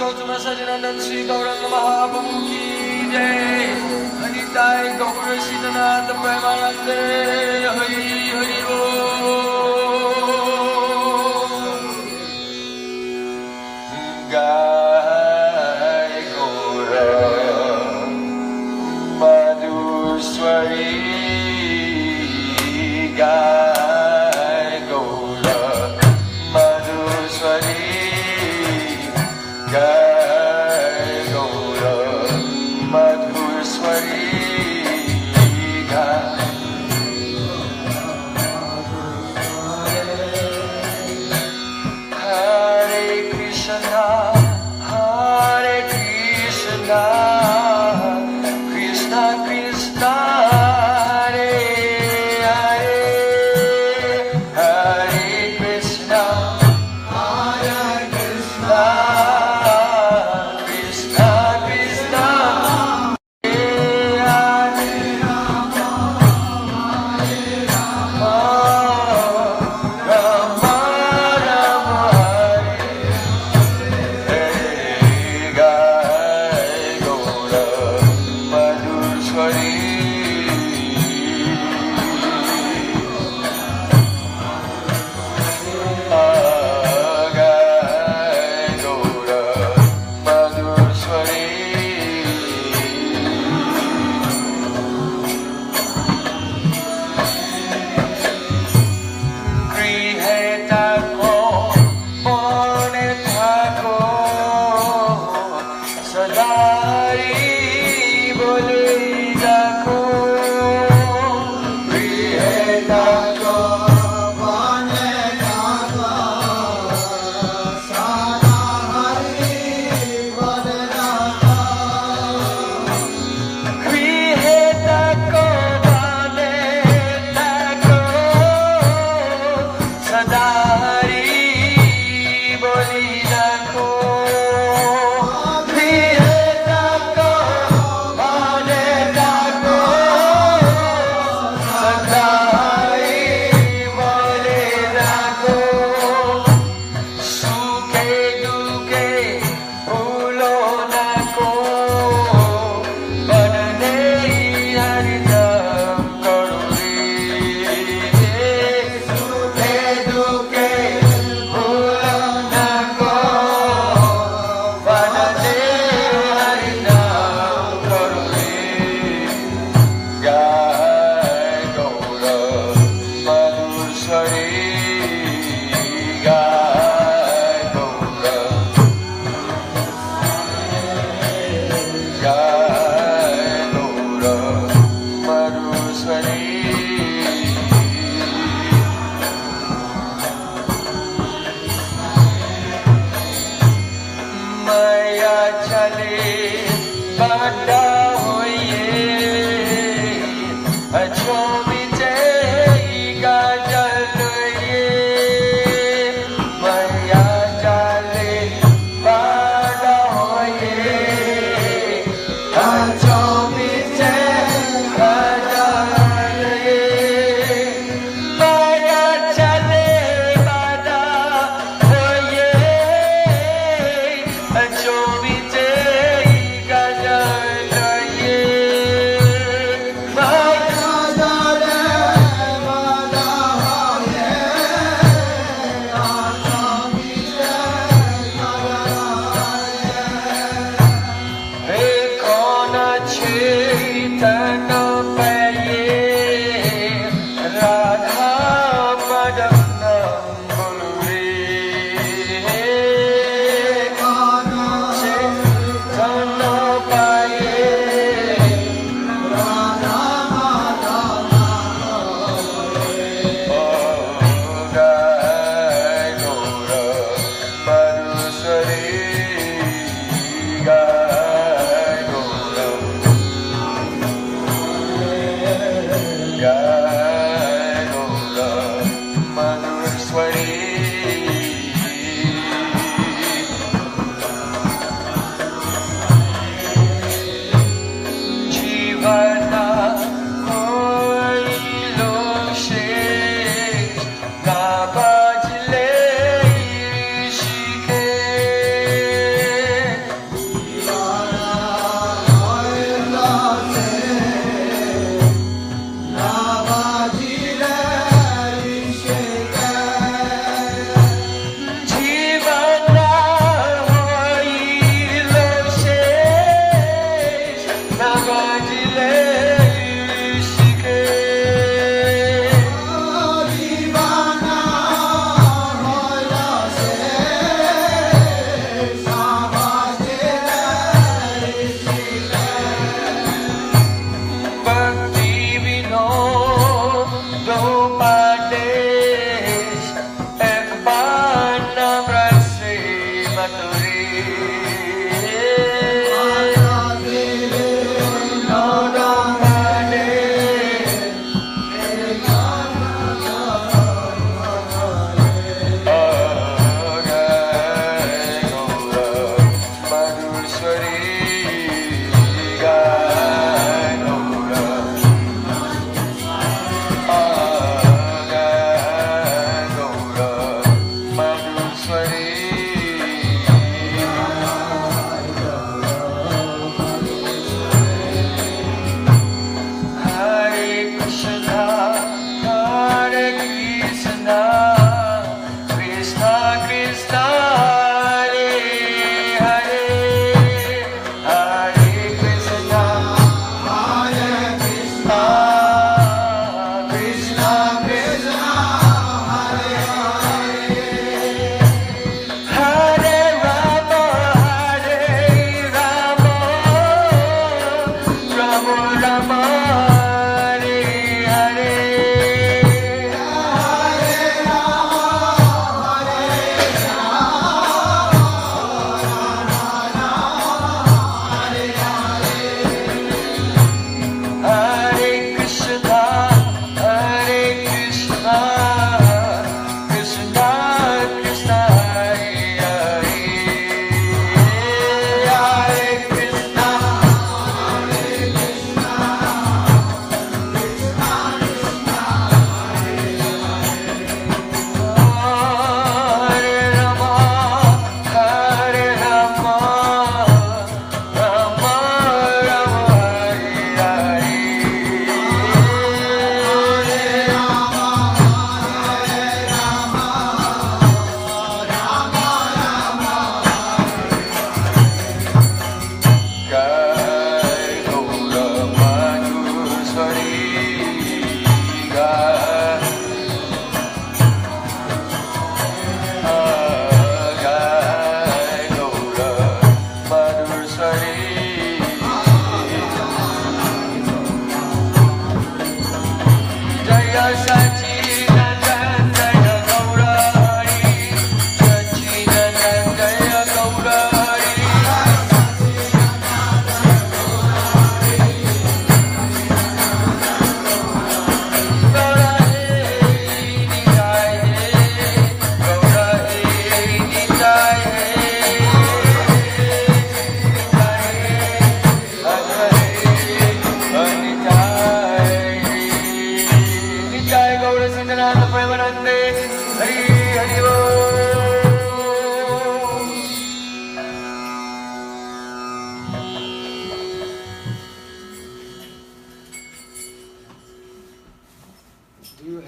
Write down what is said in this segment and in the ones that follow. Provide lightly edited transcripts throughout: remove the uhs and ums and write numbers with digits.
Gautama Sajanandan Sri Gauranga Mahaprabhu ki jai. Nitai Gaura Siddhanath Premanande Hari Hari Bol. Gai Gaura Madhuswari Gai Gaura Madhuswari Gai Gaura Madhuswari Hare Krishna, Hare Krishna, Krishna Krishna, Hare Hare, Hare Krishna, Hare Krishna, Krishna Krishna,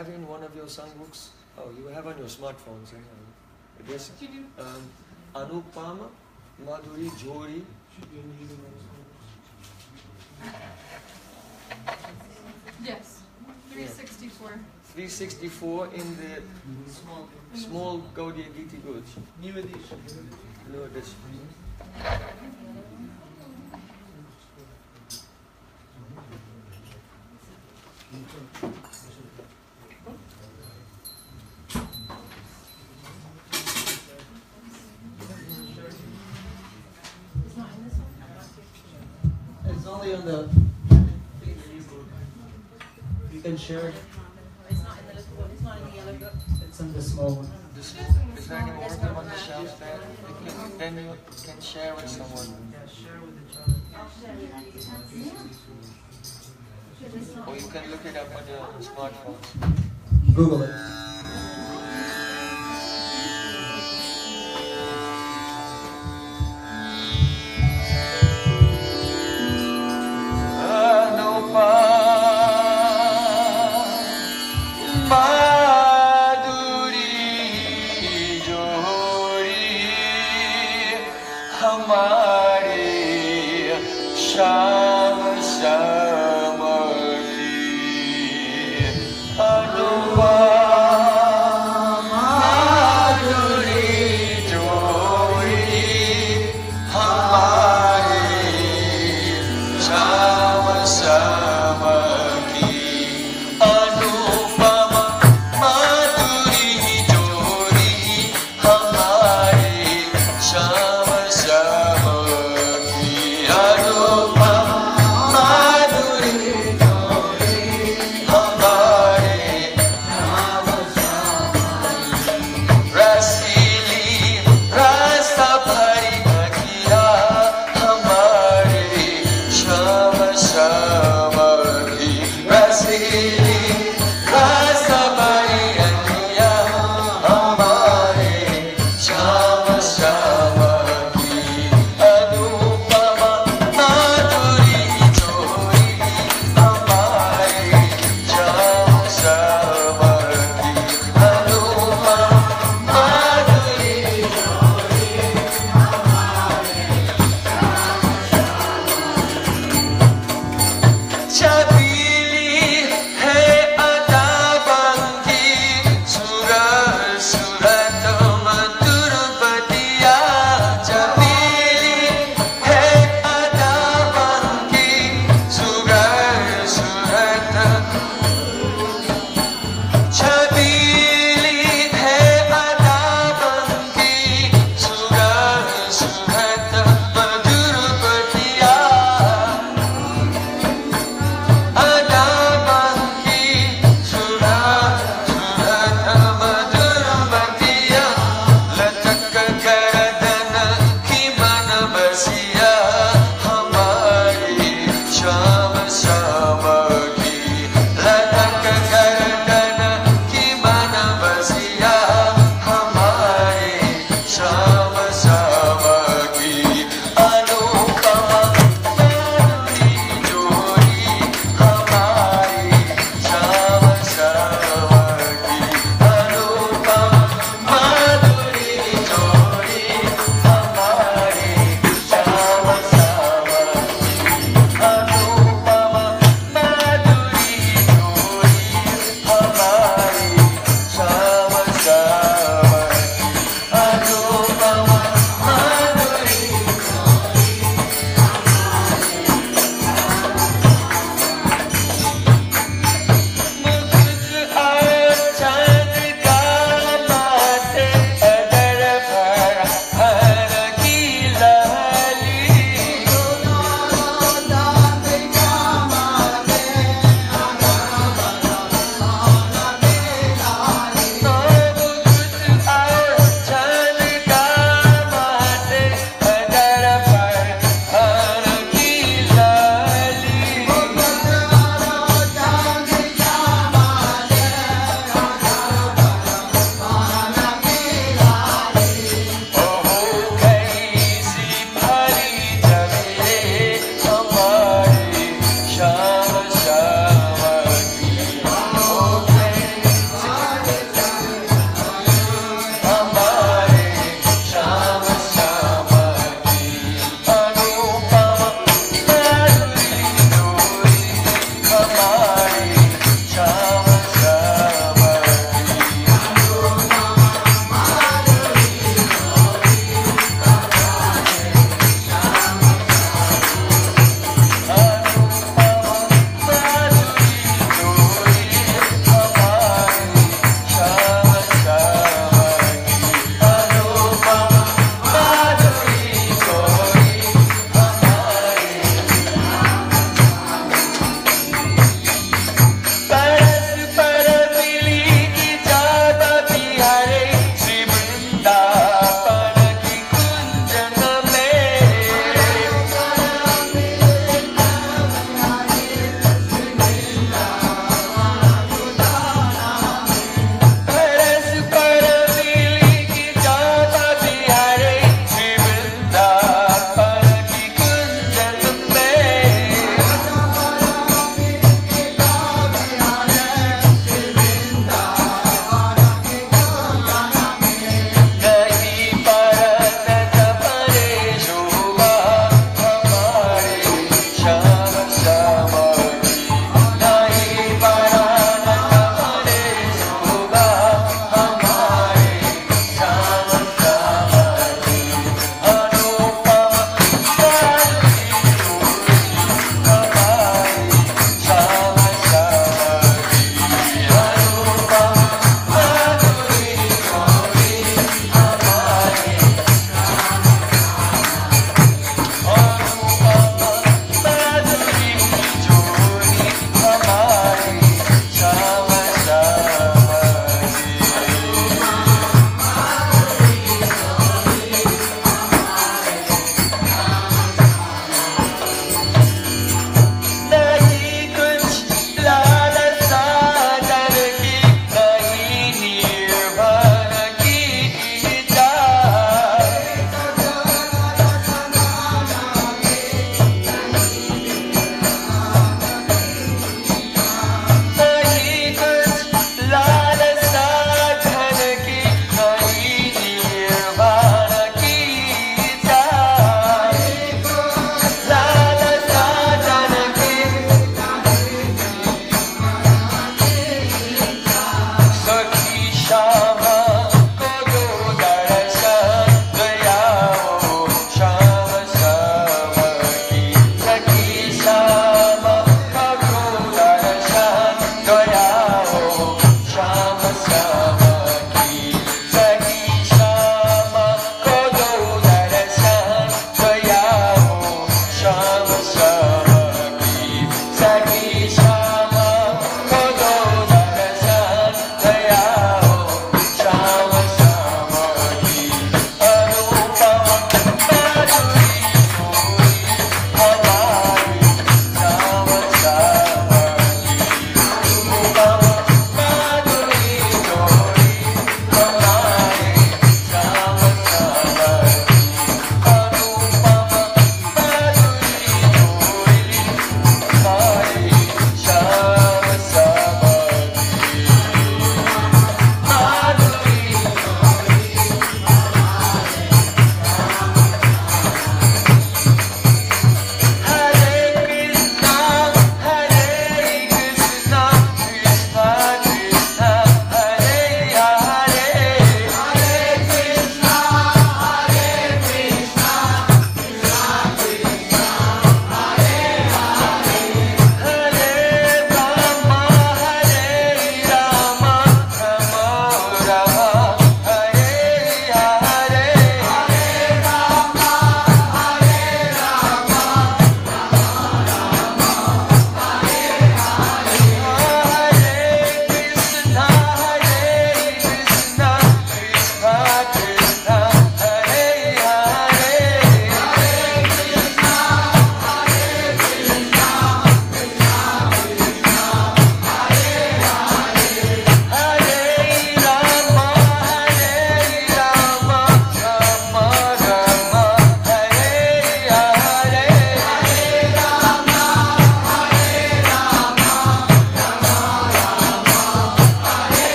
have in one of your songbooks? Oh, you have on your smartphones. Yes. Anupama, Madhuri, Jori. Yes, 364. 364 in the small Gaudiya Giti Goods. New edition. New edition. It's only on the. You can share it. It's not in the little one. It's not in the yellow book. It's in the small one. Is there any more of them on the shelves there? Then you can share with someone. Yeah, share with each other. Or you can look it up on your smartphones. Google it. Madhuri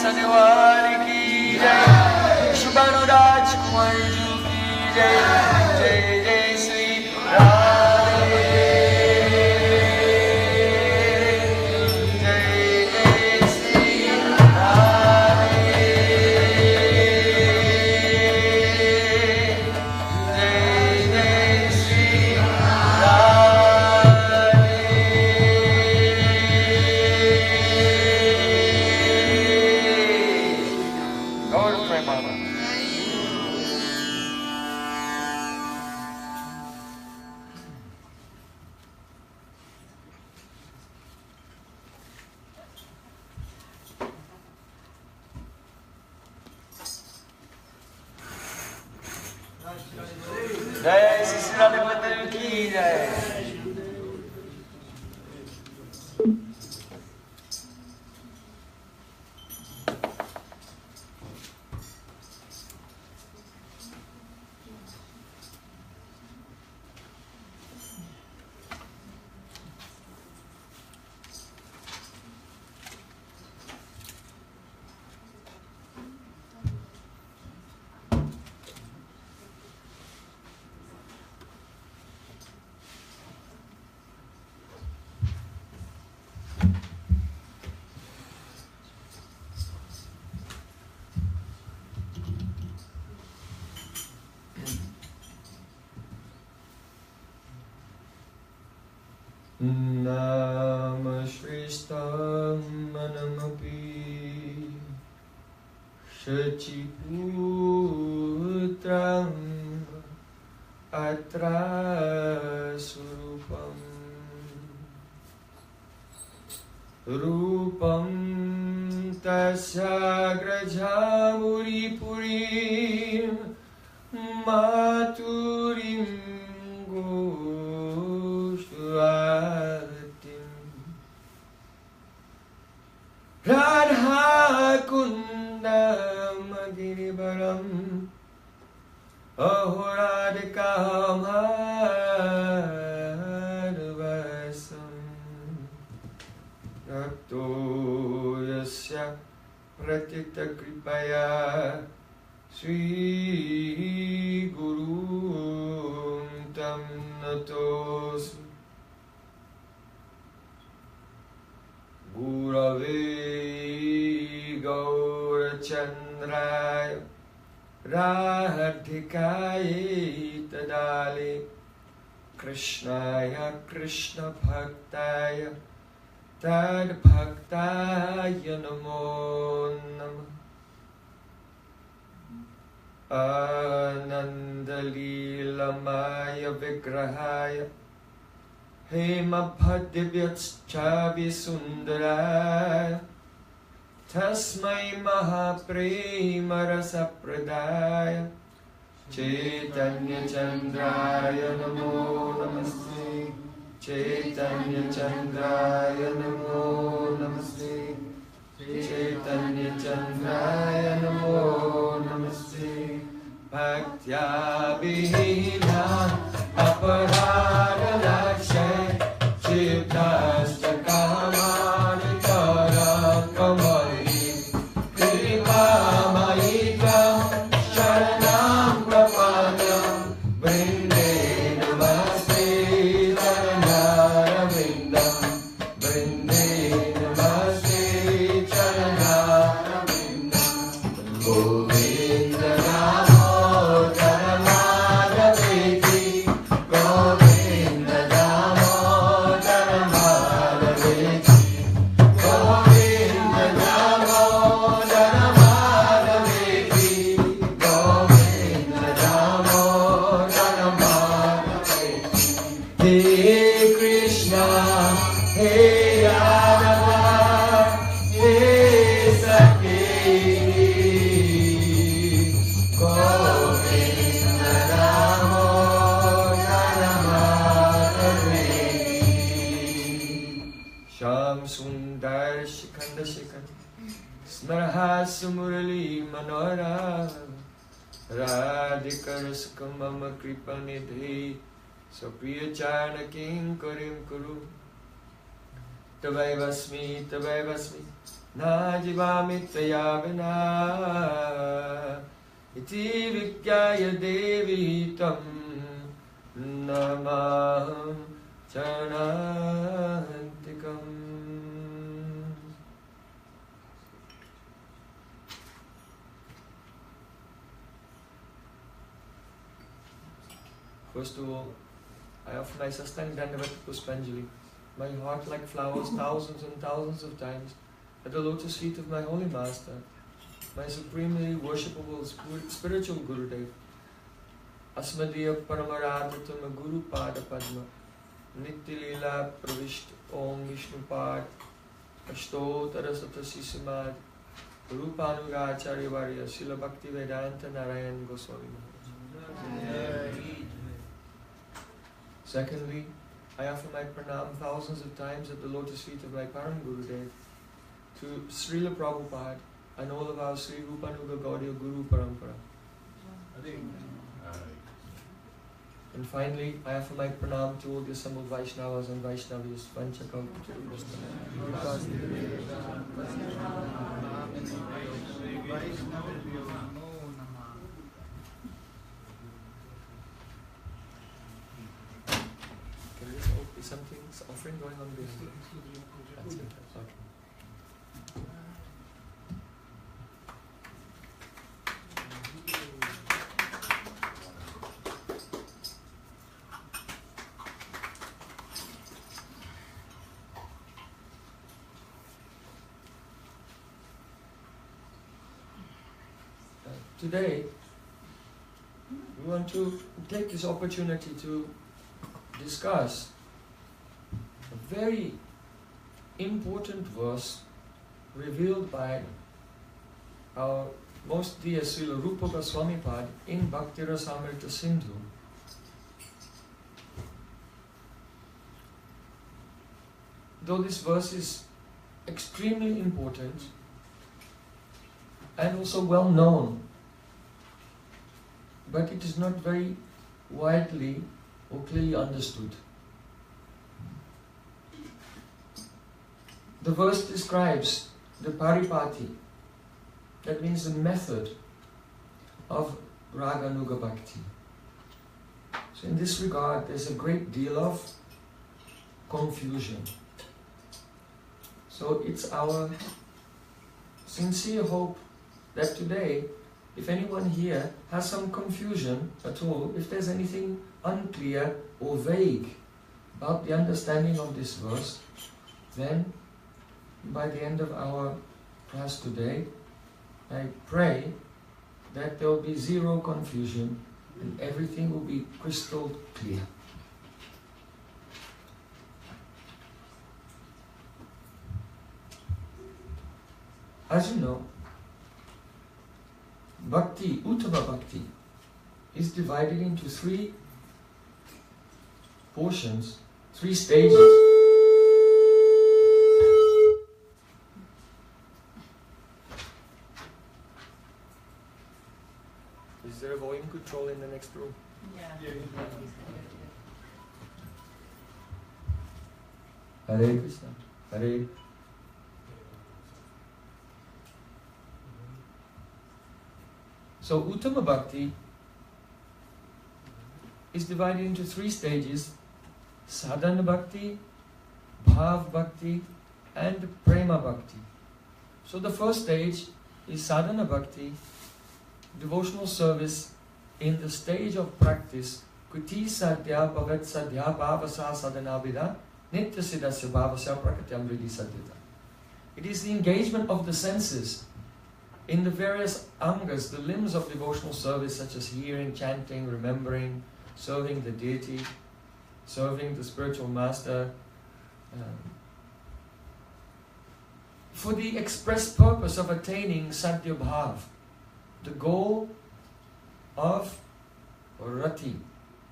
Senuwar की जय, शुभानुराज कुंवर जू की जय, जय जय श्री राधे, जय जय श्री राधे, जय जय श्री राधे। गौर प्रेमानंद। जय श्री श्री राधे मंदिर की जय। नाम श्रेष्ठं मनमपि शचिपुत्रम् अत्र स्वरूपम् रूपं तस्याग्रजामुरिपुरीं मातुरीं राधा कुन्दमगिरिवरम् अहो राधिकामारवसम् रक्तो यस्य प्रतितकृपया श्रीगुरुं तं नतोऽस्मि गुरवे गौरचन्द्राय राधिकायै तदाले कृष्णाय कृष्णभक्ताय तद्भक्ताय नमो नमः आनन्दलीलमाय विग्रहाय हेमभद्दिव्यच्छाविसुन्दराय तस्मै महाप्रेमरसप्रदाय चैतन्यचन्द्राय नमो नमस्ते चैतन्यचन्द्राय नमो नमस्ते चैतन्यचन्द्राय नमो नमस्ते भक्त्या विहीना अपराधलक्षय चित्तस्तकामानि कमली कृपामयि त्वं शरणं प्रपन्नं वृन्दे नमस्ते चरणारविन्दं वृन्दे नमस्ते चरणारविन्दं गोविन्द दामोदर माधवेति गोविन्द दामोदर माधवेति गोविन्द दामोदर माधवेति गोविन्द दामोदर माधवेति हे कृष्णा हे यादव हे सखी गोविन्द दामोदर माधवेति श्याम सुन्दर शिखंड शिखर स्मरहास मुरली मनोहरा राधिकर सुख मम कृपनिधि स्वप्रिय चारण किंकरीं कुरु तवैवस्मि na jivamitvaya vina iti vikyaya devi tam namaham charanantikam. First of all, I offer my sastang dandavat puspanjali, my heart like flowers thousands and thousands of times at the lotus feet of my holy master, my supremely worshipable spiritual Gurudev, Asmadiya Paramaradatam Guru Pada Padma, Nityalila Pravishta Om Vishnu Pad, Ashtotara Satasisumad, Rupanuga Acharya Varya, Srila Bhakti Vedanta Narayan Goswami Maharaj. Secondly, I offer my pranam thousands of times at the lotus feet of my Param Gurudev, to Srila Prabhupada and all of our Sri Rupanuga Gaudiya Guru Parampara. And finally, I offer my pranam to all the assembled Vaishnavas and Vaishnavis. Can this be something, offering going on behind? That's it. Okay. Today, we want to take this opportunity to discuss a very important verse revealed by our most dear Srila Rupa Goswami Pad in Bhakti Rasamrita Sindhu. Though this verse is extremely important and also well known, but it is not very widely or clearly understood. The verse describes the paripati, that means the method of Raganuga Bhakti. So in this regard, there's a great deal of confusion. So it's our sincere hope that today, if anyone here has some confusion at all, if there's anything unclear or vague about the understanding of this verse, then by the end of our class today, I pray that there will be zero confusion and everything will be crystal clear. As you know, Bhakti, Uttama Bhakti, is divided into three portions, three stages. Is there a volume control in the next room? Yeah. Hare Krishna. Hare. So Uttama Bhakti is divided into three stages: Sadhana Bhakti, Bhav Bhakti and Prema Bhakti. So the first stage is Sadhana Bhakti, devotional service in the stage of practice. Kuti sadhya bhavat sadhya bhavasa sadhana vida nitya siddhasya bhavasya prakatyam vriddhi sadhyata. It is the engagement of the senses in the various angas, the limbs of devotional service, such as hearing, chanting, remembering, serving the deity, serving the spiritual master, for the express purpose of attaining Sadhya Bhav, the goal of Rati,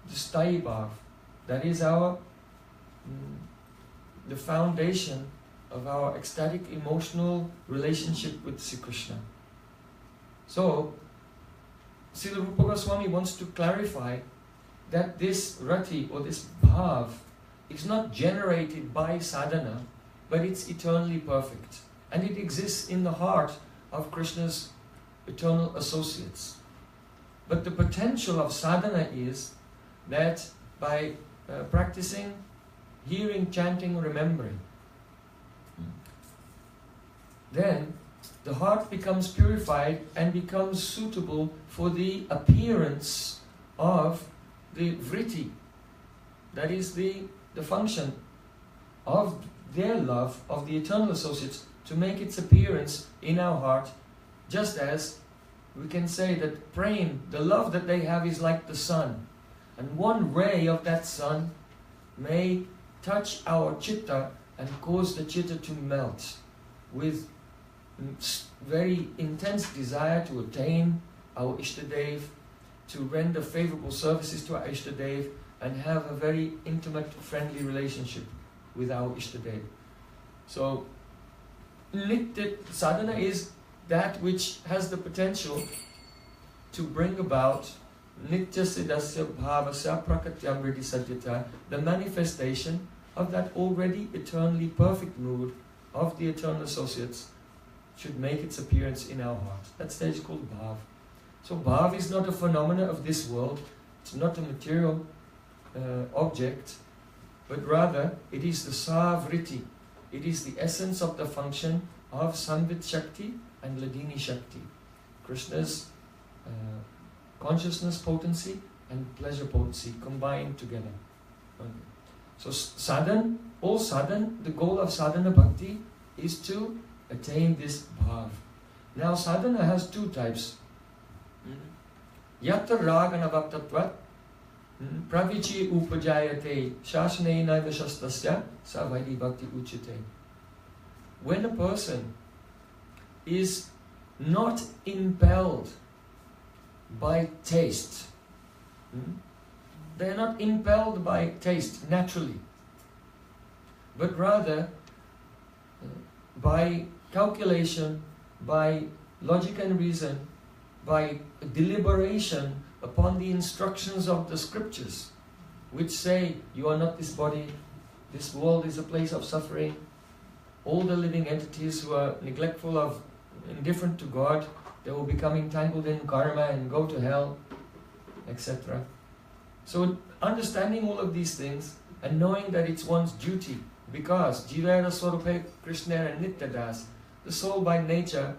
the Sthayi Bhav, that is our the foundation of our ecstatic emotional relationship with Sri Krishna. So, Srila Rupa Goswami wants to clarify that this Rati or this Bhav is not generated by sadhana, but it's eternally perfect. and it exists in the heart of Krishna's eternal associates. But the potential of sadhana is that by practicing, hearing, chanting, remembering, then the heart becomes purified and becomes suitable for the appearance of the vritti, that is the function of their love, of the eternal associates, to make its appearance in our heart, just as we can say that prem, the love that they have, is like the sun, and one ray of that sun may touch our chitta and cause the chitta to melt with very intense desire to attain our Ishtadev, to render favorable services to our Ishtadev, and have a very intimate, friendly relationship with our Ishtadev. So, Nitya sadhana is that which has the potential to bring about Nitya Siddhasya Bhavasya Prakatyam Vritti Satyata, the manifestation of that already eternally perfect mood of the eternal associates should make its appearance in our heart. That stage is called Bhav. So Bhav is not a phenomena of this world, it's not a material object, but rather it is the Savritti. It is the essence of the function of Samvit Shakti and Ladini Shakti. Krishna's consciousness potency and pleasure potency combined together. Okay. So sadhan, all sadhan, the goal of sadhana bhakti is to attain this bhav. Now sadhana has two types. Yatta ragana bhaktatvat pravichi upajayate shasane naiva shastasya savaidi bhakti uchite. When a person is not impelled by taste, they are not impelled by taste naturally, but rather by calculation, by logic and reason, by deliberation upon the instructions of the scriptures, which say, you are not this body, this world is a place of suffering, all the living entities who are neglectful of, indifferent to God, they will become entangled in karma and go to hell, etc. So understanding all of these things and knowing that it's one's duty, because Jivara Swarupe Krishna and Nityadas, the soul by nature,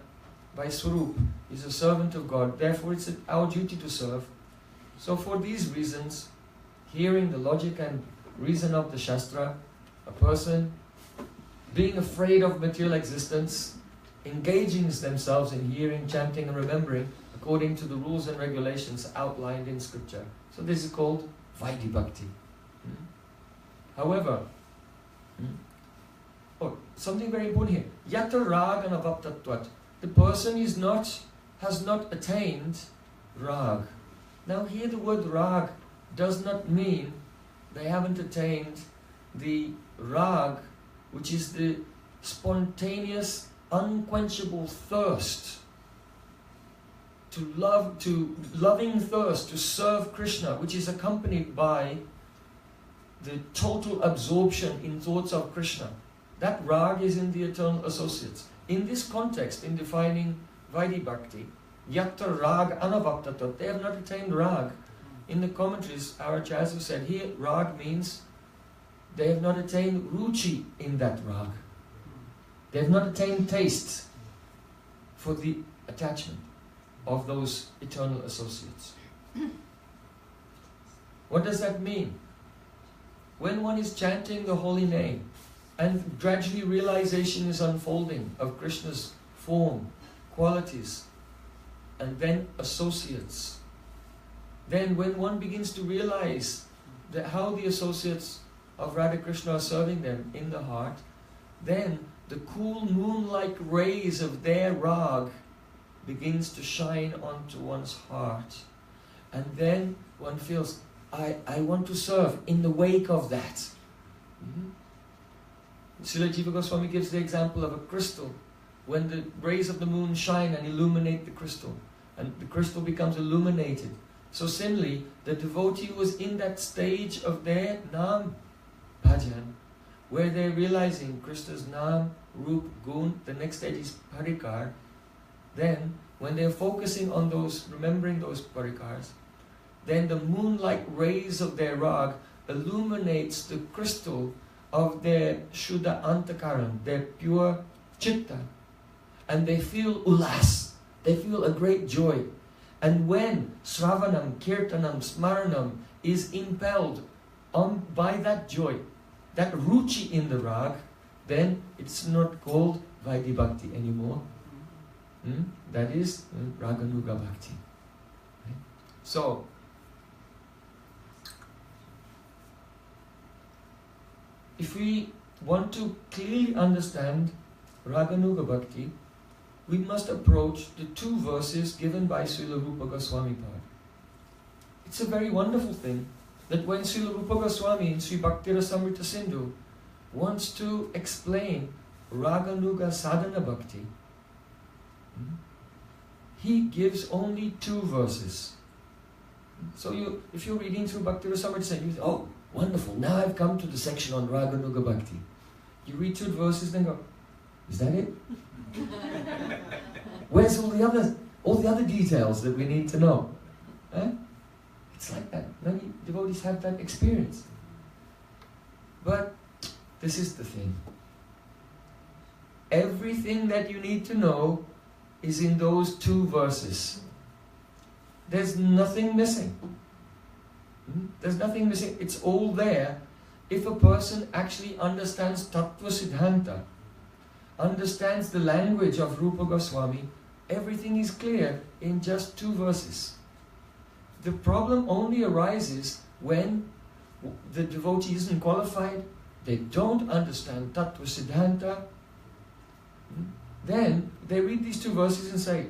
by Swarup, is a servant of God, therefore it's our duty to serve. So for these reasons, hearing the logic and reason of the Shastra, a person being afraid of material existence, engaging themselves in hearing, chanting and remembering according to the rules and regulations outlined in scripture. So this is called Vaidhi Bhakti. However, something very important here. Yata rag and avaptatvat. The person has not attained rag. Now here the word rag does not mean they haven't attained the rag, which is the spontaneous, unquenchable thirst to love, to loving thirst to serve Krishna, which is accompanied by the total absorption in thoughts of Krishna. That rag is in the eternal associates. In this context, in defining Vaidhi Bhakti, yatta rag anavaptatat, they have not attained rag. In the commentaries, our acharyas have said here, rag means they have not attained ruchi in that rag. They have not attained taste for the attachment of those eternal associates. What does that mean? When one is chanting the holy name and gradually realization is unfolding of Krishna's form, qualities, and then associates, then when one begins to realize that how the associates of Radha Krishna are serving them in the heart, then the cool moon-like rays of their rag begins to shine onto one's heart. And then one feels, I want to serve in the wake of that. Srila Jiva Goswami gives the example of a crystal. When the rays of the moon shine and illuminate the crystal, and the crystal becomes illuminated. So similarly, the devotee was in that stage of their Nam Bhajan, where they're realizing Krishna's Nam, Rup, Gun, the next stage is Parikar. Then, when they're focusing on those, remembering those Parikars, then the moon-like rays of their rag illuminates the crystal of their Shuddha Antakaran, their pure Chitta. And they feel ulas, they feel a great joy. And when Sravanam, Kirtanam, Smaranam is impelled on by that joy, that ruchi in the rag, then it's not called Vaidhi Bhakti anymore. That is Raganuga Bhakti. Right? So, if we want to clearly understand Raganuga Bhakti, we must approach the two verses given by Srila Rupa Goswami Pad. It's a very wonderful thing that when Srila Rupa Goswami in Sri Bhakti Rasamrita Sindhu wants to explain Raganuga Sadhana Bhakti, he gives only two verses. So if you're reading through Bhakti Rasamrita Sindhu, you say, oh, wonderful, now I've come to the section on Raganuga Bhakti. You read two verses, then go, is that it? Where's all the other details that we need to know? Huh? It's like that. Many devotees have that experience. But this is the thing. Everything that you need to know is in those two verses. There's nothing missing. There's nothing missing. It's all there. If a person actually understands Tattva Siddhanta, understands the language of Rupa Goswami, everything is clear in just two verses. The problem only arises when the devotee isn't qualified, they don't understand Tattva Siddhanta. Then they read these two verses and say,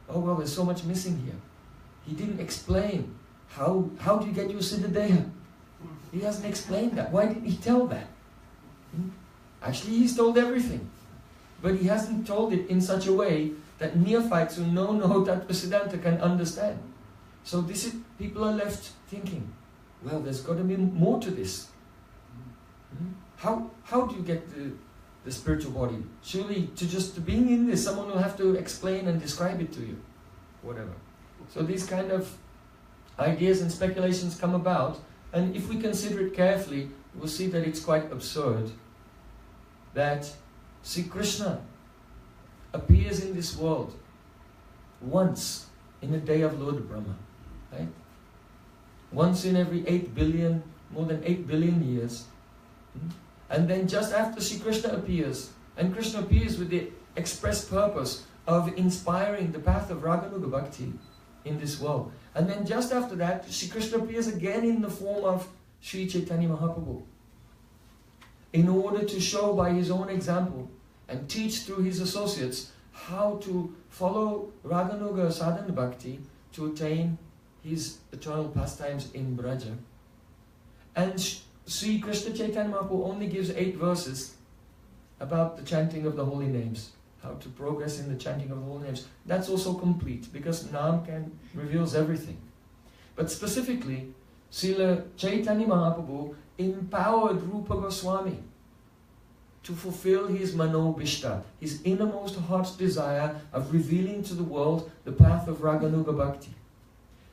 oh well, there's so much missing here. He didn't explain how do you get your Siddha Deha? He hasn't explained that. Why didn't he tell that? Actually, he's told everything. But he hasn't told it in such a way that neophytes who know Tattva Siddhanta can understand. So people are left thinking, well, there's got to be more to this. How do you get the spiritual body? Surely to being in this, someone will have to explain and describe it to you. Whatever. So these kind of ideas and speculations come about, and if we consider it carefully, we'll see that it's quite absurd that Sri Krishna appears in this world once in a day of Lord Brahma, right? Once in every 8 billion, more than 8 billion years. And then just after Sri Krishna appears, and Krishna appears with the express purpose of inspiring the path of Raganuga Bhakti in this world. And then just after that, Sri Krishna appears again in the form of Sri Chaitanya Mahaprabhu, in order to show by his own example and teach through his associates how to follow Raganuga Sadhana Bhakti to attain his eternal pastimes in Braja. And Sri Krishna Chaitanya Mahaprabhu only gives 8 verses about the chanting of the holy names, how to progress in the chanting of the holy names. That's also complete, because Nam reveals everything. But specifically, Srila Chaitanya Mahaprabhu empowered Rupa Goswami to fulfill his manobhishta, his innermost heart's desire of revealing to the world the path of Raganuga Bhakti.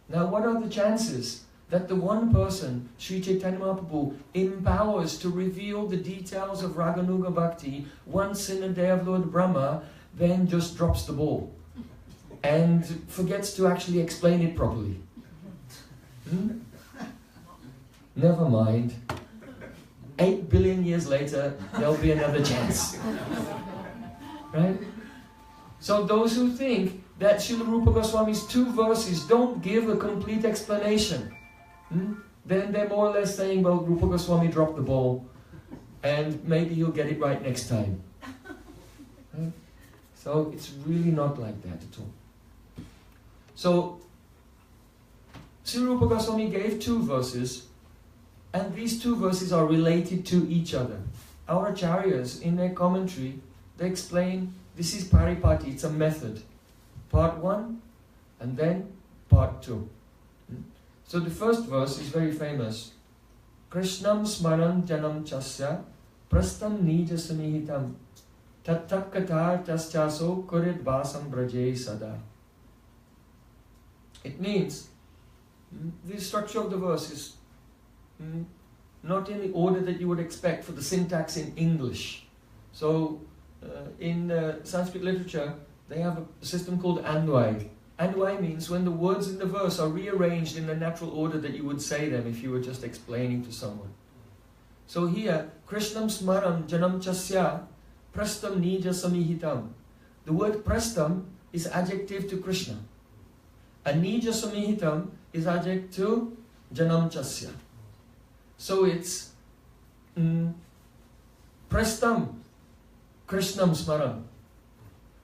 Now, what are the chances that the one person, Sri Chaitanya Mahaprabhu, empowers to reveal the details of Raganuga Bhakti once in a day of Lord Brahma, then just drops the ball and forgets to actually explain it properly? Never mind. 8 billion years later, there'll be another chance. Right? So those who think that Srila Rupa Goswami's 2 verses don't give a complete explanation, then they're more or less saying, well, Rupa Goswami dropped the ball, and maybe he'll get it right next time. Right? So it's really not like that at all. So, Sri Rupa Goswami gave 2 verses, and these 2 verses are related to each other. Our acharyas, in their commentary, they explain this is paripati, it's a method. Part 1, and then part 2. So the first verse is very famous. Krishnam smaran janam chasya prastam nija sanihitam tat tat katar taschaso kurid vasam braje sada. It means, the structure of the verse is not in the order that you would expect for the syntax in English. So, in Sanskrit literature, they have a system called Anvai. Anvai means when the words in the verse are rearranged in the natural order that you would say them if you were just explaining to someone. So here, Krishnam smaram janam chasya prastam nija samihitam. The word prastam is adjective to Krishna. And nija samihitam is adjective to janam chasya. So it's prastam, Krishnam smaram.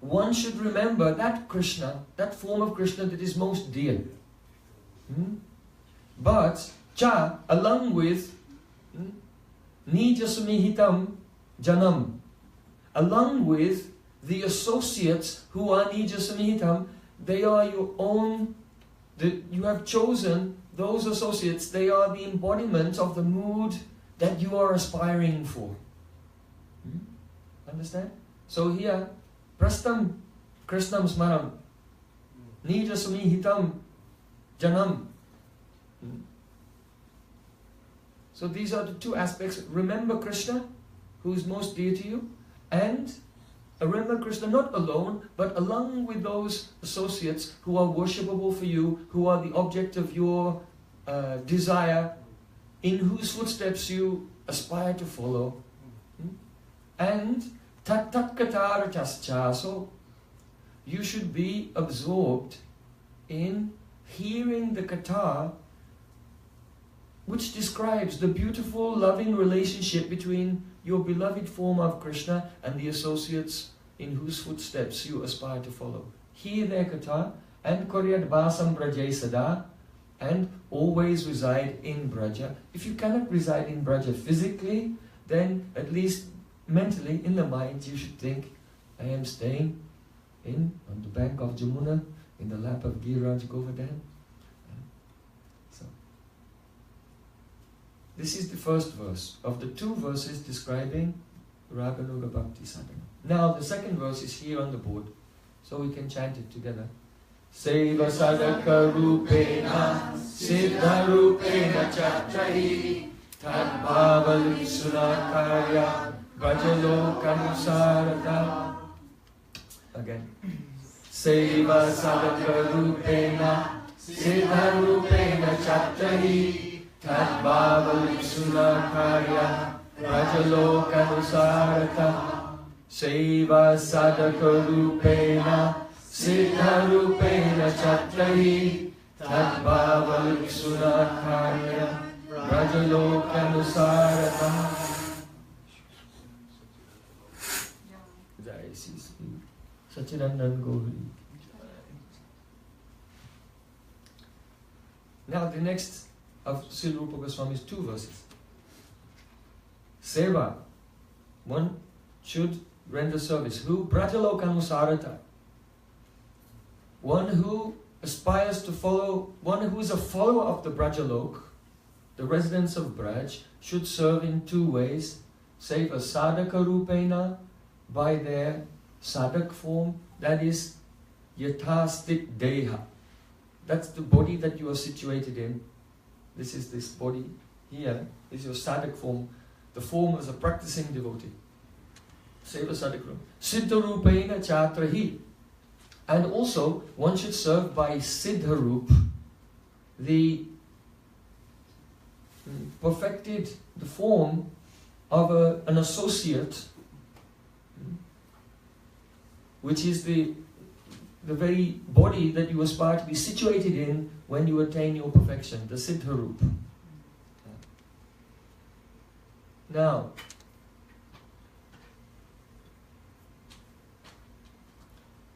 One should remember that Krishna, that form of Krishna that is most dear. But cha, along with nija samihitam janam, along with the associates who are nija samihitam, they are your own, you have chosen those associates, they are the embodiment of the mood that you are aspiring for. Understand? So here, prastam krishnam smaram, nija samihitam janam. So these are the two aspects. Remember Krishna, who is most dear to you, and remember Krishna not alone, but along with those associates who are worshipable for you, who are the object of your desire, in whose footsteps you aspire to follow. And tat tat katar chascha, so you should be absorbed in hearing the katar, which describes the beautiful, loving relationship between your beloved form of Krishna and the associates in whose footsteps you aspire to follow. Hear their katha and Koryad Vasam Braje Sada, and always reside in Braja. If you cannot reside in Braja physically, then at least mentally, in the mind, you should think, I am staying on the bank of Jamuna, in the lap of Giriraj Govardhan. So, this is the first verse of the two verses describing Rupanuga Bhakti Sadhana. Now the second verse is here on the board, so we can chant it together. Seva sadaka rupena siddha rupena chatrahi tad bhava liksuna karya vajalokanusarata. Again. Seva sadaka rupena siddha rupena chatrahi tad bhava liksuna karya vajalokanusarata. Seva sadaka rupena siddha rupena chatrahi tad bhava liksuna karya vajalokanusarata. Jai Sri Sachidanand Gauri. Now the next of Sri Rupa Goswami's two verses. Seva, one should render service. Who? Brajalokanusarata. One who aspires to follow, one who is a follower of the Brajalok, the residents of Braj, should serve in two ways. Seva sadaka rupena, by their sadak form, that is yathastik deha. That's the body that you are situated in. This is this body here, is your sadak form, the form as a practicing devotee. Seva sadak rupena. Siddha rupena chatrahi. And also, one should serve by Siddha Rup, the perfected, the form of an associate, which is the very body that you aspire to be situated in when you attain your perfection, the Siddha Rup. Now,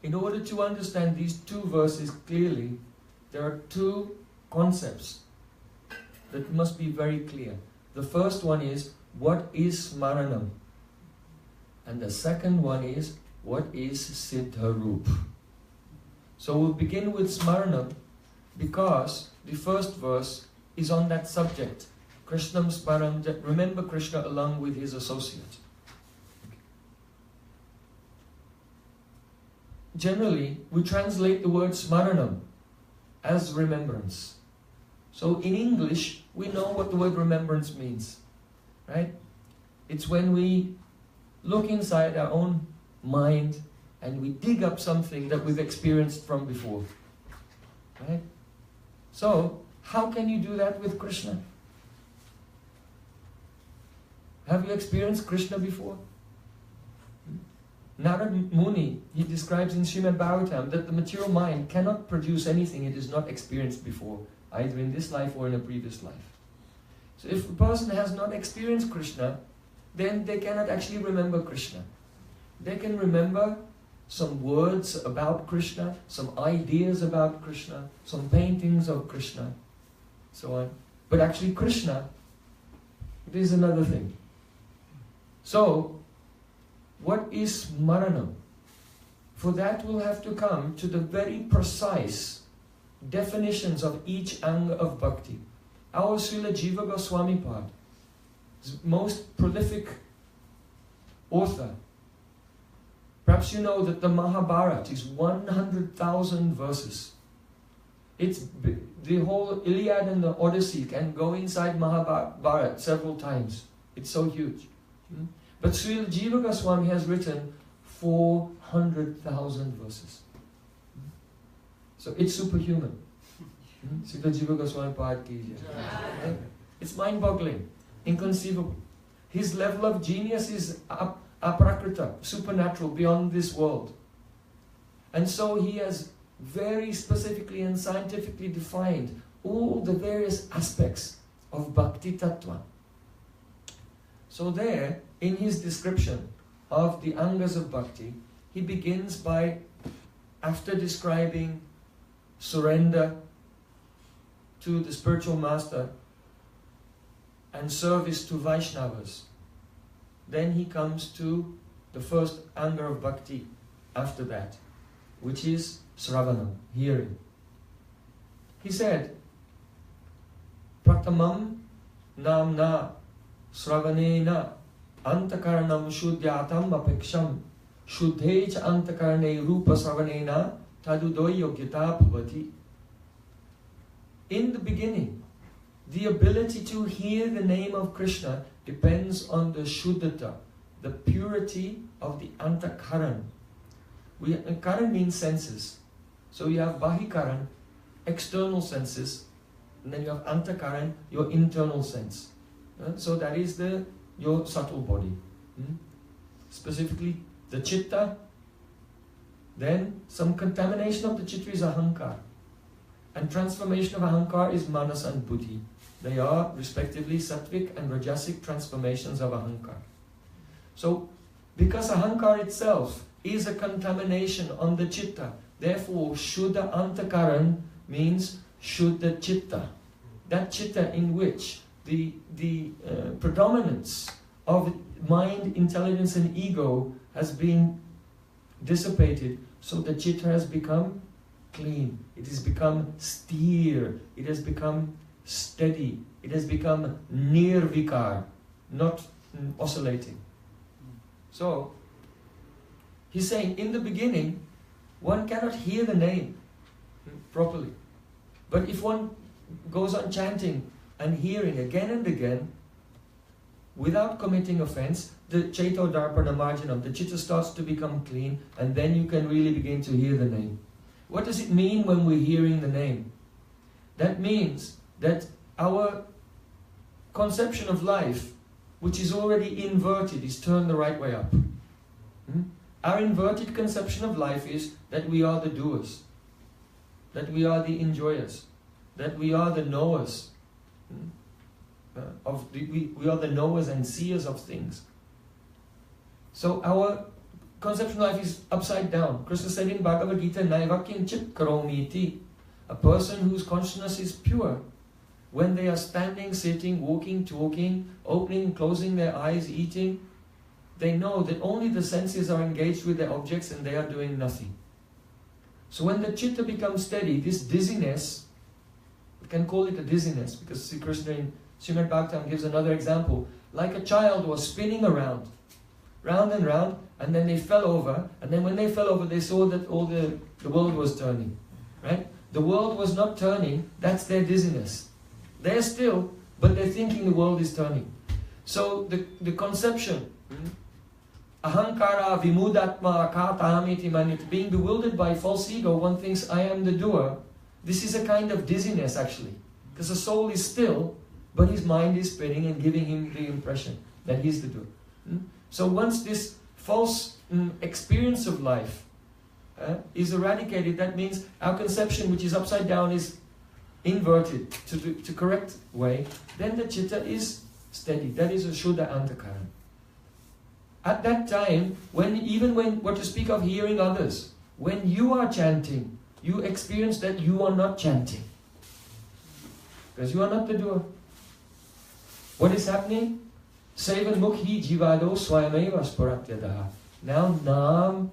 in order to understand these two verses clearly, there are two concepts that must be very clear. The first one is, what is Smaranam? And the second one is, what is Siddha Rup? So we'll begin with Smaranam because the first verse is on that subject. Krishnam Smaram, remember Krishna along with his associate. generally, we translate the word smaranam as remembrance. So in English, we know what the word remembrance means, right? It's when we look inside our own mind and we dig up something that we've experienced from before, right? So, how can you do that with Krishna? Have you experienced Krishna before? Narad Muni, he describes in Srimad Bhagavatam that the material mind cannot produce anything it has not experienced before, either in this life or in a previous life. So if a person has not experienced Krishna, then they cannot actually remember Krishna. They can remember some words about Krishna, some ideas about Krishna, some paintings of Krishna, so on. But actually Krishna, it is another thing. So, what is Smaranam? For that we'll have to come to the very precise definitions of each anga of bhakti. Our Srila Jiva Goswami Pad, most prolific author. Perhaps you know that the Mahabharata is 100,000 verses. It's the whole Iliad and the Odyssey can go inside Mahabharata several times. It's so huge. But Srila Jiva Goswami has written 400,000 verses. So it's superhuman. Srila Jiva Goswami Pad ki jai. It's mind-boggling, inconceivable. His level of genius is aprakrita, supernatural, beyond this world. And so he has very specifically and scientifically defined all the various aspects of Bhakti Tattva. So there, in his description of the angas of Bhakti, he begins by, after describing surrender to the spiritual master and service to Vaishnavas, then he comes to the first anga of Bhakti after that, which is Sravanam, hearing. He said, Pratamam namna Sravanena antakaranam shuddhyatam apeksham shuddhecha antakarane rupa sravanena tadudoy yogyata bhavati. In the beginning, the ability to hear the name of Krishna depends on the shuddhata, the purity of the antakaran. Karan means senses. So you have bahikaran, external senses, and then you have antakaran, your internal sense. So that is your subtle body. Specifically the chitta, then some contamination of the chitta is ahankar. And transformation of ahankar is manas and buddhi. They are respectively sattvic and rajasic transformations of ahankar. So, because ahankar itself is a contamination on the chitta, therefore shuddha antakaran means shuddha chitta. That chitta in which the predominance of mind, intelligence and ego has been dissipated, so the chitta has become clean. It has become steer. It has become steady. It has become nirvikar, not oscillating. So, he's saying in the beginning, one cannot hear the name properly. But if one goes on chanting and hearing again and again, without committing offense, the chaito darpana marjanam, the chitta starts to become clean, and then you can really begin to hear the name. What does it mean when we're hearing the name? That means that our conception of life, which is already inverted, is turned the right way up. Our inverted conception of life is that we are the doers, that we are the enjoyers, that we are the knowers, we are the knowers and seers of things. So our conception of life is upside down. Krishna said in Bhagavad Gita, Naivakyam chit karomiti. A person whose consciousness is pure, when they are standing, sitting, walking, talking, opening, closing their eyes, eating, they know that only the senses are engaged with their objects and they are doing nothing. So when the chitta becomes steady, this dizziness, we can call it a dizziness, because Sri Krishna in Srimad Bhagavatam gives another example. Like a child was spinning around, round and round, and then they fell over, and then when they fell over they saw that all the world was turning, right? The world was not turning, that's their dizziness. They're still, but they're thinking the world is turning. So the conception, ahankara vimudatma akatamiti manit, being bewildered by false ego, one thinks I am the doer. This is a kind of dizziness actually, because the soul is still, but his mind is spinning and giving him the impression that he's the doer. So once this false experience of life is eradicated, that means our conception, which is upside down, is inverted to the correct way, then the chitta is steady. That is a Shuddha Antakara. At that time, even when, what to speak of hearing others, when you are chanting, you experience that you are not chanting. Because you are not the doer. What is happening? Sevan mukhi jivado swayameva sparatyadaha. Now Nam,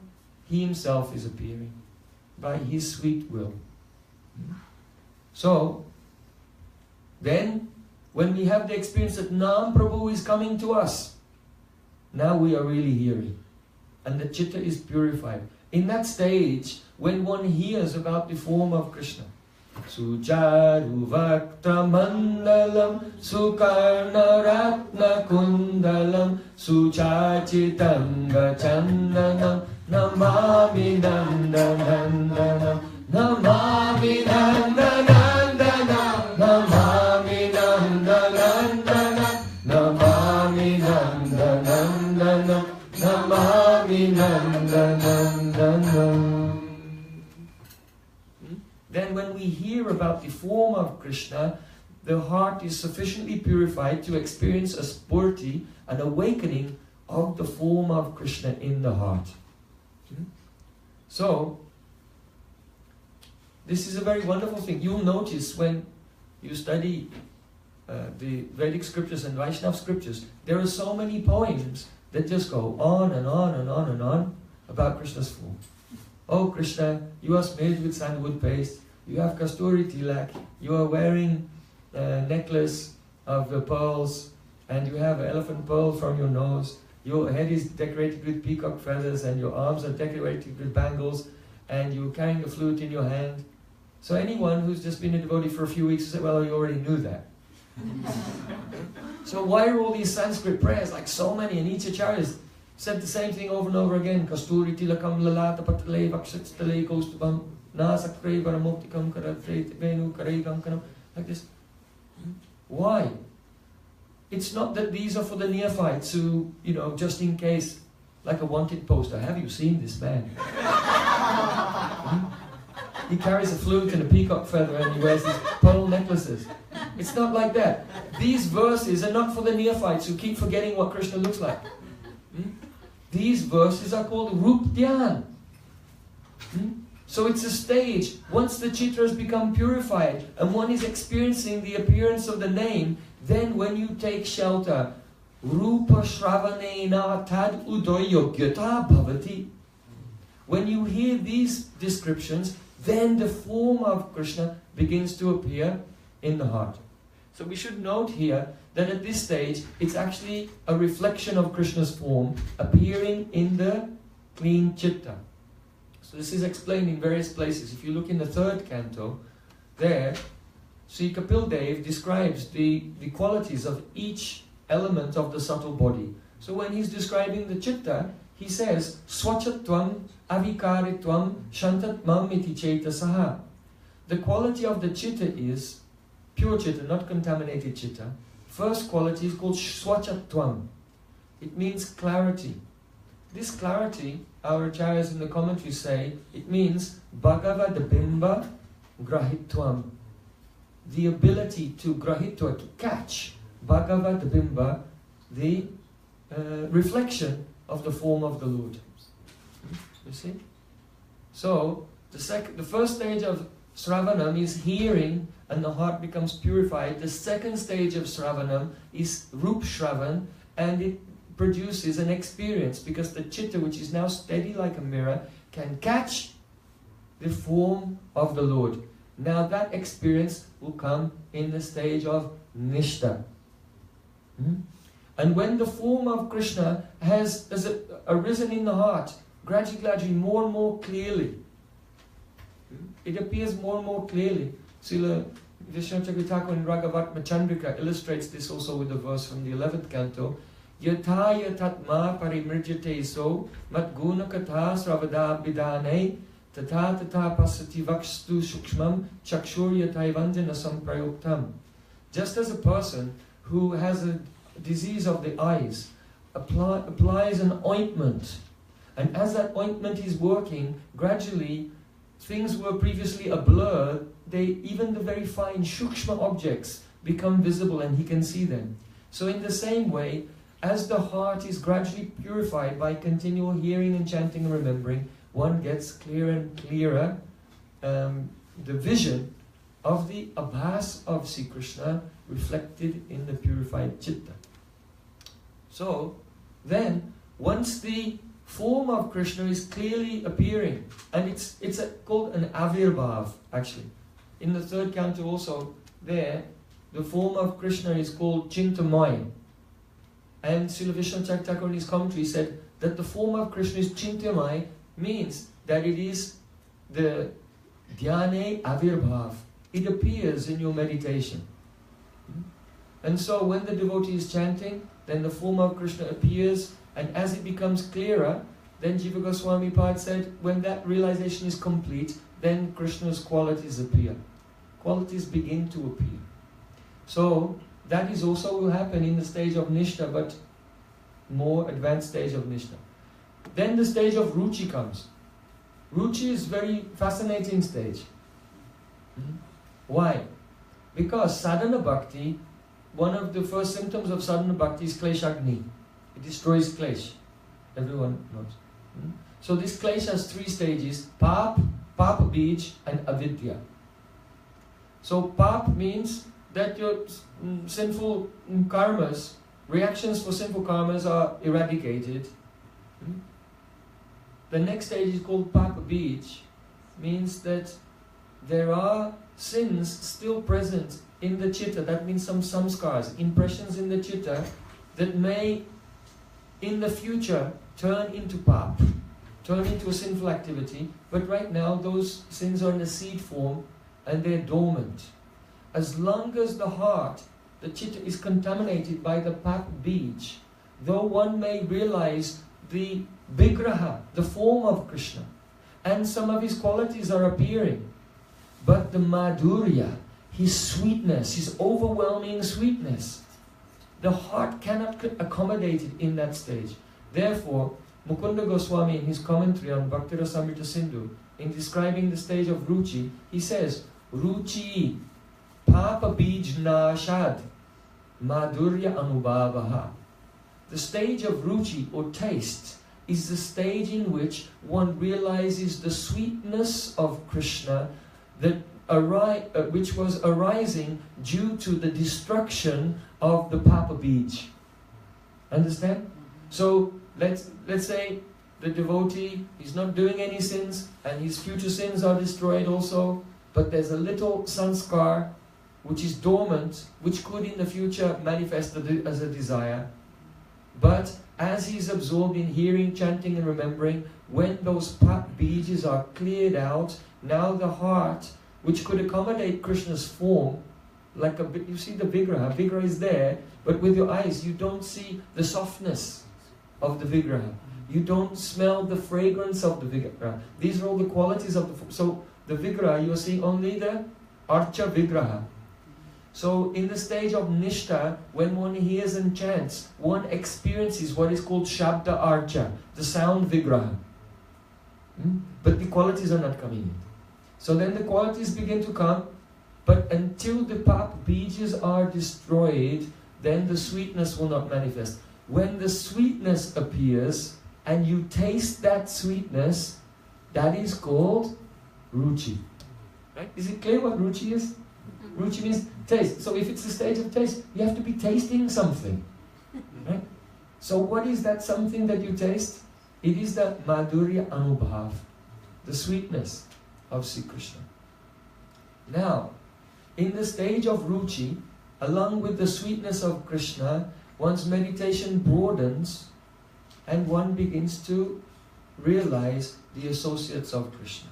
he himself is appearing by his sweet will. So, then, when we have the experience that Nam Prabhu is coming to us, now we are really hearing. And the chitta is purified. In that stage, when one hears about the form of Krishna, Sucharu Vakta Mandalam Sukarna Ratna Kundalam Suchachitanga Chandanam Namami Nandanandanam Namami Nandanandanam Namami Nandanandanam Namami Nandanandanam Namami Nandanandanam. Then when we hear about the form of Krishna, the heart is sufficiently purified to experience a spurti, an awakening of the form of Krishna in the heart. So, this is a very wonderful thing. You'll notice when you study the Vedic scriptures and Vaishnava scriptures, there are so many poems that just go on and on and on and on about Krishna's form. Oh Krishna, you are smeared with sandalwood paste, you have kasturi tilak, you are wearing a necklace of pearls, and you have elephant pearl from your nose, your head is decorated with peacock feathers, and your arms are decorated with bangles, and you're carrying a flute in your hand. So anyone who's just been a devotee for a few weeks will say, well, you already knew that. So why are all these Sanskrit prayers, like so many, and each acharya said the same thing over and over again? Kasturi tilakam lalata patale vakshitstale kostubam nasakre varamuktikam karatret venu karegam kanam. Like this. Why? It's not that these are for the neophytes who, just in case, like a wanted poster. Have you seen this man? He carries a flute and a peacock feather and he wears these pearl necklaces. It's not like that. These verses are not for the neophytes who keep forgetting what Krishna looks like. These verses are called Rup Dhyan. So it's a stage. Once the chitta has become purified and one is experiencing the appearance of the name, then when you take shelter, Rupa Shravanena Tad Udoyogyata Bhavati. When you hear these descriptions, then the form of Krishna begins to appear in the heart. So we should note here that at this stage, it's actually a reflection of Krishna's form appearing in the clean chitta. So this is explained in various places. If you look in the 3rd canto, there, Sri Kapil Dev describes the qualities of each element of the subtle body. So when he's describing the chitta, he says, Swachatvam avikaritvam shantatmam iti chetasaha. The quality of the chitta is pure chitta, not contaminated chitta. First quality is called swachatvam. It means clarity. This clarity, our acharyas in the commentary say, it means bhagavad bimba grahitvam. The ability to grahitva, to catch bhagavad bimba, the reflection of the form of the Lord. You see? So, the first stage of Sravanam is hearing and the heart becomes purified. The second stage of Sravanam is Rup Shravan, and it produces an experience because the chitta, which is now steady like a mirror, can catch the form of the Lord. Now that experience will come in the stage of Nishta. And when the form of Krishna has arisen in the heart, gradually, more and more clearly. It appears more and more clearly. Srila Vishnu Thakur in Raghavat Machandrika illustrates this also with a verse from the 11th canto. Yatha yatatma parimrjate so matguna katha sravada bidane tata tata pasati vakstu shukshmam chakshur yataivanjana samprayoktam. Just as a person who has a disease of the eyes applies an ointment, and as that ointment is working, gradually things were previously a blur, even the very fine shukshma objects become visible and he can see them. So in the same way, as the heart is gradually purified by continual hearing and chanting and remembering, one gets clearer and clearer the vision of the abhas of Sri Krishna reflected in the purified chitta. So then, once the form of Krishna is clearly appearing, and it's called an avirbhav actually. In the third canto also, there, the form of Krishna is called Chintamaya. And Srila Vishnu Thakur in his commentary said that the form of Krishna is Chintamaya means that it is the dhyane avirbhav. It appears in your meditation. And so when the devotee is chanting, then the form of Krishna appears, and as it becomes clearer, then Jiva Goswami Pad said, when that realization is complete, then Krishna's qualities appear. Qualities begin to appear. So that is also will happen in the stage of Nishtha, but more advanced stage of Nishtha. Then the stage of Ruchi comes. Ruchi is very fascinating stage. Why? Because sadhana bhakti, one of the first symptoms of sadhana bhakti is kleshagni. It destroys klesh. Everyone knows. So this klesh has three stages: pap, papa bij, and avidya. So pap means that your sinful karmas, reactions for sinful karmas are eradicated. The next stage is called papa bij, means that there are sins still present in the chitta. That means some samskars, impressions in the chitta that may in the future turn into pap, turn into a sinful activity, but right now those sins are in a seed form and they're dormant. As long as the heart, the chitta, is contaminated by the pap bij, though one may realize the vigraha, the form of Krishna, and some of his qualities are appearing, but the madhurya, his sweetness, his overwhelming sweetness, the heart cannot accommodate it in that stage. Therefore, Mukunda Goswami in his commentary on Bhakti Rasamrita Sindhu, in describing the stage of Ruchi, he says, Ruchi Papa Bij Nashad Madhurya Anubhavaha. The stage of Ruchi or taste is the stage in which one realizes the sweetness of Krishna that which was arising due to the destruction of the Papa Bij. Understand? So let's say the devotee is not doing any sins and his future sins are destroyed also, but there's a little sanskar which is dormant, which could in the future manifest as a desire. But as he's absorbed in hearing, chanting and remembering, when those Pap Bijas are cleared out, now the heart, which could accommodate Krishna's form, like you see the Vigraha. Vigraha is there, but with your eyes you don't see the softness of the Vigraha. You don't smell the fragrance of the Vigraha. These are all the qualities of the form. So the Vigraha, you're seeing only the Archa Vigraha. So in the stage of Nishtha, when one hears and chants, one experiences what is called Shabda Archa, the sound Vigraha. But the qualities are not coming in. So then the qualities begin to come, but until the Pap Bijas are destroyed, then the sweetness will not manifest. When the sweetness appears, and you taste that sweetness, that is called Ruchi. Right? Is it clear what Ruchi is? Ruchi means taste. So if it's the stage of taste, you have to be tasting something. Right? So what is that something that you taste? It is the Madhurya Anubhav, the sweetness of Sri Krishna. Now, in the stage of Ruchi, along with the sweetness of Krishna, one's meditation broadens and one begins to realize the associates of Krishna.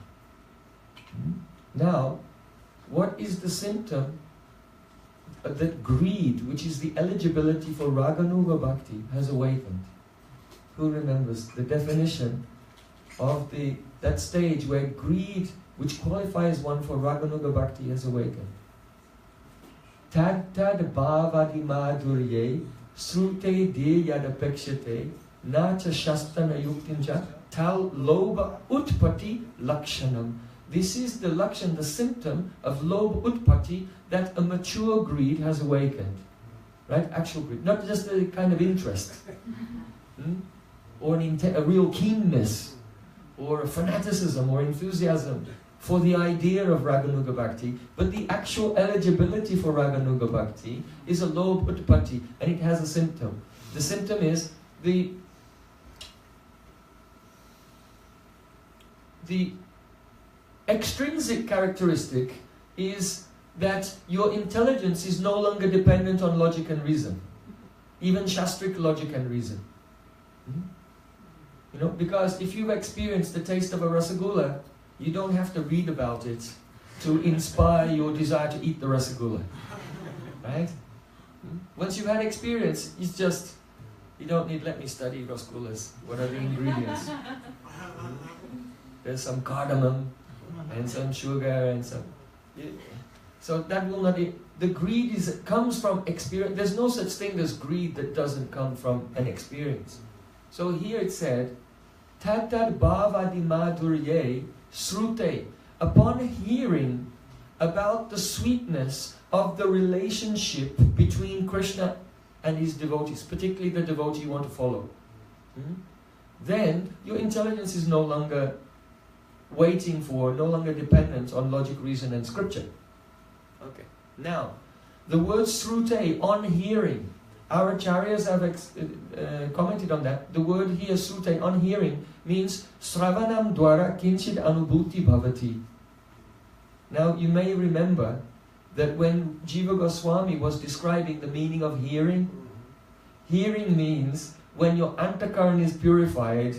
Now, what is the symptom? That greed, which is the eligibility for Raganuga Bhakti, has awakened. Who remembers the definition of that stage where greed, which qualifies one for Raganuga Bhakti, has awakened? Tad tad bhavadi madhurye srute de yadapekshate nacha shastana yuktinja tal loba utpati lakshanam. This is the lakshan, the symptom of loba utpati, that a mature greed has awakened. Right? Actual greed. Not just a kind of interest. Or a real keenness. Or a fanaticism or enthusiasm for the idea of Raganuga Bhakti. But the actual eligibility for Raganuga Bhakti is a loba utpati, and it has a symptom. The symptom is the extrinsic characteristic is that your intelligence is no longer dependent on logic and reason, even shastric logic and reason. You know, because if you've experienced the taste of a rasagula, you don't have to read about it to inspire your desire to eat the rasagula, right? Once you've had experience, it's just, you don't need, let me study rasagullas. What are the ingredients? There's some cardamom and some sugar and some... So that will not be... The greed comes from experience. There's no such thing as greed that doesn't come from an experience. So here it said, Tatad bhavadi madhurye srute. Upon hearing about the sweetness of the relationship between Krishna and his devotees, particularly the devotee you want to follow, then your intelligence is no longer waiting for, no longer dependent on logic, reason and scripture. Okay. Now, the word srute, on hearing, our acharyas have commented on that. The word here, srute, on hearing, means sravanam dwara kinchid anubhuti bhavati. Now, you may remember that when Jiva Goswami was describing the meaning of hearing, hearing means when your antakaran is purified,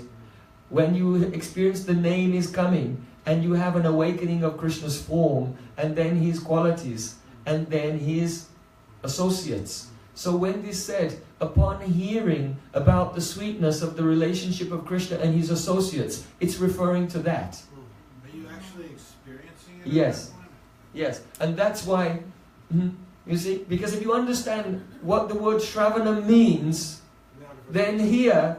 when you experience the name is coming, and you have an awakening of Krishna's form, and then his qualities, and then his associates. So when this said, upon hearing about the sweetness of the relationship of Krishna and his associates, it's referring to that. Are you actually experiencing it? Yes. Yes. And that's why, you see, because if you understand what the word Shravana means, then here,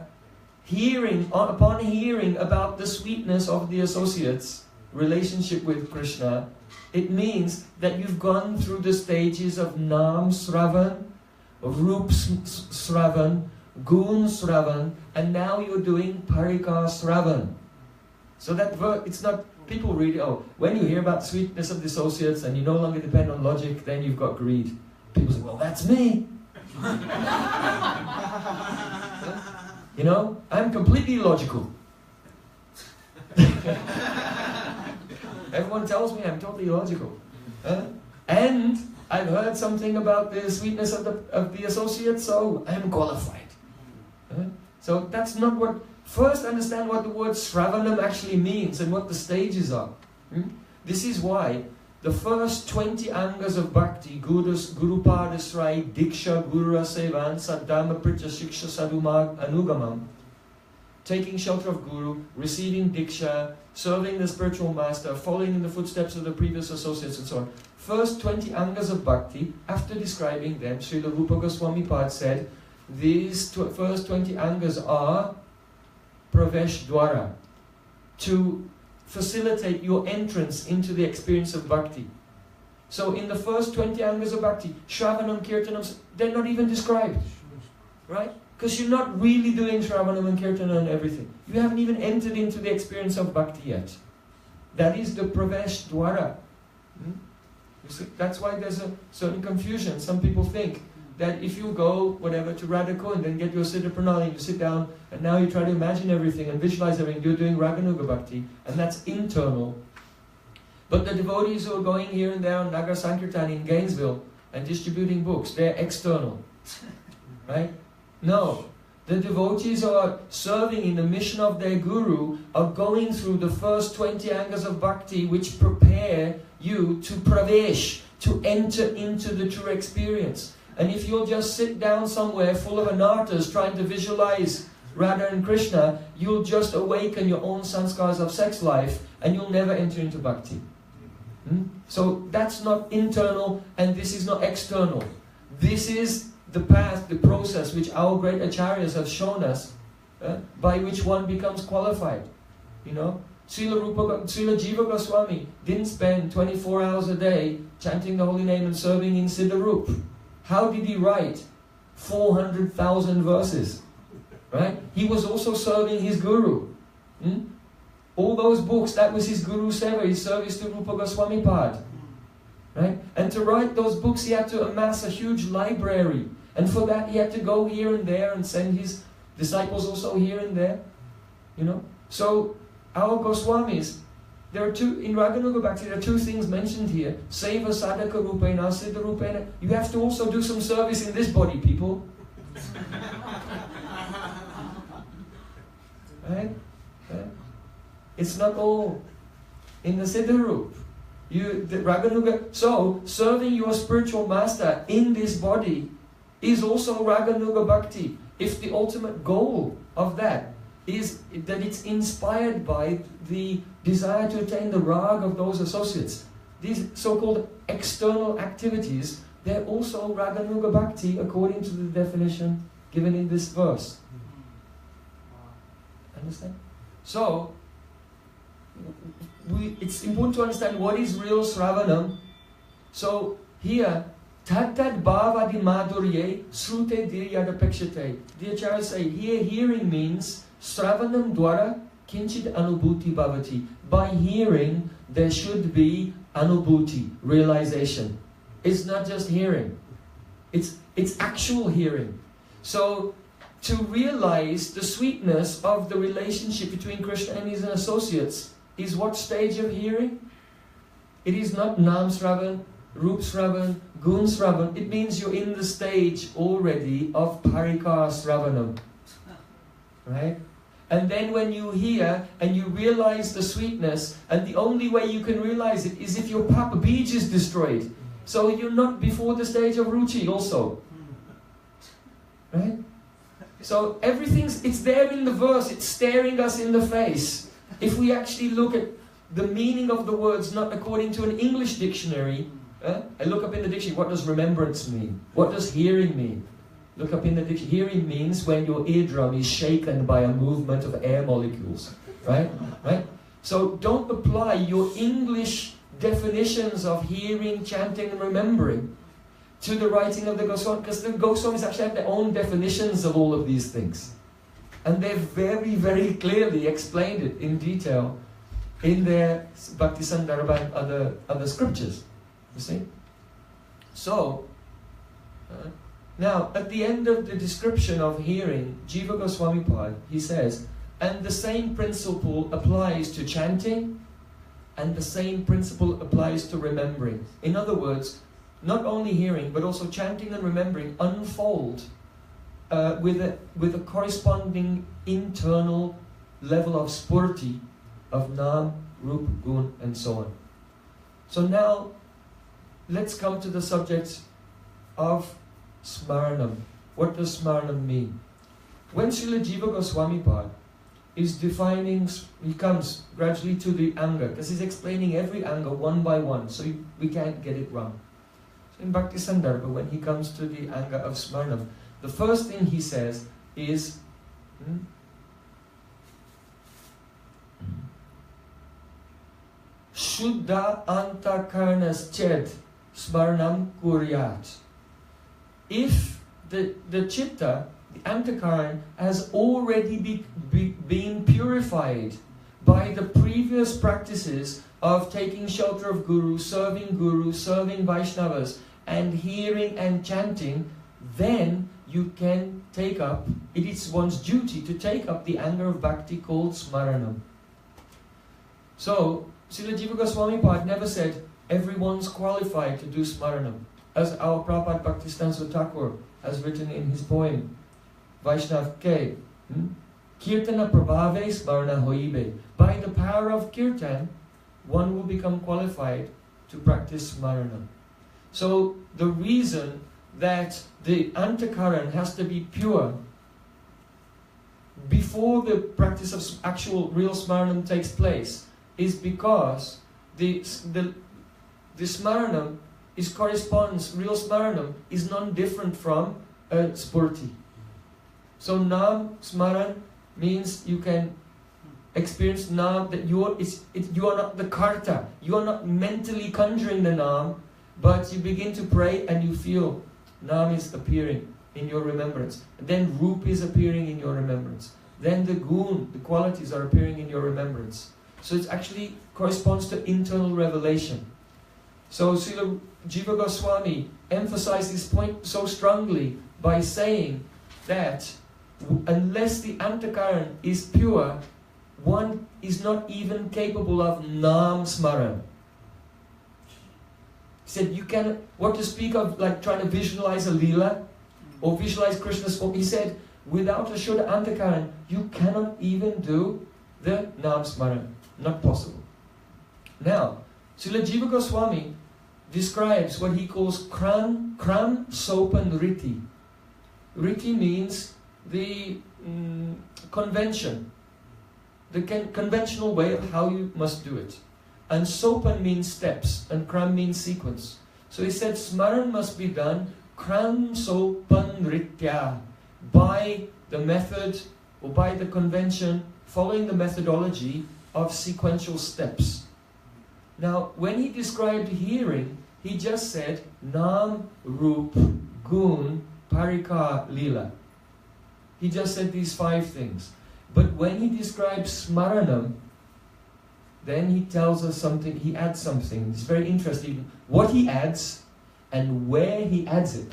upon hearing about the sweetness of the associates' relationship with Krishna, it means that you've gone through the stages of Nam Sravan, Rup Sravan, Gun Sravan, and now you're doing Parikar Sravan. So that it's not, people read, when you hear about the sweetness of the associates and you no longer depend on logic, then you've got greed. People say, well, that's me. You know, I'm completely illogical. Everyone tells me I'm totally illogical. And I've heard something about the sweetness of the associates, so I'm qualified. So that's not what... First understand what the word Sravanam actually means and what the stages are. This is why the first 20 angas of Bhakti, Gurupada Srai, Diksha, Guru Sevan, Saddharma Pritya Shiksha Sadhumag Anugamam, taking shelter of Guru, receiving Diksha, serving the spiritual master, following in the footsteps of the previous associates and so on. First 20 angas of Bhakti, after describing them, Srila Rupa Goswami Pad said, these first 20 angas are Pravesh Dwara, to facilitate your entrance into the experience of Bhakti. So in the first 20 angas of Bhakti, Shravanam, Kirtanam, they're not even described. Right? Because you're not really doing Shravanam and Kirtanam and everything. You haven't even entered into the experience of Bhakti yet. That is the Pravesh Dwara. You see, that's why there's a certain confusion. Some people think that if you go, whatever, to Radhako and then get your Siddha Pranali, you sit down and now you try to imagine everything and visualize everything, you're doing Raganuga Bhakti, and that's internal. But the devotees who are going here and there on Nagar Sankirtan in Gainesville and distributing books, they're external. Right? No. The devotees who are serving in the mission of their guru are going through the first 20 angas of bhakti, which prepare you to pravesh, to enter into the true experience. And if you'll just sit down somewhere full of anarthas trying to visualize Radha and Krishna, you'll just awaken your own sanskars of sex life and you'll never enter into bhakti. So that's not internal and this is not external. This is the path, the process which our great acharyas have shown us, by which one becomes qualified. You know, Srila Jiva Goswami didn't spend 24 hours a day chanting the holy name and serving in Siddharup. How did he write 400,000 verses? Right? He was also serving his guru. All those books, that was his guru seva, his service to Rupa Goswami Pad. Right? And to write those books he had to amass a huge library. And for that he had to go here and there and send his disciples also here and there. You know? So our Goswamis, there are two, in Raganuga Bhakti, there are two things mentioned here. Seva sadhaka rupena, siddha rupena. You have to also do some service in this body, people. Right? It's not all in the Siddharup. The Raganuga. So, serving your spiritual master in this body is also Raganuga Bhakti. If the ultimate goal of that is that it's inspired by the desire to attain the rag of those associates, these so-called external activities, they're also Raganuga Bhakti according to the definition given in this verse. Understand? So, it's important to understand what is real Sravanam. So, here, Tad bhavadi madhurye srute diryadapekshate. The acharyas say, here hearing means Sravanam dwara kinchit anubhuti bhavati. By hearing, there should be anubhuti, realization. It's not just hearing. It's actual hearing. So, to realize the sweetness of the relationship between Krishna and his associates is what stage of hearing? It is not Nam Sravan, Rup Sravan, Gun Sravan. It means you're in the stage already of Parikar Sravanam. Right? And then when you hear and you realize the sweetness, and the only way you can realize it is if your Papa Bij is destroyed. So you're not before the stage of Ruchi also. Right? So it's there in the verse, it's staring us in the face. If we actually look at the meaning of the words, not according to an English dictionary, I look up in the dictionary, what does remembrance mean? What does hearing mean? Look up in the dictionary. Hearing means when your eardrum is shaken by a movement of air molecules. Right? Right? So don't apply your English definitions of hearing, chanting and remembering to the writing of the Goswami, because the Goswamis actually have their own definitions of all of these things. And they've very, very clearly explained it in detail in their Bhakti Sandarbha and other scriptures. You see? So, now at the end of the description of hearing, Jiva Goswami Pad, he says, and the same principle applies to chanting, and the same principle applies to remembering. In other words, not only hearing, but also chanting and remembering unfold with a corresponding internal level of spurti, of Nam, Rup, Gun, and so on. So now, let's come to the subject of Smaranam. What does Smaranam mean? When Srila Jiva Goswami Pad is defining, he comes gradually to the anga, because he's explaining every anga one by one, so we can't get it wrong. So in Bhakti Sandarbha, when he comes to the anga of Smaranam, the first thing he says is, Shuddha antakarnas ched smaranam kuryat. If the chitta, the antakaran, has already been purified by the previous practices of taking shelter of Guru, serving Vaishnavas, and hearing and chanting, then you can take up, it is one's duty to take up the anga of bhakti called Smaranam. So, Srila Jiva Goswami Pad never said everyone's qualified to do Smaranam. As our Prabhupada Bhaktisiddhanta Thakur has written in his poem, Vaishnav ke. Kirtana prabhave smarana hoibe. By the power of kirtan, one will become qualified to practice smarana. So the reason that the antakaran has to be pure before the practice of actual real smaranam takes place is because the smaranam real smaranam is non-different from spurti. So nam smaran means you can experience nam, that you are not the karta, you are not mentally conjuring the nam, but you begin to pray and you feel nam is appearing in your remembrance. And then rup is appearing in your remembrance. Then the gun, the qualities are appearing in your remembrance. So it actually corresponds to internal revelation. So Srila Jiva Goswami emphasized this point so strongly by saying that unless the antakaran is pure, one is not even capable of nam smaran. He said you can, what to speak of like trying to visualize a lila or visualize Krishna's form. He said without a Shuddha antakaran you cannot even do the nam smaran. Not possible. Now, Srila Jiva Goswami describes what he calls kram sopan riti. Riti means the convention, the conventional way of how you must do it. And sopan means steps, and kram means sequence. So he said smaran must be done kram sopan ritya, by the method or by the convention, following the methodology of sequential steps. Now, when he described hearing, he just said nam, rup, gun, parika, lila. He just said these 5 things. But when he describes smaranam, then he tells us something, he adds something. It's very interesting what he adds and where he adds it.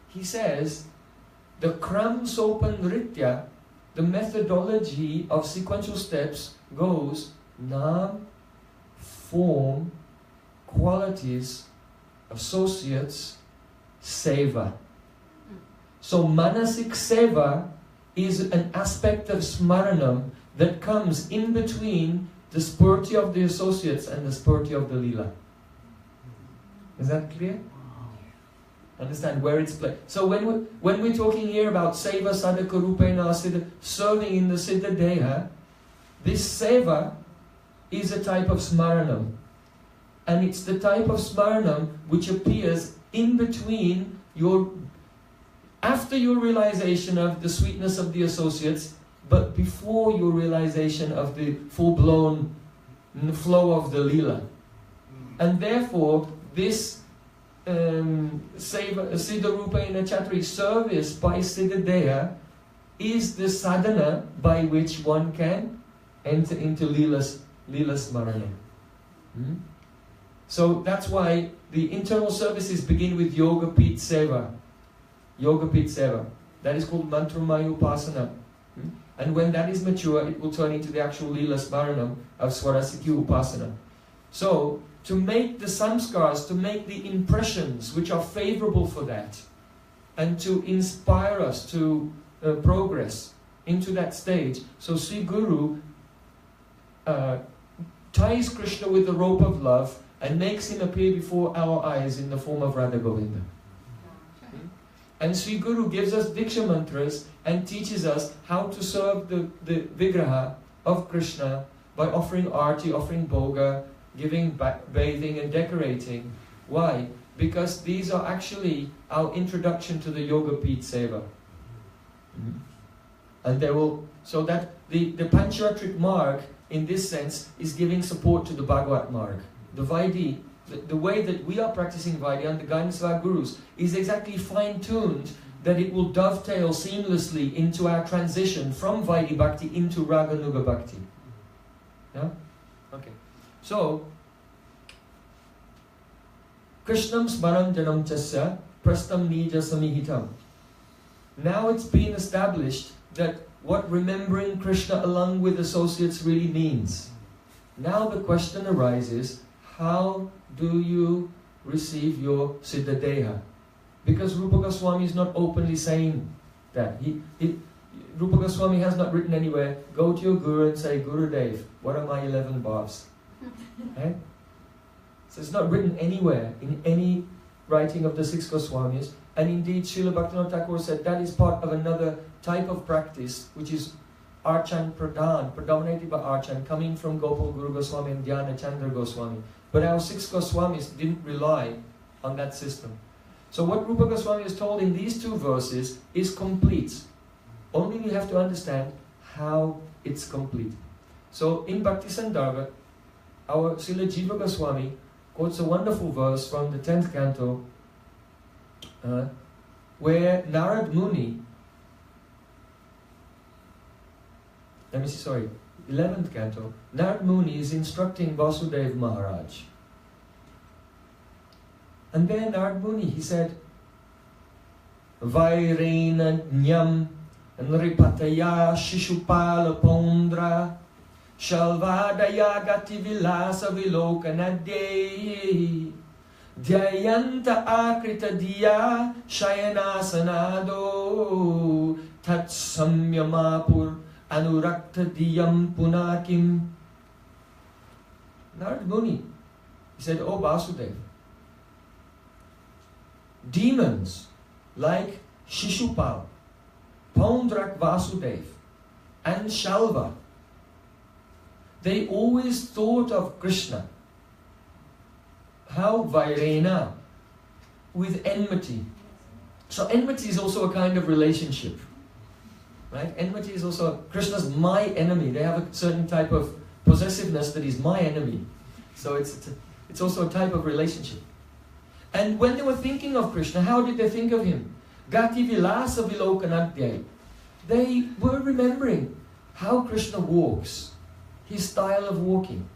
He says, the kram sopan nritya, the methodology of sequential steps goes nam, form, qualities, associates, seva. So manasik seva is an aspect of smaranam that comes in between the spurti of the associates and the spurti of the lila. Is that clear? Understand where it's played. So when we're talking here about seva sadhaka rupena siddha, serving in the siddha deha, this seva is a type of smaranam. And it's the type of smaranam which appears in between after your realization of the sweetness of the associates, but before your realization of the full-blown flow of the lila. And therefore, this Siddha Rupena Chatri service by Siddha Deha is the sadhana by which one can enter into Lila Smarana. So that's why the internal services begin with Yoga Pit Seva. Yoga Pit Seva. That is called Mantramaya Upasana. And when that is mature, it will turn into the actual Lila Smaranam of Swarasiti Upasana. So, to make the samskars, to make the impressions which are favorable for that, and to inspire us to progress into that stage. So Sri Guru ties Krishna with the rope of love and makes him appear before our eyes in the form of Radha Govinda. And Sri Guru gives us Diksha mantras and teaches us how to serve the Vigraha of Krishna by offering arti, offering bhoga, giving bathing and decorating. Why? Because these are actually our introduction to the Yoga Pit Seva. And so that the Pancharatrik Marg in this sense is giving support to the Bhagavat Marg. The Vaidhi, the way that we are practicing Vaidhi under the guidance of our Gurus is exactly fine-tuned that it will dovetail seamlessly into our transition from Vaidhi Bhakti into Raganuga Bhakti. Yeah? Okay. So, Krishnam smaram janam chasya prastam nija samihitam. Now it's been established that what remembering Krishna along with associates really means. Now the question arises, how do you receive your Siddha Deha? Because Rupa Goswami is not openly saying that. Rupa Goswami has not written anywhere, go to your Guru and say, Gurudev, what are my 11 bhavs? Right? So it's not written anywhere in any writing of the 6 Goswamis. And indeed, Srila Bhaktivinoda Thakur said that is part of another type of practice, which is Archan Pradhan, predominated by Archan, coming from Gopal Guru Goswami and Dhyana Chandra Goswami. But our 6 Goswamis didn't rely on that system. So what Rupa Goswami is told in these 2 verses is complete. Only we have to understand how it's complete. So in Bhakti Sandarbha, our Srila Jiva Goswami quotes a wonderful verse from the 10th canto, where Narad Muni, 11th canto, Narad Muni is instructing Vasudev Maharaj. And then Narad Muni, he said, Vairena Nyam Nripataya Shishupala Pondra Shalvadaya Gati Vilasa Vilokanadye Dhyayanta Akrita Diya Shayanasanado Tat Samyamapur Anurakta Diyam Punakim. Narad Muni, he said, Oh Vasudev, demons like Shishupal, Pondrak Vasudev, and Shalva, they always thought of Krishna. How? Vairena, with enmity. So enmity is also a kind of relationship. Right? Enmity is also, Krishna's my enemy. They have a certain type of possessiveness that is my enemy. So it's also a type of relationship. And when they were thinking of Krishna, how did they think of him? Gati Vilasa Vilokanadhyay. They were remembering how Krishna walks, his style of walking,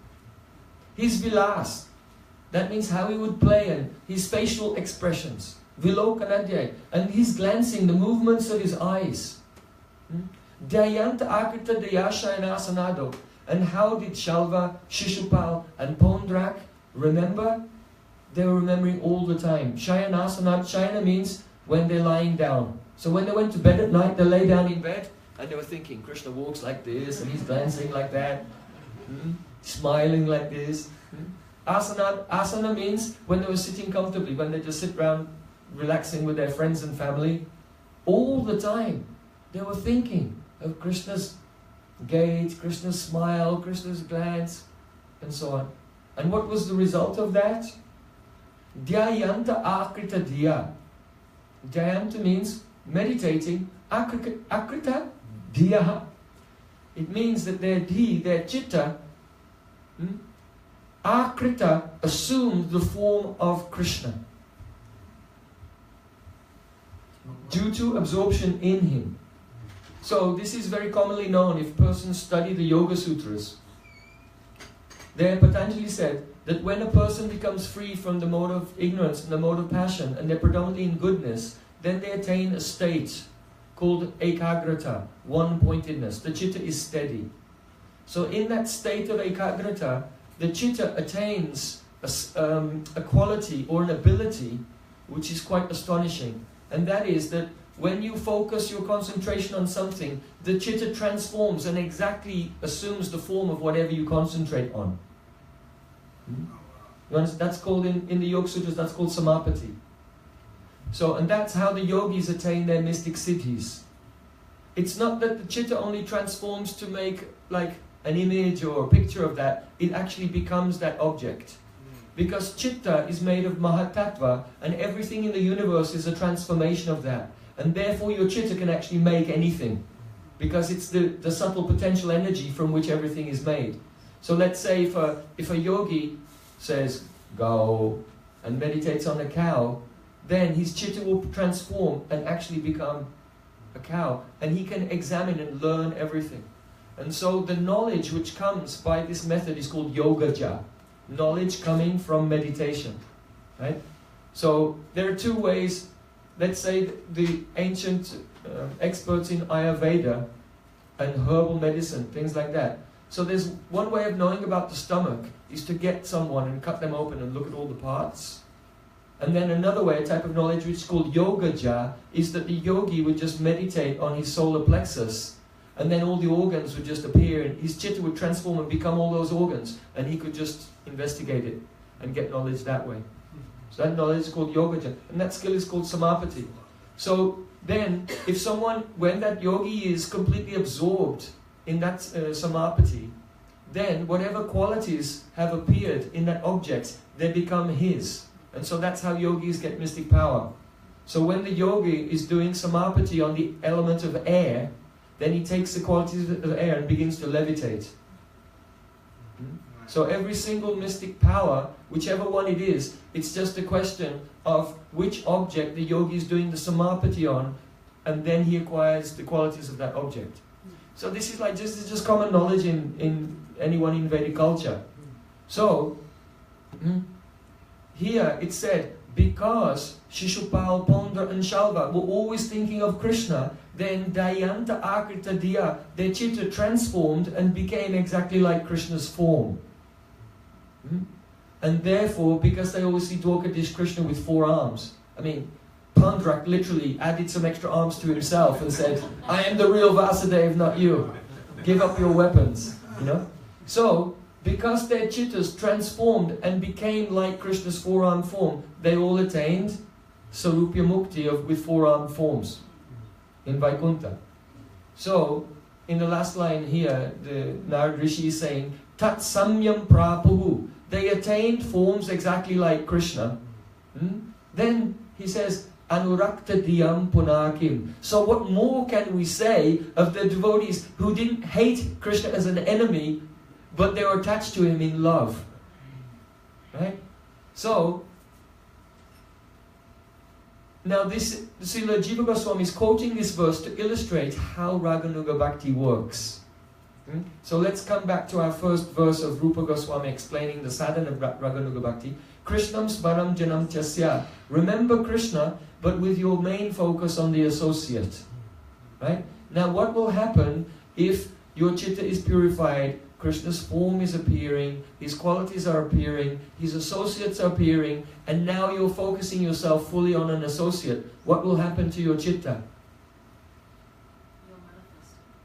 his vilas, that means how he would play, and his facial expressions, Vilokanadhyay, and his glancing, the movements of his eyes. Dhyayanta Akrita Dayashayana Asanado. And how did Shalva, Shishupal and Pondrak remember? They were remembering all the time. Shayanasana, Shayana means when they're lying down. So when they went to bed at night, they lay down in bed and they were thinking, Krishna walks like this and he's glancing like that, smiling like this. Asana means when they were sitting comfortably, when they just sit around relaxing with their friends and family. All the time they were thinking of Krishna's gait, Krishna's smile, Krishna's glance, and so on. And what was the result of that? Dhyayanta Akrita Diya. Dhyayanta means meditating. Akrita Diya. It means that their chitta, Akrita, assumed the form of Krishna due to absorption in him. So this is very commonly known if persons study the Yoga Sutras. There Patanjali said that when a person becomes free from the mode of ignorance and the mode of passion, and they're predominantly in goodness, then they attain a state called ekagrata, one-pointedness. The chitta is steady. So in that state of ekagrata, the chitta attains a quality or an ability which is quite astonishing. And that is that when you focus your concentration on something, the chitta transforms and exactly assumes the form of whatever you concentrate on. That's called in the Yoga Sutras, that's called samapati. So, and that's how the yogis attain their mystic siddhis. It's not that the chitta only transforms to make like an image or a picture of that, it actually becomes that object. Because chitta is made of mahatattva, and everything in the universe is a transformation of that. And therefore your chitta can actually make anything, because it's the subtle potential energy from which everything is made. So let's say if a yogi says, go, and meditates on a cow, then his chitta will transform and actually become a cow. And he can examine and learn everything. And so the knowledge which comes by this method is called yogaja. Knowledge coming from meditation. Right? So there are two ways. Let's say the ancient experts in Ayurveda and herbal medicine, things like that. So there's one way of knowing about the stomach is to get someone and cut them open and look at all the parts. And then another way, a type of knowledge which is called yogaja, is that the yogi would just meditate on his solar plexus, and then all the organs would just appear, and his chitta would transform and become all those organs, and he could just investigate it and get knowledge that way. So that knowledge is called yogaja, and that skill is called samapati. So then, if someone, when that yogi is completely absorbed in that samapati, then whatever qualities have appeared in that object, they become his. And so that's how yogis get mystic power. So when the yogi is doing samapati on the element of air, then he takes the qualities of air and begins to levitate. So every single mystic power, whichever one it is, it's just a question of which object the yogi is doing the samapati on, and then he acquires the qualities of that object. So this is like just common knowledge in anyone in Vedic culture. So here it said, because Shishupal, Pondra and Shalva were always thinking of Krishna, then Dayanta Akrita Diya, their chitta transformed and became exactly like Krishna's form. And therefore, because they always see Dwarkadish Krishna with 4 arms, I mean, Pandrak literally added some extra arms to himself and said, I am the real Vasudev, not you. Give up your weapons, you know. So, because their chittas transformed and became like Krishna's 4-armed form, they all attained Sarupya Mukti with 4-armed forms in Vaikuntha. So, in the last line here, the Narad Rishi is saying, Tat Samyam Prapuhu. They attained forms exactly like Krishna. Then he says, Anurakta Diyam Punakim. So what more can we say of the devotees who didn't hate Krishna as an enemy, but they were attached to him in love? Right? So, now this, Srila Jiva Goswami is quoting this verse to illustrate how Raganuga Bhakti works. So let's come back to our first verse of Rupa Goswami explaining the sadhana of Raganuga Bhakti. Krishnam Smaram Janam Chasya. Remember Krishna, but with your main focus on the associate. Right? Now what will happen if your chitta is purified, Krishna's form is appearing, his qualities are appearing, his associates are appearing, and now you're focusing yourself fully on an associate? What will happen to your chitta?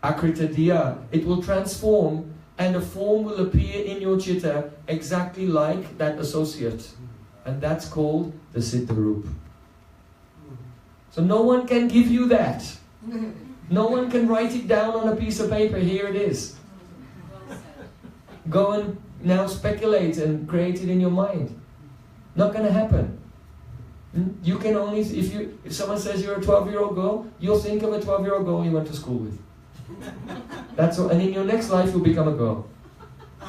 Akrita Diya. It will transform, and a form will appear in your chitta exactly like that associate. And that's called the Siddharup. So no one can give you that. No one can write it down on a piece of paper, here it is. Go and now speculate and create it in your mind. Not going to happen. You can only, if someone says you're a 12-year-old girl, you'll think of a 12-year-old girl you went to school with. That's all. And in your next life you'll become a girl.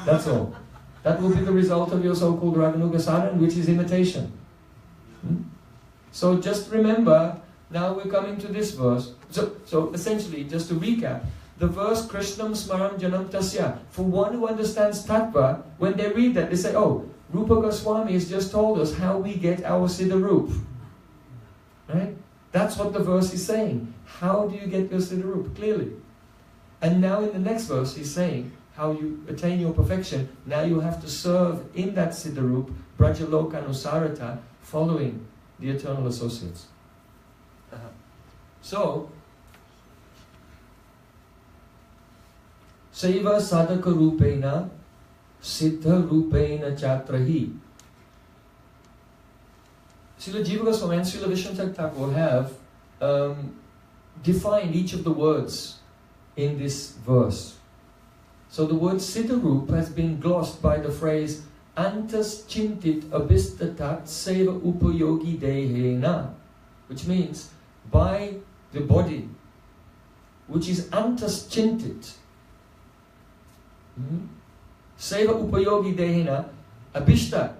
That's all. That will be the result of your so-called Raganuga sadhana, which is imitation. So just remember, now we're coming to this verse. So essentially, just to recap, the verse Krishnam Smaram Janam Tasya, for one who understands Tattva, when they read that, they say, oh, Rupa Goswami has just told us how we get our Siddharup. Right? That's what the verse is saying. How do you get your Siddharup? Clearly. And now in the next verse he's saying how you attain your perfection. Now you have to serve in that Siddharup, Brajalokanusarata, following the eternal associates. So, Saiva Sadhaka Rupena Siddha Rupena Chatrahi. Srila Jiva Goswami and Srila Vishnu Thakur have defined each of the words in this verse. So the word Siddharup has been glossed by the phrase Antas Chintit Abhistatat Seva Upayogi Dehena, which means by the body, which is Antas Chintit. Seva Upayogi Dehena, Abhishta,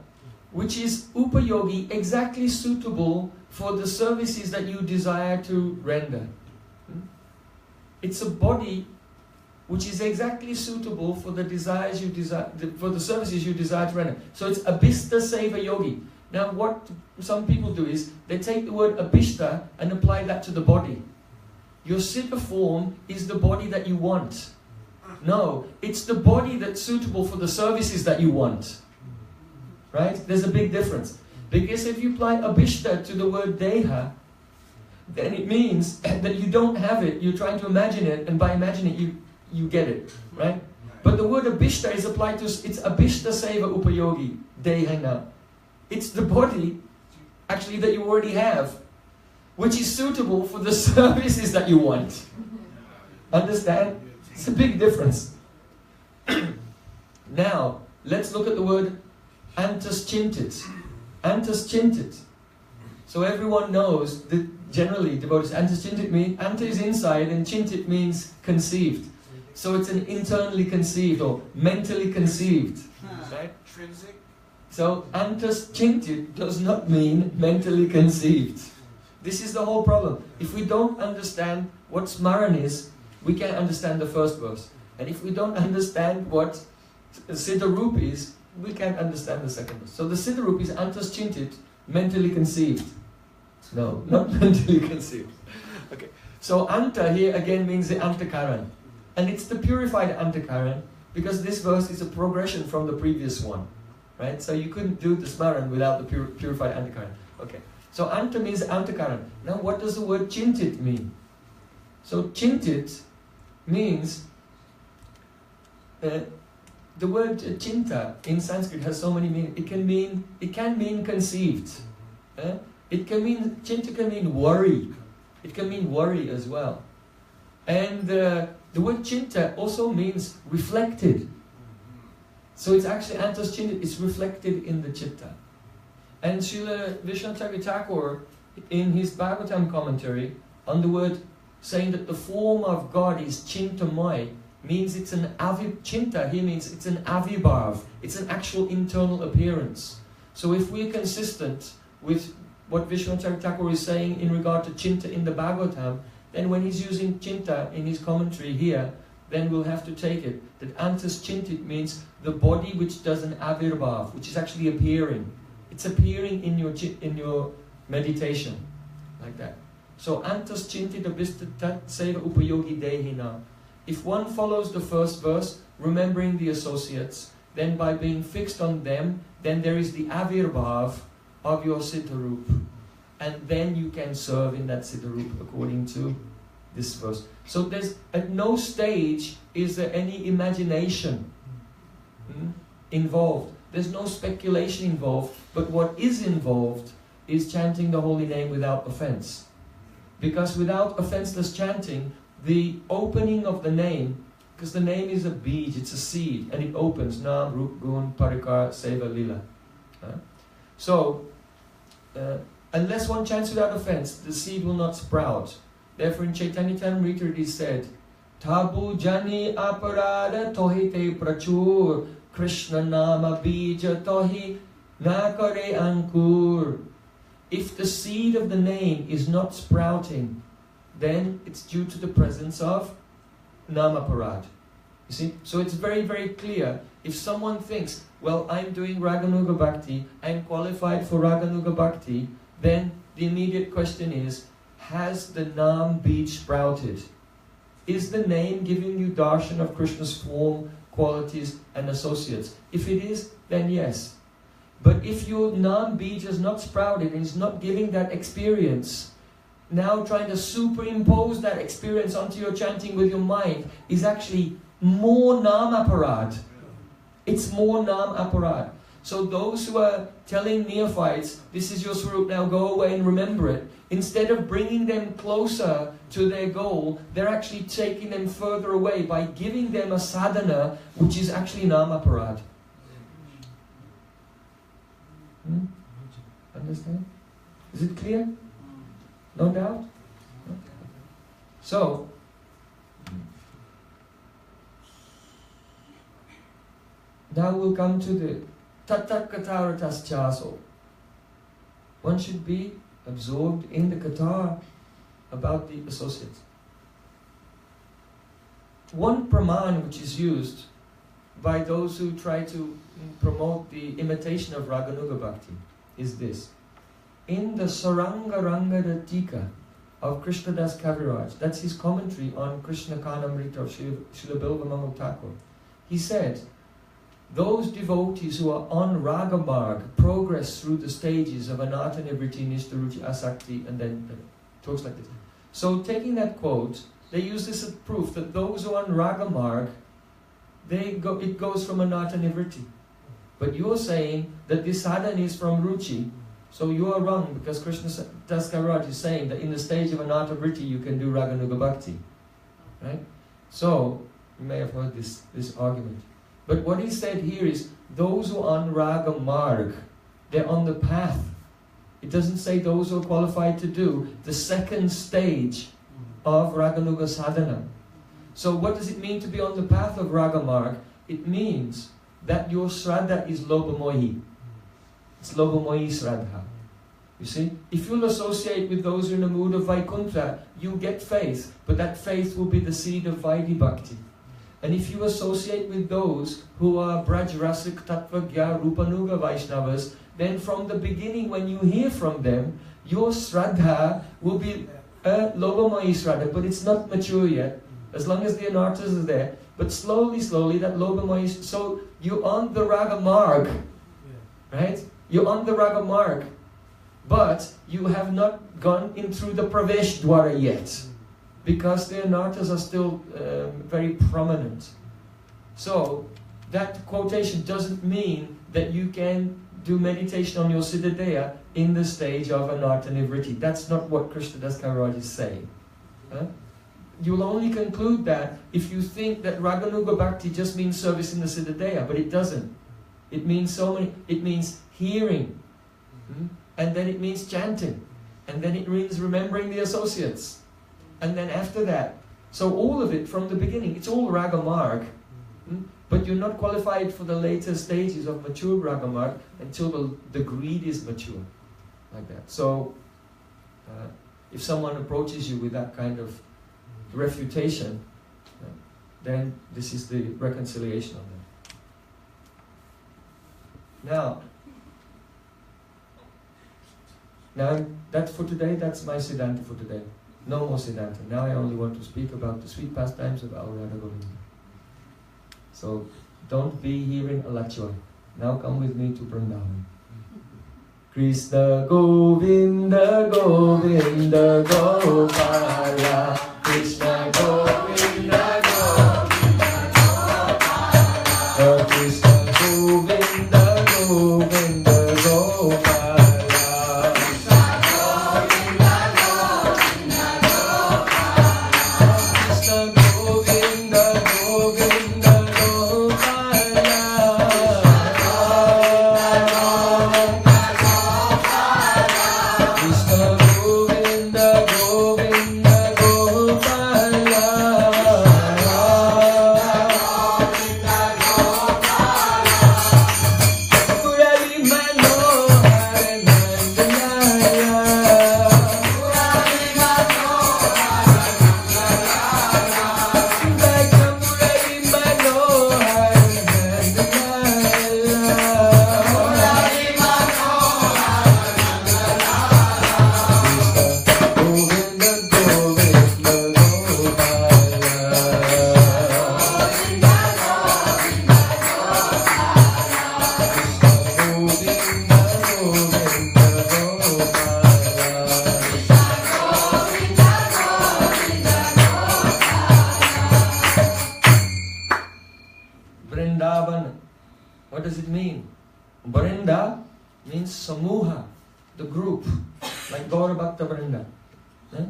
which is Upayogi, exactly suitable for the services that you desire to render. It's a body which is exactly suitable for the desires you desire, for the services you desire to render. So it's Abhishta Seva Yogi. Now what some people do is, they take the word Abhishta and apply that to the body. Your siddha form is the body that you want. No, it's the body that's suitable for the services that you want. Right? There's a big difference. Because if you apply abhishta to the word deha, then it means that you don't have it, you're trying to imagine it, and by imagining it, you get it, right? But the word abhishta is applied to, it's abhishta seva upayogi, dehana. It's the body, actually, that you already have, which is suitable for the services that you want. Understand? It's a big difference. Now, let's look at the word antaschintit. Antaschintit. So everyone knows that generally devotees, antaschintit means, anta is inside and chintit means conceived. So it's an internally conceived or mentally conceived. Right? Intrinsic. So antaschintit does not mean mentally conceived. This is the whole problem. If we don't understand what smaran is, we can't understand the first verse. And if we don't understand what siddharup is, we can't understand the second verse. So the siddharup is antaschintit, mentally conceived. No, not mentally conceived. Okay. So anta here again means the antakaran. And it's the purified antakaran, because this verse is a progression from the previous one. Right? So you couldn't do the smaran without the purified antakaran. Okay. So anta means antakaran. Now what does the word chintit mean? So chintit means, the word chinta in Sanskrit has so many meanings. It can mean conceived. It can mean, chinta can mean worry. It can mean worry as well. And the word chinta also means reflected. So it's actually antaschintit, it's reflected in the chitta. And Srila Vishnu Thakur, in his Bhagavatam commentary, on the word, saying that the form of God is chintamay, means it's an chinta here means it's an avibhav, it's an actual internal appearance. So if we're consistent with what Vishnu Thakur is saying in regard to chinta in the Bhagavatam, then when he's using chinta in his commentary here, then we'll have to take it that antaschintit means the body which does an avirbhav, which is actually appearing. It's appearing in your meditation, like that. So antaschintit abhistatat seva upayogi dehina. If one follows the first verse, remembering the associates, then by being fixed on them, then there is the avirbhav of your siddharup. And then you can serve in that siddharup according to this verse. So there's, at no stage is there any imagination involved. There's no speculation involved, but what is involved is chanting the holy name without offense. Because without offenseless chanting, the opening of the name, because the name is a beej, it's a seed, and it opens Nam, Rup, Gun, Parikar, Seva, Lila. So, unless one chants without offense, the seed will not sprout. Therefore in Chaitanya Charitamrita it is said, Tabu jani aparada tohite prachur, Krishna nama bija tohi nakare ankur. If the seed of the name is not sprouting, then it's due to the presence of namaparad. You see? So it's very, very clear. If someone thinks, well, I'm doing Raganuga Bhakti, I'm qualified for Raganuga Bhakti, then the immediate question is, has the Nam beej sprouted? Is the name giving you darshan of Krishna's form, qualities and associates? If it is, then yes. But if your Nam beej has not sprouted and is not giving that experience, now trying to superimpose that experience onto your chanting with your mind is actually more Namaparad. It's more Namaparad. So those who are telling neophytes, this is your swarup, now go away and remember it, instead of bringing them closer to their goal, they're actually taking them further away by giving them a sadhana which is actually Namaparad. Understand? Is it clear? No doubt? Okay. So, now we'll come to the Tatat Kataratas Chaso. One should be absorbed in the Katar about the associates. One praman which is used by those who try to promote the imitation of Raganuga Bhakti is this. In the Saranga Rangada Tika of Krishnadas Kaviraj, that's his commentary on Krishna Kanamrita of Srila Bilva Mangal Thakur, he said, those devotees who are on Raga Marg progress through the stages of Anatta, Nivritti, Nishta, Ruchi, Asakti, and then talks like this. So taking that quote, they use this as proof that those who are on Raga Marg, it goes from Anatta, Nivritti. But you're saying that this sadhana is from Ruchi, so you are wrong, because Krishna Das Kaviraj is saying that in the stage of Anatta Vritti you can do Raganuga Bhakti. Right? So, you may have heard this argument. But what he said here is, those who are on Raga Marg, they're on the path. It doesn't say those who are qualified to do the second stage of Raganuga Sadhana. So what does it mean to be on the path of Raga Marg? It means that your Shraddha is Lobhamohi. It's Lobhamohi Shraddha. You see? If you'll associate with those in the mood of Vaikuntha, you get faith, but that faith will be the seed of Vaidhi Bhakti. And if you associate with those who are Brajrasik, Tattvagya, Rupanuga Vaishnavas, then from the beginning when you hear from them, your Shraddha will be Lobhamohi Shraddha, but it's not mature yet, as long as the anarthas are there. But slowly, that Lobhamohi, so you're on the Raga Marg, right? You're on the Raga Marg, but you have not gone in through the Pravesh Dwara yet, because the anarthas are still very prominent. So that quotation doesn't mean that you can do meditation on your Siddhadeha in the stage of Anartha Nivritti. That's not what Krishna Das Kaviraj is saying. You'll only conclude that if you think that Raganuga Bhakti just means service in the Siddhadeha, but it doesn't. It means it means hearing, and then it means chanting, and then it means remembering the associates, and then after that. So all of it from the beginning, it's all Raga Marg, but you're not qualified for the later stages of mature Raga Marg until the greed is mature, like that. So if someone approaches you with that kind of refutation, then this is the reconciliation of them. Now that's for today, that's my Siddhanta for today. No more Siddhanta. Now I only want to speak about the sweet pastimes of our Radha Govinda. So don't be here in Alachua. Now come with me to Vrindavan. Krishna Govinda Govinda Gopala, Krishna Govinda Govinda Gopala, Krishna Govinda Govinda Gopala, Krishna Govinda Govinda Gopala, Krishna Govinda Govinda Vrindavan. What does it mean? Vrinda means Samuha, the group, like Gaura Bhakta Vrinda.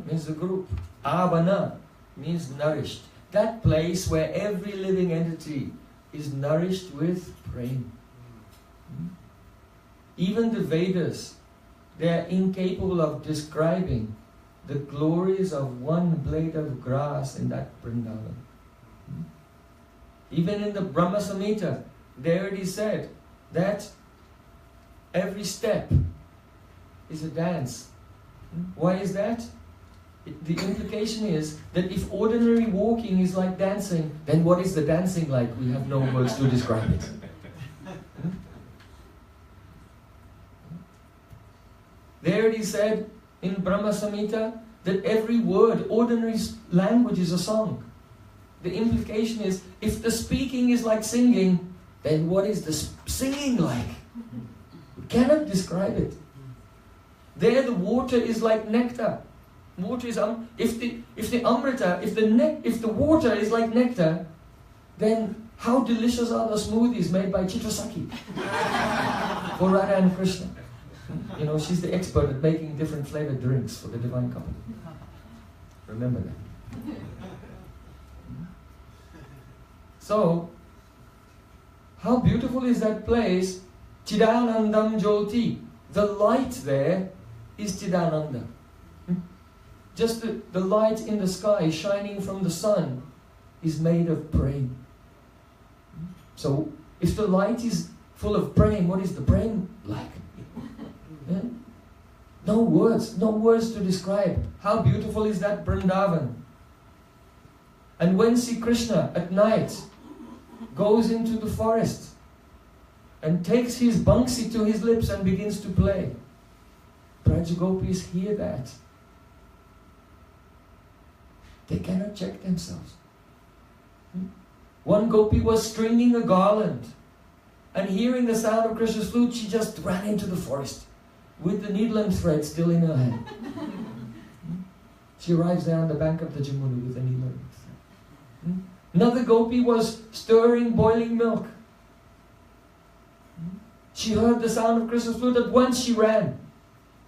Means the group. Avana means nourished. That place where every living entity is nourished with prema. Even the Vedas, they are incapable of describing the glories of one blade of grass in that Vrindavan. Even in the Brahma Samhita, they already said that every step is a dance. Why is that? The implication is that if ordinary walking is like dancing, then what is the dancing like? We have no words to describe it. They already said in Brahma Samhita that every word, ordinary language is a song. The implication is, if the speaking is like singing, then what is the singing like? We cannot describe it. There the water is like nectar. Water is if the amrita, if the water is like nectar, then how delicious are the smoothies made by Chitrasakhi for Radha and Krishna? You know, she's the expert at making different flavored drinks for the divine couple. Remember that. So, how beautiful is that place? Chidanandam Jyoti. The light there is Chidananda. Just the light in the sky shining from the sun is made of prem. So, if the light is full of prem, what is the prem like? Yeah? No words to describe. How beautiful is that Vrindavan? And when Sri Krishna at night goes into the forest and takes his bansi to his lips and begins to play, Braj Gopis hear that. They cannot check themselves. One gopi was stringing a garland, and hearing the sound of Krishna's flute, she just ran into the forest with the needle and thread still in her hand. She arrives there on the bank of the Jamuna with the needle and thread. Another gopi was stirring boiling milk. She heard the sound of Krishna's flute. At once she ran,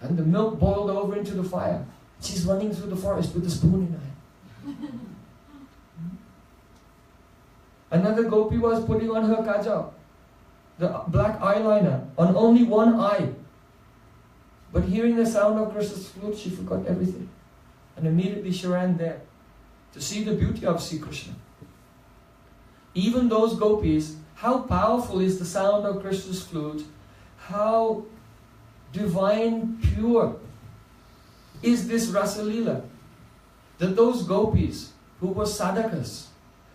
and the milk boiled over into the fire. She's running through the forest with a spoon in her hand. Another gopi was putting on her kajal, the black eyeliner, on only one eye. But hearing the sound of Krishna's flute, she forgot everything. And immediately she ran there to see the beauty of Sri Krishna. Even those gopis, how powerful is the sound of Krishna's flute, how divine, pure is this Rasa Leela, that those gopis who were sadhakas,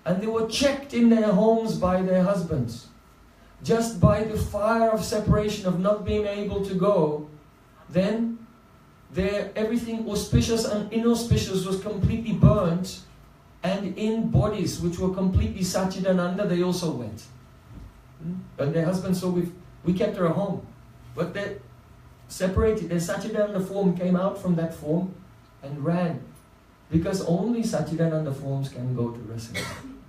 and they were checked in their homes by their husbands, just by the fire of separation of not being able to go, then everything auspicious and inauspicious was completely burnt, and in bodies which were completely Satchidananda, they also went. And their husbands, so we kept her at home. But they separated, their Satchidananda form came out from that form and ran. Because only Satchidananda forms can go to Rasa.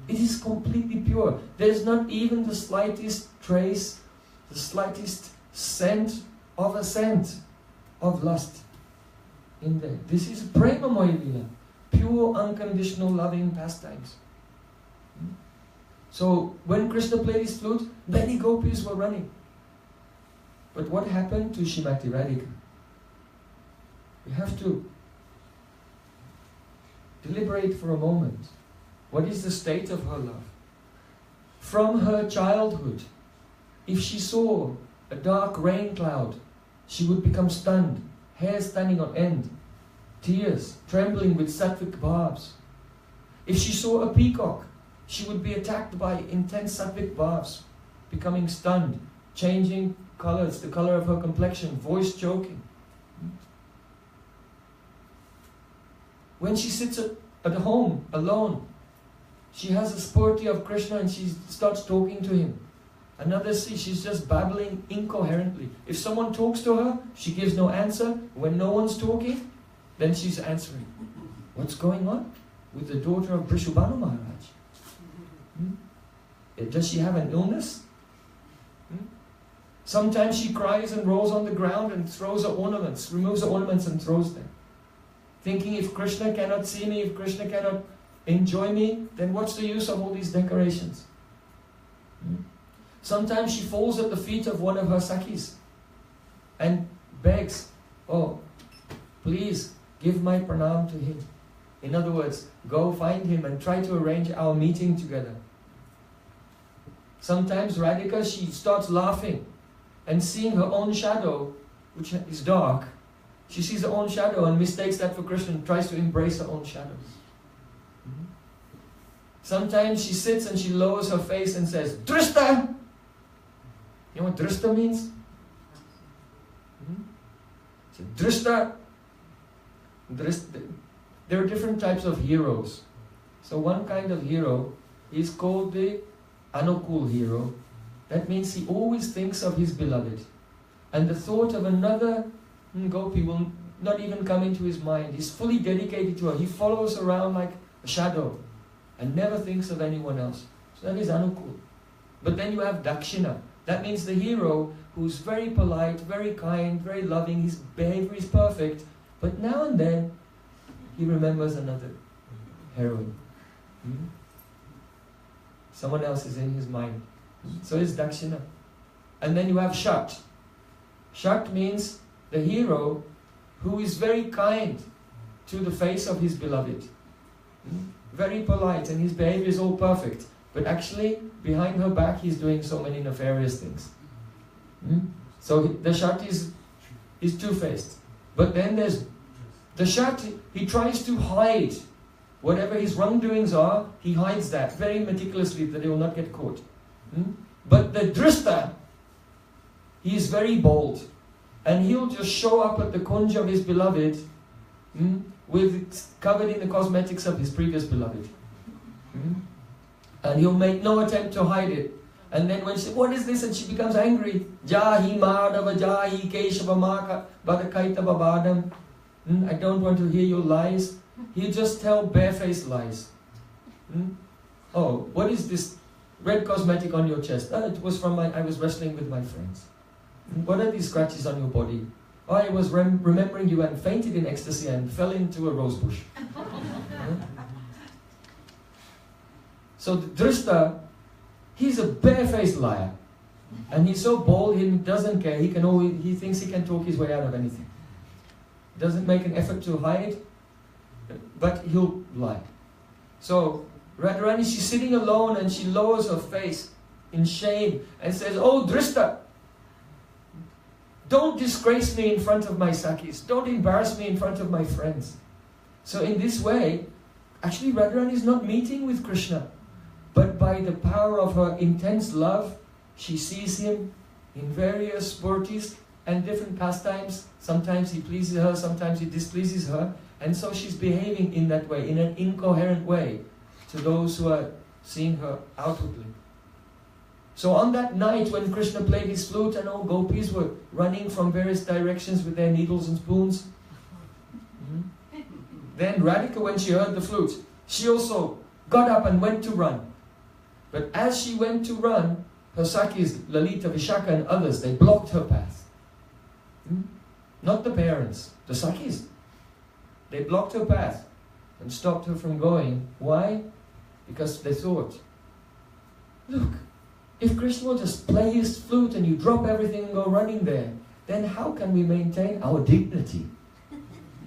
It is completely pure. There is not even the slightest trace, the slightest scent of lust in there. This is Premamoy Leela, pure unconditional loving pastimes. So when Krishna played his flute, many gopis were running. But what happened to Srimati Radhika? We have to deliberate for a moment. What is the state of her love? From her childhood, if she saw a dark rain cloud, she would become stunned, hair standing on end, tears, trembling with sattvic bhavs. If she saw a peacock, she would be attacked by intense sattvic bhavs, becoming stunned, changing colors, the color of her complexion, voice choking. When she sits at home, alone, she has a spurti of Krishna and she starts talking to him. Another she's just babbling incoherently. If someone talks to her, she gives no answer. When no one's talking, then she's answering. What's going on with the daughter of Brishubhanu Maharaj? Does she have an illness? Sometimes she cries and rolls on the ground and throws her ornaments, removes her ornaments and throws them. Thinking, if Krishna cannot see me, if Krishna cannot enjoy me, then what's the use of all these decorations? Sometimes she falls at the feet of one of her sakhis and begs, oh, please give my pranam to him. In other words, go find him and try to arrange our meeting together. Sometimes Radhika, she starts laughing and seeing her own shadow, which is dark. She sees her own shadow and mistakes that for Krishna and tries to embrace her own shadow. Sometimes she sits and she lowers her face and says, Drishta! You know what Drishta means? So, Drishta. There are different types of heroes. So one kind of hero is called the Anukul hero, that means he always thinks of his beloved. And the thought of another gopi will not even come into his mind. He's fully dedicated to her. He follows around like a shadow and never thinks of anyone else. So that is anukul. But then you have dakshina. That means the hero who's very polite, very kind, very loving, his behavior is perfect, but now and then he remembers another heroine. Someone else is in his mind. So it's dakshina. And then you have shat. Shat means the hero who is very kind to the face of his beloved. Very polite, and his behavior is all perfect. But actually, behind her back, he's doing so many nefarious things. So the shat is two-faced. But then there's the shat, he tries to hide whatever his wrongdoings are, he hides that very meticulously that he will not get caught. But the drista, he is very bold. And he'll just show up at the kunj of his beloved covered in the cosmetics of his previous beloved. And he'll make no attempt to hide it. And then when she says, what is this? And she becomes angry. Jahi Madhava, Jahi Keshava Maka, Badakaitava Badam. I don't want to hear your lies. He'll just tell barefaced lies. Oh, what is this red cosmetic on your chest? Oh, it was from I was wrestling with my friends. What are these scratches on your body? Oh, I was remembering you and fainted in ecstasy and fell into a rose bush. So the drishta, he's a barefaced liar. And he's so bold, he doesn't care. He thinks he can talk his way out of anything. Doesn't make an effort to hide, but he'll lie. So Radharani, she's sitting alone and she lowers her face in shame and says, oh Drishta, don't disgrace me in front of my Sakis. Don't embarrass me in front of my friends. So in this way, actually Radharani is not meeting with Krishna, but by the power of her intense love, she sees him in various spurtis and different pastimes. Sometimes he pleases her, sometimes he displeases her. And so she's behaving in that way, in an incoherent way, to those who are seeing her outwardly. So on that night when Krishna played his flute and all gopis were running from various directions with their needles and spoons, then Radhika, when she heard the flute, she also got up and went to run. But as she went to run, her Sakis, Lalita, Vishaka and others, they blocked her path. Not the parents, the Sakis. They blocked her path and stopped her from going. Why? Because they thought, look, if Krishna will just play his flute and you drop everything and go running there, then how can we maintain our dignity?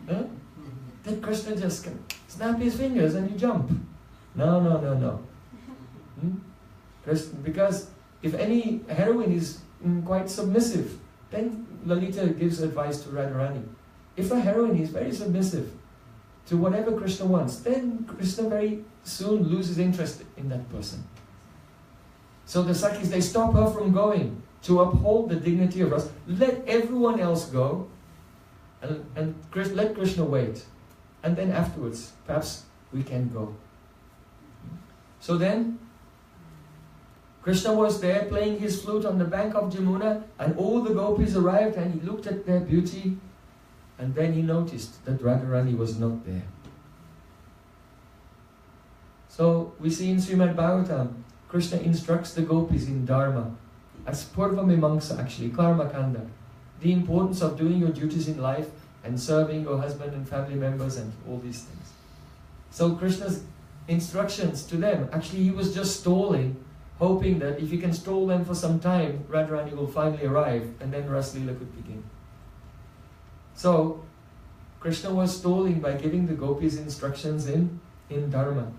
Then Krishna just can snap his fingers and you jump. No, no, no, no. Because if any heroine is quite submissive, then Lalita gives advice to Radharani. If a heroine is very submissive to whatever Krishna wants, then Krishna very soon loses interest in that person. So the Sakis, they stop her from going to uphold the dignity of us. Let everyone else go and let Krishna wait. And then afterwards, perhaps we can go. So then, Krishna was there playing his flute on the bank of Jamuna, and all the gopis arrived and he looked at their beauty, and then he noticed that Radharani was not there. So we see in Srimad Bhagavatam, Krishna instructs the gopis in Dharma, as Purva Mimamsa actually, Karma Kanda, the importance of doing your duties in life and serving your husband and family members and all these things. So Krishna's instructions to them, actually he was just stalling, hoping that if he can stall them for some time, Radharani will finally arrive and then Ras Leela could begin. So Krishna was stalling by giving the gopis instructions in Dharma.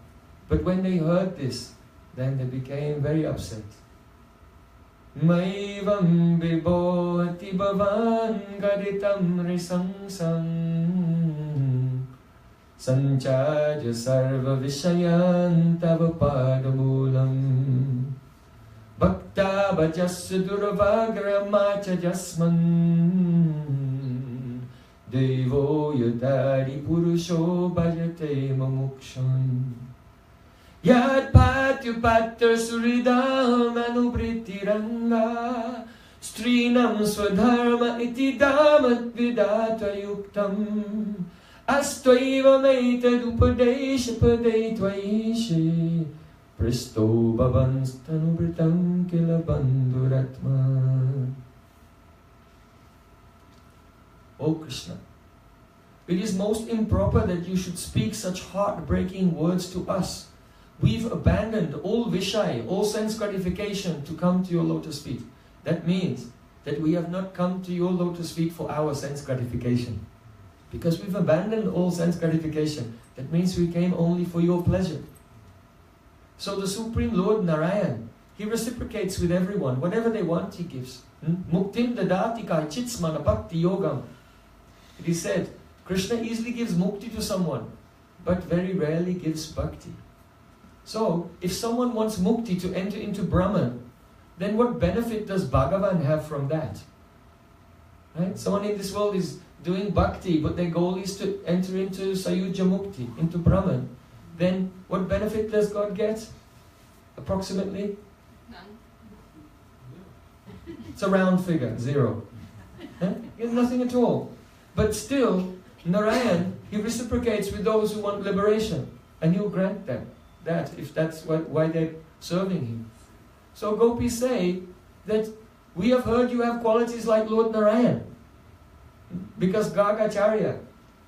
But when they heard this, then they became very upset. Maivam vibhoti bhavan gaditam risangsam sanchaja sarva vishayan tava padamulam bhakta bhajasya durvagra macha jasman devo yadari purusho bhajate mamuksham. Yad patyupatar suridam anubrittiranga Strinam swadharma iti damat vidata yuktam Astaiva meitad upadesha padetvaishe Pristo bhavanstanubritam kila bandhuratma. O Krishna, it is most improper that you should speak such heart-breaking words to us. We've abandoned all vishai, all sense gratification to come to your lotus feet. That means that we have not come to your lotus feet for our sense gratification. Because we've abandoned all sense gratification. That means we came only for your pleasure. So the Supreme Lord Narayan, He reciprocates with everyone. Whatever they want, He gives. Muktim dadati ka chitsmana bhakti yogam. It is said, Krishna easily gives mukti to someone, but very rarely gives bhakti. So, if someone wants mukti to enter into Brahman, then what benefit does Bhagavan have from that? Right? Someone in this world is doing bhakti, but their goal is to enter into Sayuja Mukti, into Brahman. Then what benefit does God get? Approximately? None. It's a round figure, 0. Huh? Nothing at all. But still, Narayan, He reciprocates with those who want liberation, and He'll grant them that, if that's why they're serving Him. So gopis say that we have heard you have qualities like Lord Narayan. Because Gargacharya,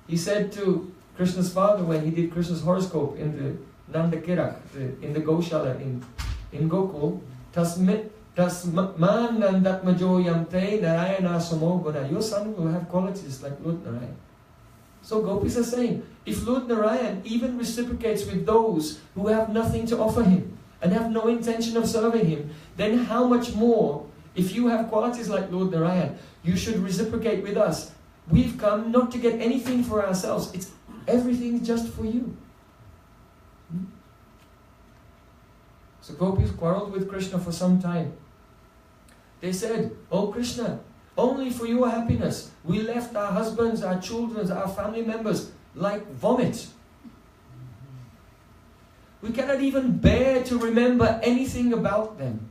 he said to Krishna's father when he did Krishna's horoscope in the Nandakirak, in the Goshala in Gokul, Tasman Nandatmajo Yamte Narayana Samoguna, your son will have qualities like Lord Narayan. So gopis are saying, if Lord Narayan even reciprocates with those who have nothing to offer Him and have no intention of serving Him, then how much more, if you have qualities like Lord Narayan, you should reciprocate with us. We've come not to get anything for ourselves. It's everything just for you. So gopis quarreled with Krishna for some time. They said, "Oh Krishna, only for your happiness, we left our husbands, our children, our family members like vomit. We cannot even bear to remember anything about them.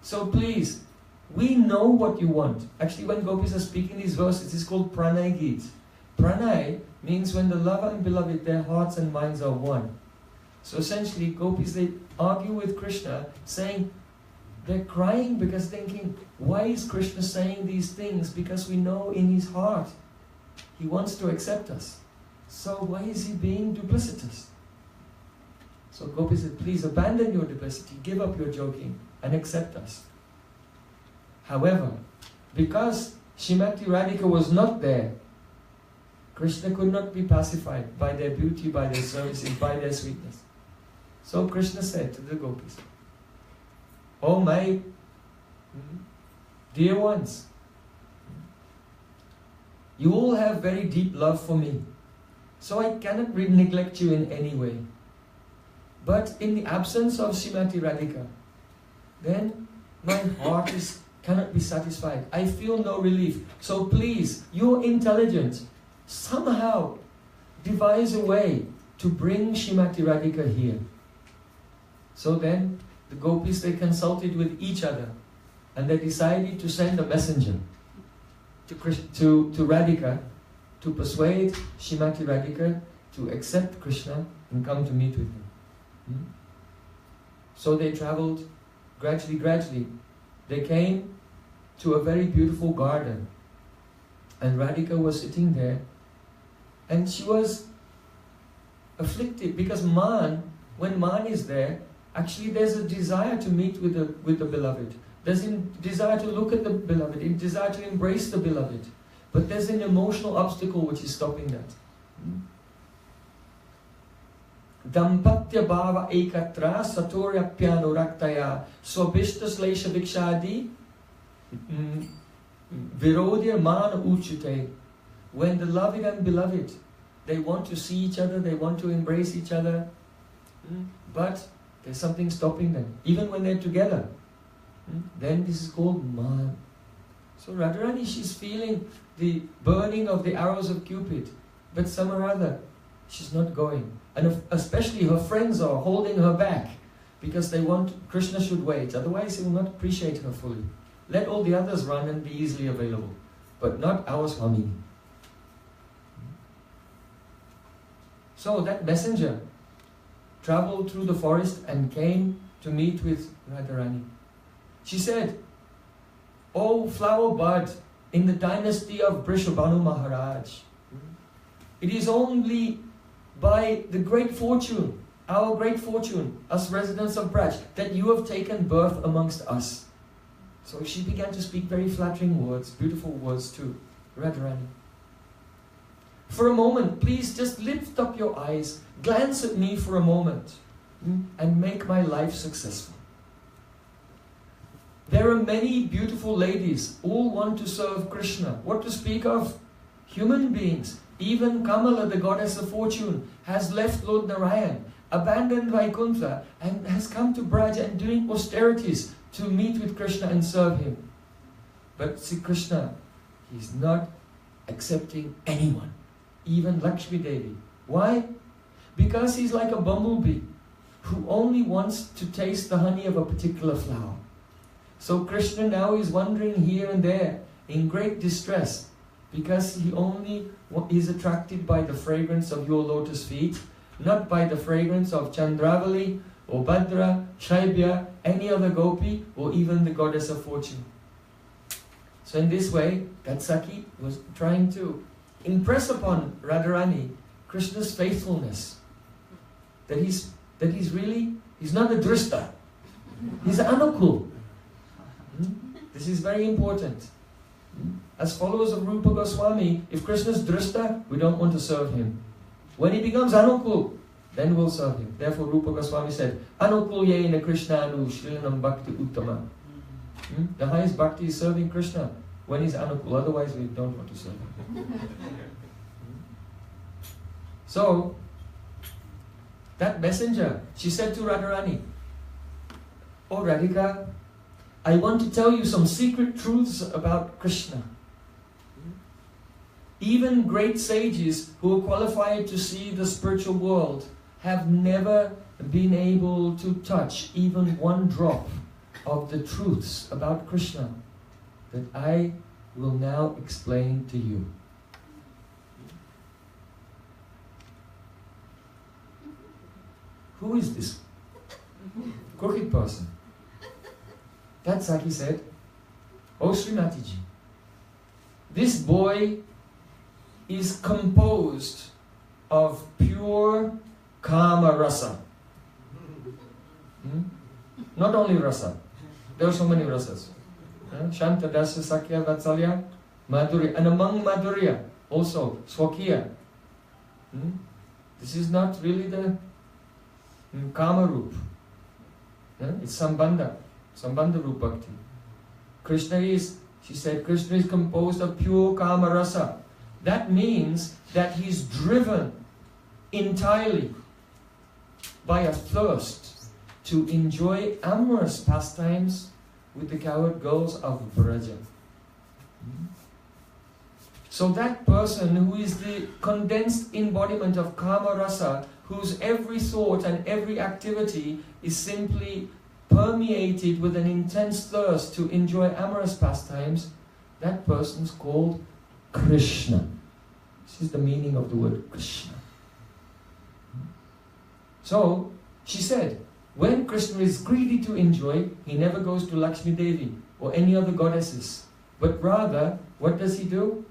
So please, we know what you want." Actually, when gopis are speaking these verses, it's called Pranay Geet. Pranay means when the lover and beloved, their hearts and minds are one. So essentially, gopis, they argue with Krishna, saying, they're crying because thinking, why is Krishna saying these things? Because we know in his heart, he wants to accept us. So why is he being duplicitous? So gopis said, please abandon your duplicity, give up your joking, and accept us. However, because Srimati Radhika was not there, Krishna could not be pacified by their beauty, by their services, by their sweetness. So Krishna said to the gopis, "Oh my dear ones, you all have very deep love for me, so I cannot neglect you in any way. But in the absence of Srimati Radhika, then my heart cannot be satisfied. I feel no relief. So please, you're intelligent, somehow devise a way to bring Srimati Radhika here." So then the gopis, they consulted with each other and they decided to send a messenger to Radhika to persuade Srimati Radhika to accept Krishna and come to meet with him. So they travelled gradually. They came to a very beautiful garden, and Radhika was sitting there, and she was afflicted because when Man is there, actually there's a desire to meet with the beloved. There's a desire to look at the beloved, a desire to embrace the beloved. But there's an emotional obstacle which is stopping that. Dampatya bhava ekatra satorya pyanoraktaya swabishta slesha vikshadi virodya mana uchute. When the loved and beloved, they want to see each other, they want to embrace each other, but there's something stopping them. Even when they're together, then this is called man. So Radharani, she's feeling the burning of the arrows of Cupid, but some or other, she's not going. And especially her friends are holding her back because they want Krishna should wait, otherwise he will not appreciate her fully. Let all the others run and be easily available, but not our Swami. So that messenger traveled through the forest and came to meet with Radharani. She said, "O flower bud in the dynasty of Brishabhanu Maharaj, it is only by the great fortune, our great fortune, us residents of Braj, that you have taken birth amongst us." So she began to speak very flattering words, beautiful words to Radharani. "For a moment, please just lift up your eyes, glance at me for a moment, and make my life successful. There are many beautiful ladies, all want to serve Krishna. What to speak of human beings? Even Kamala, the goddess of fortune, has left Lord Narayan, abandoned Vaikuntha, and has come to Braj and doing austerities to meet with Krishna and serve him. But see, Krishna, he's not accepting anyone, even Lakshmi Devi. Why? Because he's like a bumblebee who only wants to taste the honey of a particular flower. So Krishna now is wandering here and there in great distress because he only is attracted by the fragrance of your lotus feet, not by the fragrance of Chandravali or Bhadra, Shaibya, any other gopi, or even the goddess of fortune. So in this way, Gatsaki was trying to impress upon Radharani Krishna's faithfulness. That he's not a drishta, he's anukul. This is very important. As followers of Rupa Goswami, if Krishna is drishta, we don't want to serve him. When he becomes anukul, then we'll serve him. Therefore Rupa Goswami said, "Anukul yena Krishnanu shrilanam bhakti uttama." The highest bhakti is serving Krishna when he's anukul, otherwise we don't want to serve him. So, that messenger, she said to Radharani, "Oh Radhika, I want to tell you some secret truths about Krishna. Even great sages who are qualified to see the spiritual world have never been able to touch even one drop of the truths about Krishna that I will now explain to you." Who is this crooked person? Gatsaki said, "Oh Srimati ji, this boy is composed of pure kama rasa." Not only rasa, there are so many rasas. Shanta, Dasa, Sakya, Vatsalya, Madhurya, and among Madhurya also Swakya. This is not really the Kama Roop. It's Sambandha Roop Bhakti. Krishna is, she said, Krishna is composed of pure Kama Rasa. That means that he's driven entirely by a thirst to enjoy amorous pastimes with the cowherd girls of Braja. So that person who is the condensed embodiment of Kama Rasa, whose every thought and every activity is simply permeated with an intense thirst to enjoy amorous pastimes, that person's called Krishna. This is the meaning of the word Krishna. So, she said, when Krishna is greedy to enjoy, he never goes to Lakshmi Devi or any other goddesses. But rather, what does he do?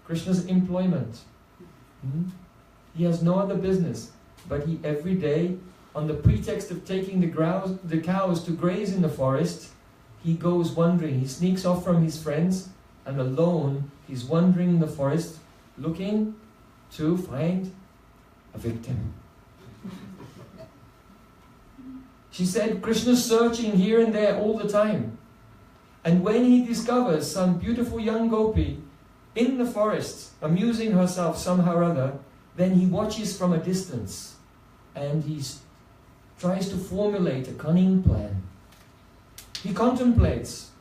Krishna's employment. He has no other business, but he every day, on the pretext of taking the cows to graze in the forest, he goes wandering. He sneaks off from his friends, and alone he's wandering in the forest, looking to find a victim. She said, Krishna's searching here and there all the time. And when he discovers some beautiful young gopi in the forest, amusing herself somehow or other, then he watches from a distance and he tries to formulate a cunning plan. He contemplates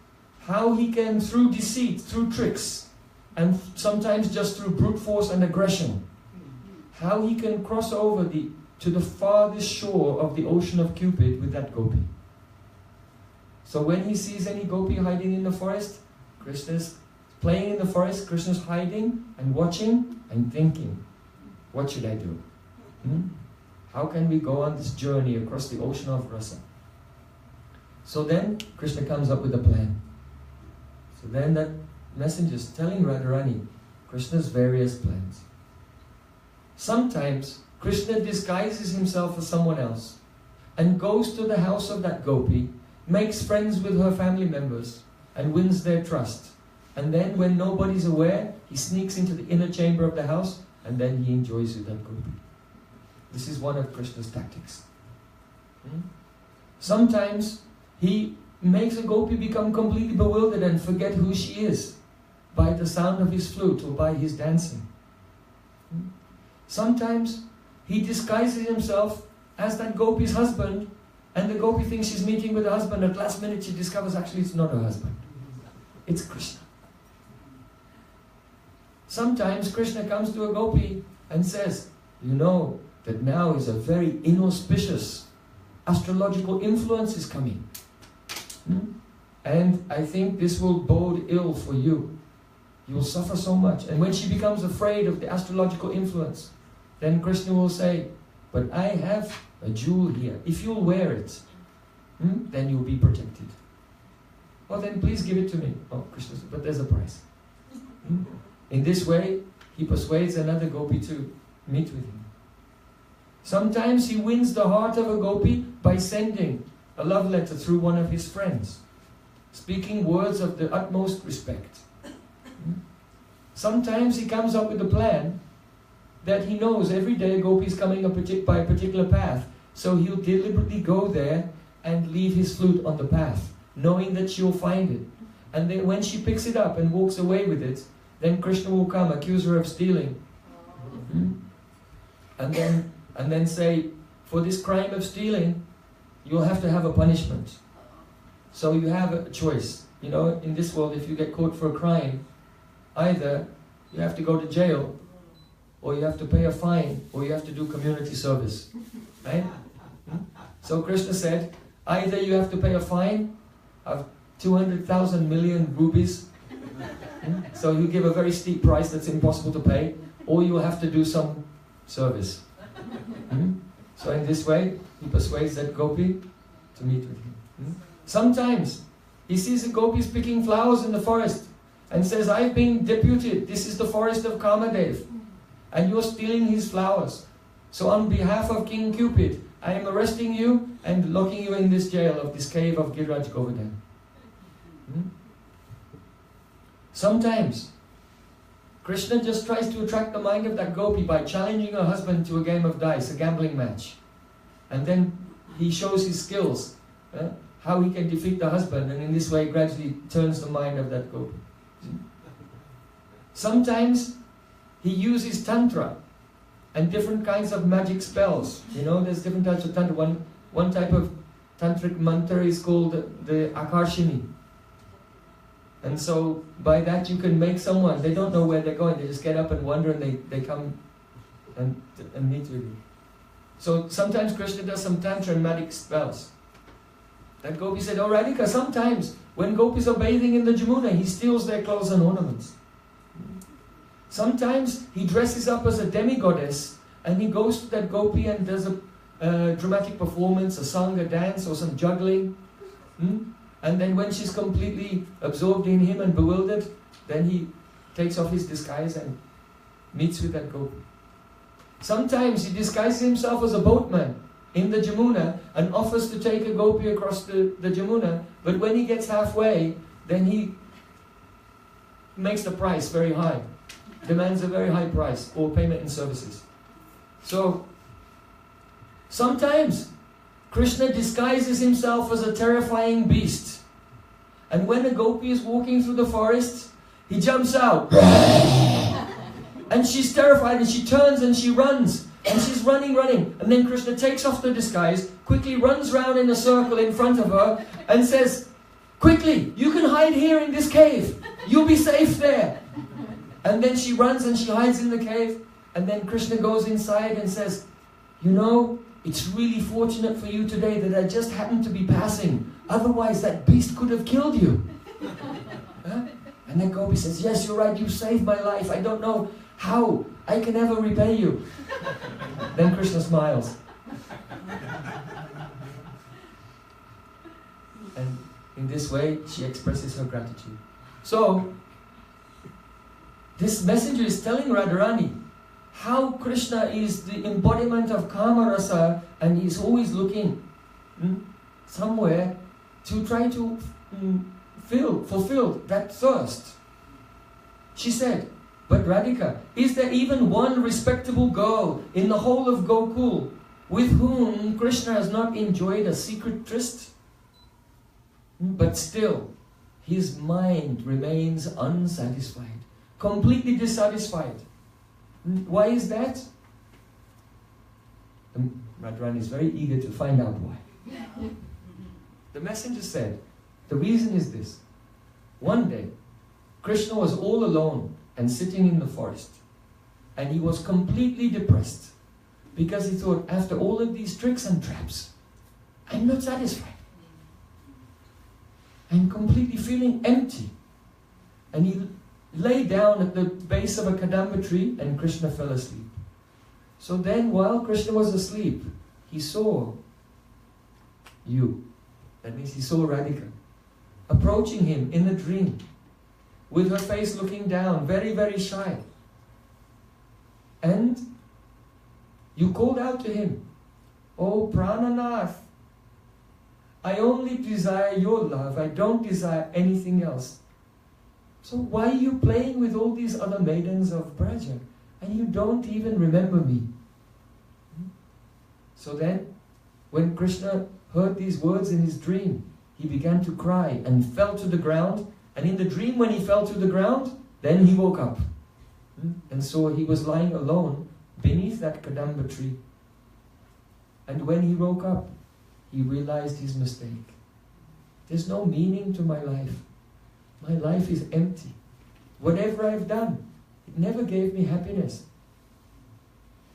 how he can, through deceit, through tricks, and sometimes just through brute force and aggression, how he can cross over to the farthest shore of the ocean of Cupid with that gopi. So when he sees any gopi hiding in the forest, Krishna's playing in the forest, Krishna's hiding and watching and thinking, what should I do? How can we go on this journey across the ocean of rasa? So then Krishna comes up with a plan. So then that messenger is telling Radharani Krishna's various plans. Sometimes Krishna disguises himself as someone else and goes to the house of that gopi, makes friends with her family members and wins their trust. And then when nobody's aware, he sneaks into the inner chamber of the house and then he enjoys with that gopi. This is one of Krishna's tactics. Sometimes he makes a gopi become completely bewildered and forget who she is by the sound of his flute or by his dancing. Sometimes he disguises himself as that gopi's husband, and the gopi thinks she's meeting with her husband. At last minute she discovers actually it's not her husband. It's Krishna. Sometimes Krishna comes to a gopi and says, you know that now is a very inauspicious astrological influence is coming. And I think this will bode ill for you. You will suffer so much. And when she becomes afraid of the astrological influence, then Krishna will say, but I have a jewel here. If you'll wear it, then you'll be protected. Well, then please give it to me. Oh, Krishna says, but there's a price. In this way, he persuades another gopi to meet with him. Sometimes he wins the heart of a gopi by sending a love letter through one of his friends, speaking words of the utmost respect. Sometimes he comes up with a plan that he knows every day a gopi is coming up by a particular path, so he'll deliberately go there and leave his flute on the path, knowing that she'll find it. And then when she picks it up and walks away with it, then Krishna will come, accuse her of stealing. And then say, for this crime of stealing, you'll have to have a punishment. So you have a choice. You know, in this world, if you get caught for a crime, either you have to go to jail, or you have to pay a fine, or you have to do community service. Right? So Krishna said, either you have to pay a fine of 200,000 million rupees, so you give a very steep price that's impossible to pay, or you will have to do some service. So in this way, he persuades that gopi to meet with him. Sometimes he sees a gopi picking flowers in the forest and says, I've been deputed, this is the forest of Kamadev, and you're stealing his flowers. So on behalf of King Cupid, I am arresting you and locking you in this jail of this cave of Giriraj Govardhan. Sometimes Krishna just tries to attract the mind of that gopi by challenging her husband to a game of dice, a gambling match. And then he shows his skills, how he can defeat the husband, and in this way gradually turns the mind of that gopi. Sometimes he uses tantra and different kinds of magic spells. You know, there's different types of tantra. One type of tantric mantra is called the akarshini. And so by that you can make someone, they don't know where they're going, they just get up and wander and they come and meet with you. So sometimes Krishna does some tantra and magic spells. That gopi said, oh Radhika, sometimes when gopis are bathing in the Jamuna, he steals their clothes and ornaments. Sometimes he dresses up as a demigoddess and he goes to that gopi and does a dramatic performance, a song, a dance, or some juggling. And then when she's completely absorbed in him and bewildered, then he takes off his disguise and meets with that gopi. Sometimes he disguises himself as a boatman in the Jamuna and offers to take a gopi across the Jamuna, but when he gets halfway, then he makes the price very high, demands a very high price or payment in services. So, sometimes Krishna disguises himself as a terrifying beast. And when a gopi is walking through the forest, he jumps out. And she's terrified and she turns and she runs. And she's running. And then Krishna takes off the disguise, quickly runs round in a circle in front of her and says, quickly, you can hide here in this cave. You'll be safe there. And then she runs and she hides in the cave. And then Krishna goes inside and says, you know, it's really fortunate for you today that I just happened to be passing. Otherwise that beast could have killed you. Huh? And then Gopi says, yes, you're right, you saved my life. I don't know how I can ever repay you. Then Krishna smiles. And in this way, she expresses her gratitude. So, this messenger is telling Radharani how Krishna is the embodiment of Kama Rasa, and he's always looking somewhere to try to fulfill that thirst. She said, but Radhika, is there even one respectable girl in the whole of Gokul with whom Krishna has not enjoyed a secret tryst? But still, his mind remains unsatisfied, completely dissatisfied. Why is that? Radharani is very eager to find out why. The messenger said, the reason is this. One day, Krishna was all alone and sitting in the forest. And he was completely depressed because he thought, after all of these tricks and traps, I'm not satisfied. I'm completely feeling empty. And he lay down at the base of a kadamba tree and Krishna fell asleep. So then, while Krishna was asleep, he saw you. That means he saw Radhika approaching him in a dream with her face looking down, very, very shy. And you called out to him, "Oh Prananath, I only desire your love, I don't desire anything else. So why are you playing with all these other maidens of Braja and you don't even remember me?" So then, when Krishna heard these words in his dream, he began to cry and fell to the ground. And in the dream, when he fell to the ground, then he woke up. And so he was lying alone beneath that kadamba tree. And when he woke up, he realized his mistake. There's no meaning to my life. My life is empty. Whatever I've done, it never gave me happiness.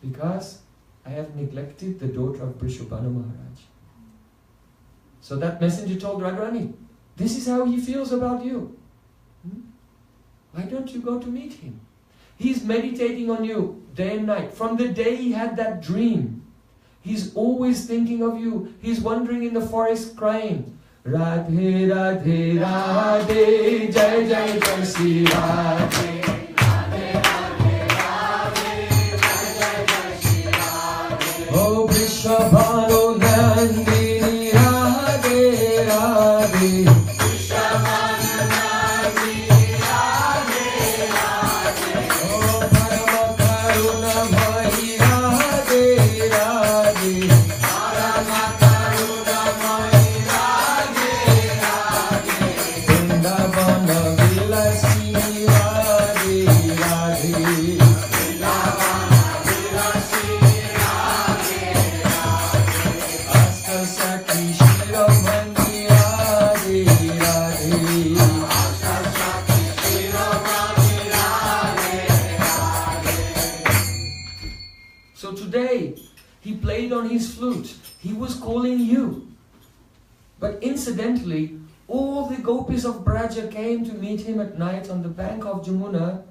Because I have neglected the daughter of Brishabhanu Maharaj. So that messenger told Radharani, this is how he feels about you. Why don't you go to meet him? He's meditating on you day and night. From the day he had that dream, he's always thinking of you. He's wandering in the forest crying, Radhe Radhe Radhe Jai Jai Jai Sri Radhe. Oh Vrishabhanu Nandini Radhe Radhe. Vrishabhanu Nandini Radhe Radhe. Oh Parama Karuna Mai Radhe Radhe. Parama Karuna Mai Radhe Radhe. Vrindavana Vilasi Radhe Radhe. Vrindavana Vilasi So today, he played on his flute. He was calling you. But incidentally, all the gopis of Braja came to meet him at night on the bank of Jamuna,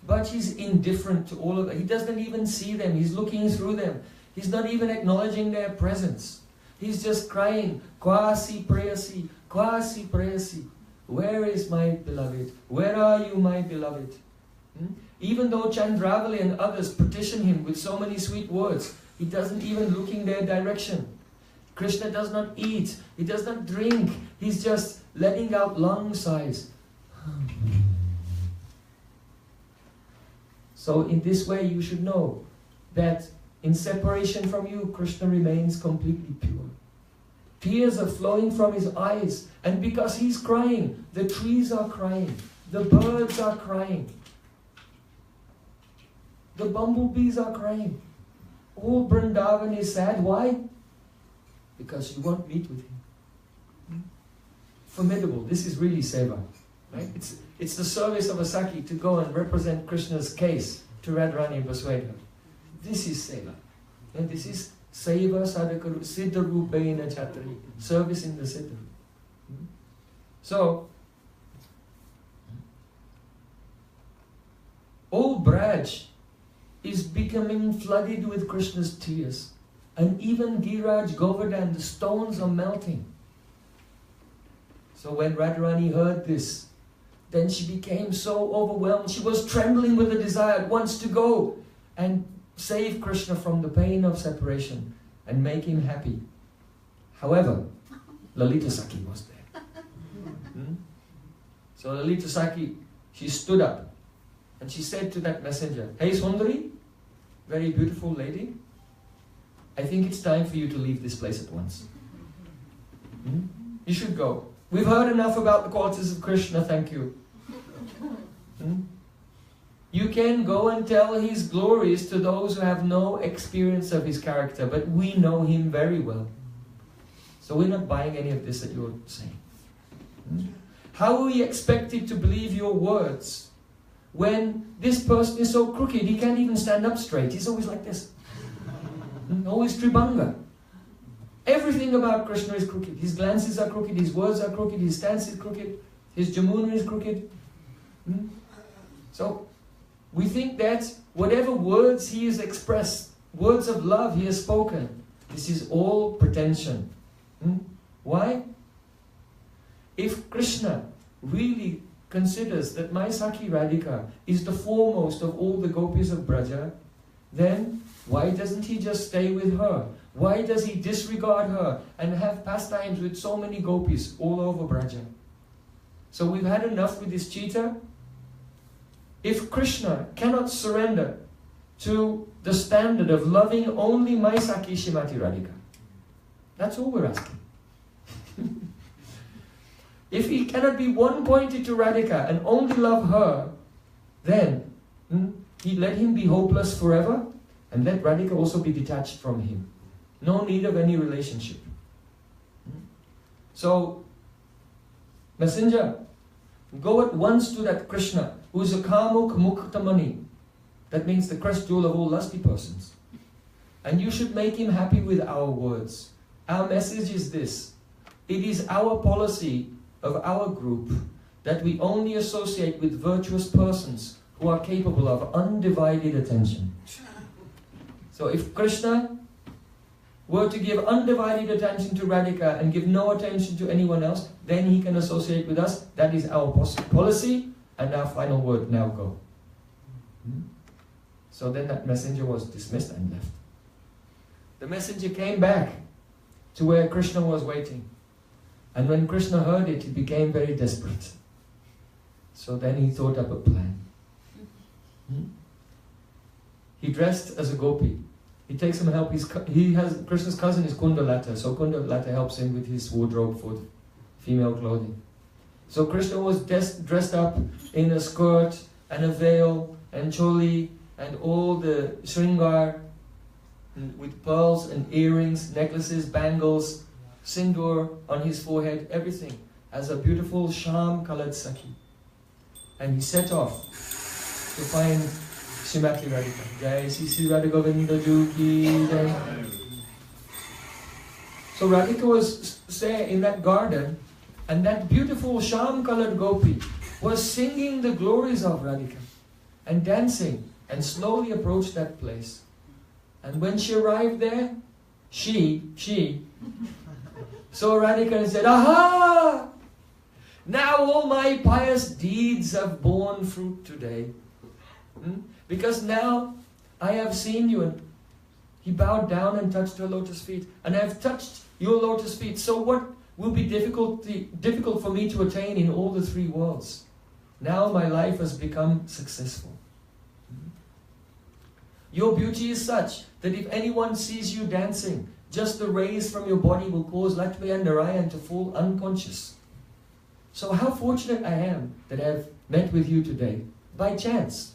but he's indifferent to all of them. He doesn't even see them. He's looking through them. He's not even acknowledging their presence. He's just crying, Kwasi Prayasi, Kwasi Prayasi. Where is my beloved? Where are you, my beloved? Even though Chandravali and others petition him with so many sweet words, he doesn't even look in their direction. Krishna does not eat, he does not drink, he's just letting out long sighs. So in this way you should know that in separation from you, Krishna remains completely pure. Tears are flowing from his eyes, and because he's crying, the trees are crying, the birds are crying, the bumblebees are crying. All Vrindavan is sad. Why? Because you won't meet with him. Formidable. This is really seva. Right? It's the service of a Saki to go and represent Krishna's case to Radharani and persuade her. This is seva. And this is seva sadhakaru siddha rupena chatari. Service in the siddha. So, all Braj is becoming flooded with Krishna's tears. And even Giraj, Govardhan, the stones are melting. So when Radharani heard this, then she became so overwhelmed. She was trembling with a desire at once to go and save Krishna from the pain of separation and make him happy. However, Lalita Sakhi was there. So Lalita Sakhi, she stood up and she said to that messenger, "Hey Sundari, very beautiful lady, I think it's time for you to leave this place at once. You should go. We've heard enough about the qualities of Krishna, thank you. You can go and tell his glories to those who have no experience of his character, but we know him very well. So we're not buying any of this that you're saying. How are we expected to believe your words when this person is so crooked, he can't even stand up straight, he's always like this. Always tribanga. Everything about Krishna is crooked. His glances are crooked, his words are crooked, his stance is crooked, his jamuna is crooked. So, we think that whatever words he has expressed, words of love he has spoken, this is all pretension. Why? If Krishna really considers that my Sakhi Radhika is the foremost of all the gopis of Braja, then why doesn't he just stay with her? Why does he disregard her and have pastimes with so many gopis all over Braja? So we've had enough with this cheater. If Krishna cannot surrender to the standard of loving only my Sakhi Shrimati Radhika, that's all we're asking. If he cannot be one-pointed to Radhika and only love her, then he let him be hopeless forever and let Radhika also be detached from him. No need of any relationship. So, messenger, go at once to that Krishna who is a Kamuk Muktamani. That means the crest jewel of all lusty persons. And you should make him happy with our words. Our message is this. It is our policy of our group that we only associate with virtuous persons who are capable of undivided attention. So if Krishna were to give undivided attention to Radhika and give no attention to anyone else, then he can associate with us. That is our policy and our final word. Now go. So then that messenger was dismissed and left. The messenger came back to where Krishna was waiting. And when Krishna heard it, he became very desperate. So then he thought up a plan. He dressed as a gopi. He takes some help. Krishna's cousin is Kundalata, so Kundalata helps him with his wardrobe for female clothing. So Krishna was dressed up in a skirt and a veil and choli and all the shringar with pearls and earrings, necklaces, bangles, sindoor on his forehead, everything, as a beautiful sham-colored Sakhi. And he set off to find Shrimati Radhika. Jai Sri Radha Govinda Ju Ki Jai. So Radhika was there in that garden, and that beautiful sham-colored gopi was singing the glories of Radhika and dancing, and slowly approached that place. And when she arrived there, she saw Radhika and said, "Aha! Now all my pious deeds have borne fruit today. Because now I have seen you." And he bowed down and touched her lotus feet. "And I have touched your lotus feet. So what will be difficult for me to attain in all the three worlds? Now my life has become successful. Your beauty is such that if anyone sees you dancing, just the rays from your body will cause Lakshmi and Narayan to fall unconscious. So how fortunate I am that I have met with you today, by chance.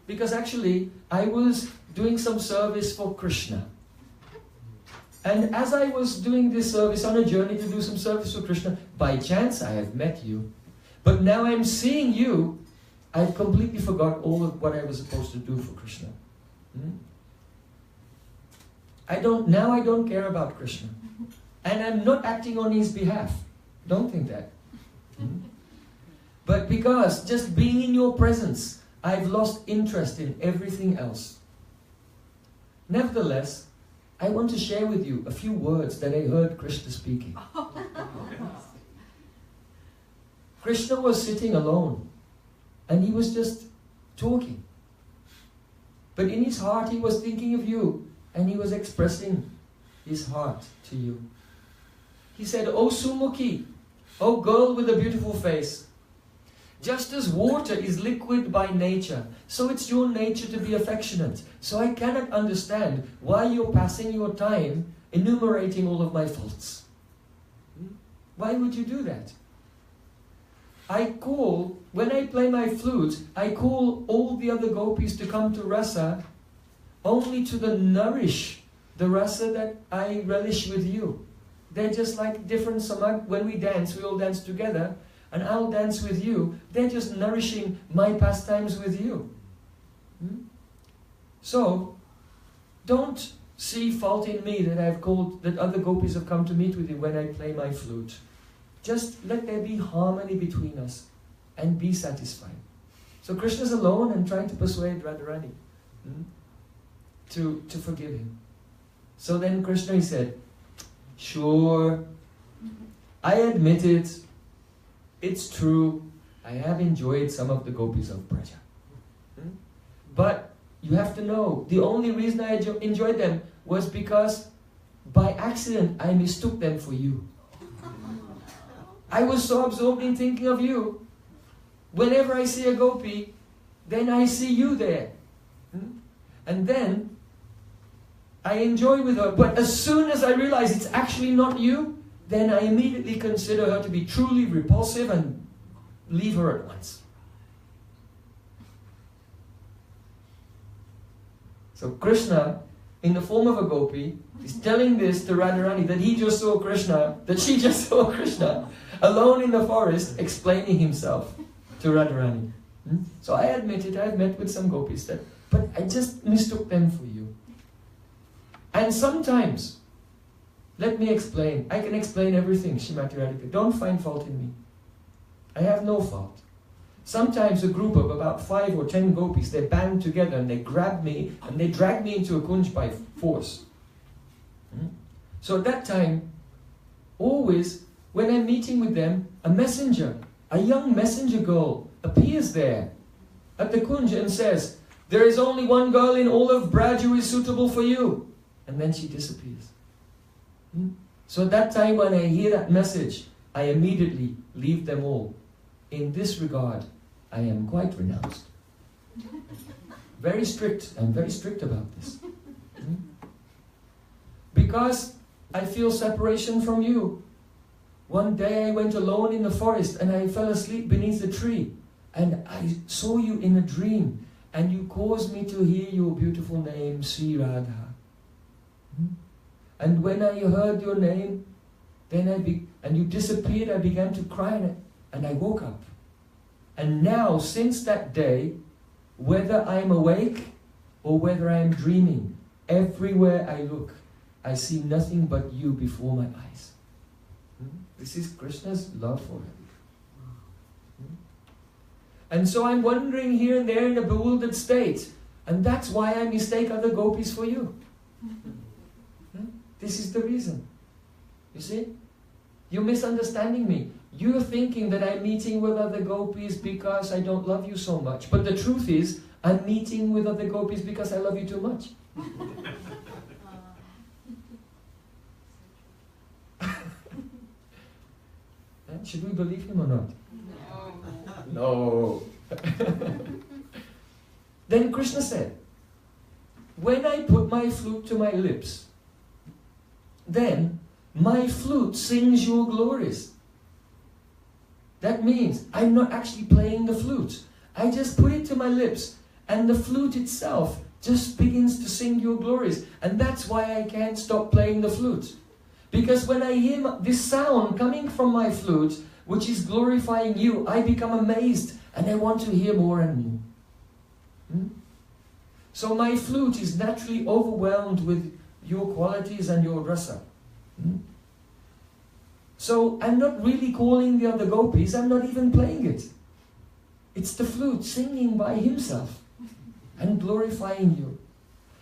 Because actually, I was doing some service for Krishna. And as I was doing this service on a journey to do some service for Krishna, by chance I have met you. But now I'm seeing you, I've completely forgot all of what I was supposed to do for Krishna. I don't care about Krishna. And I'm not acting on his behalf. Don't think that. But because just being in your presence, I've lost interest in everything else. Nevertheless, I want to share with you a few words that I heard Krishna speaking. Krishna was sitting alone and he was just talking. But in his heart he was thinking of you and he was expressing his heart to you. He said, "O Sumukhi, O girl with a beautiful face, just as water is liquid by nature, so it's your nature to be affectionate. So I cannot understand why you're passing your time enumerating all of my faults. Why would you do that? When I play my flute, I call all the other gopis to come to rasa only to nourish the rasa that I relish with you. They're just like different samag. When we dance, we all dance together, and I'll dance with you. They're just nourishing my pastimes with you. So, don't see fault in me that other gopis have come to meet with you when I play my flute. Just let there be harmony between us and be satisfied." So Krishna's alone and trying to persuade Radharani to forgive him. So then Krishna, he said, "Sure, I admit it. It's true. I have enjoyed some of the gopis of Braja. But you have to know, the only reason I enjoyed them was because by accident I mistook them for you. I was so absorbed in thinking of you. Whenever I see a gopi, then I see you there. And then I enjoy with her. But as soon as I realize it's actually not you, then I immediately consider her to be truly repulsive and leave her at once." So Krishna, in the form of a gopi, is telling this to Radharani, that he just saw Krishna, that she just saw Krishna, alone in the forest, explaining himself to Radharani. So I admit it, I've met with some gopis, but I just mistook them for you. And sometimes, let me explain. I can explain everything, Shrimati Radhika. Don't find fault in me. I have no fault. Sometimes a group of about 5 or 10 gopis, they band together and they grab me and they drag me into a kunj by force. So at that time, always, when I'm meeting with them, a young messenger girl appears there at the kunj and says, "There is only one girl in all of Braj who is suitable for you." And then she disappears. So at that time when I hear that message, I immediately leave them all. In this regard, I am quite renounced. Very strict. I'm very strict about this. Because I feel separation from you. One day I went alone in the forest and I fell asleep beneath a tree. And I saw you in a dream. And you caused me to hear your beautiful name, Sri Radha. And when I heard your name, and you disappeared, I began to cry and I woke up. And now, since that day, whether I am awake or whether I am dreaming, everywhere I look, I see nothing but you before my eyes. This is Krishna's love for him. And so I'm wandering here and there in a bewildered state. And that's why I mistake other gopis for you. This is the reason. You see? You're misunderstanding me. You're thinking that I'm meeting with other gopis because I don't love you so much. But the truth is, I'm meeting with other gopis because I love you too much. Should we believe him or not? No. Then Krishna said, "When I put my flute to my lips, then my flute sings your glories." That means I'm not actually playing the flute. I just put it to my lips and the flute itself just begins to sing your glories. And that's why I can't stop playing the flute. Because when I hear this sound coming from my flute, which is glorifying you, I become amazed and I want to hear more and more. So my flute is naturally overwhelmed with your qualities and your rasa. So I'm not really calling the other gopis, I'm not even playing it. It's the flute singing by himself and glorifying you.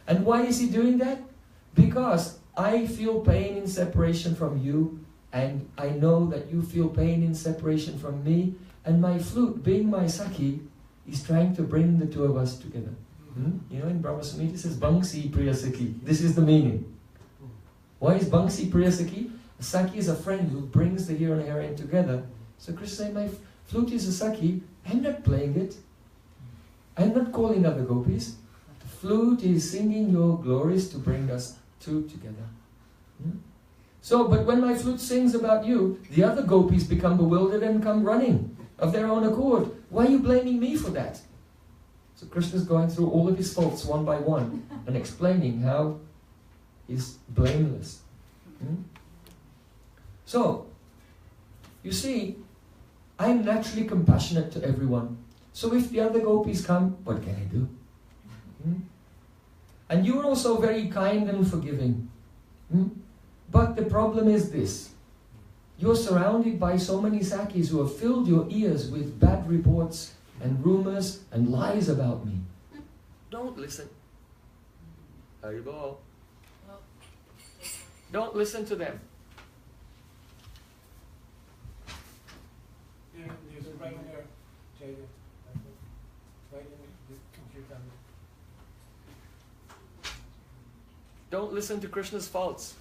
And why is he doing that? Because I feel pain in separation from you, and I know that you feel pain in separation from me, and my flute, being my Sakhi, is trying to bring the two of us together. You know, in Brahma Samhita it says, Bangsi Priya Sakhi. This is the meaning. Why is Bangsi Priya Sakhi? A Sakhi is a friend who brings the here and herein together. So Krishna said, my flute is a Sakhi. I'm not playing it. I'm not calling other gopis. The flute is singing your glories to bring us two together. So, but when my flute sings about you, the other gopis become bewildered and come running of their own accord. Why are you blaming me for that? So Krishna is going through all of his faults one by one and explaining how he's blameless. So, you see, I'm naturally compassionate to everyone. So if the other gopis come, what can I do? And you're also very kind and forgiving. But the problem is this. You're surrounded by so many Sakhis who have filled your ears with bad reports and rumors and lies about me. Don't listen. Haribol. Don't listen to them. Yeah, there's a right in there, Jada. Right in the computer. Don't listen to Krishna's faults.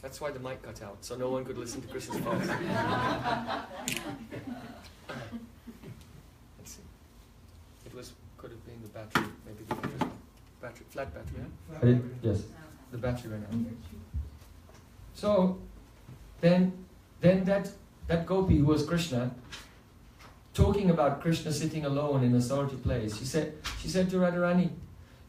That's why the mic cut out, so no one could listen to Krishna's faults. Let's see. It was, could have been the battery, maybe the battery, flat battery, yeah? Yes, the battery ran out. So, then that gopi who was Krishna, talking about Krishna sitting alone in a solitary place, she said to Radharani,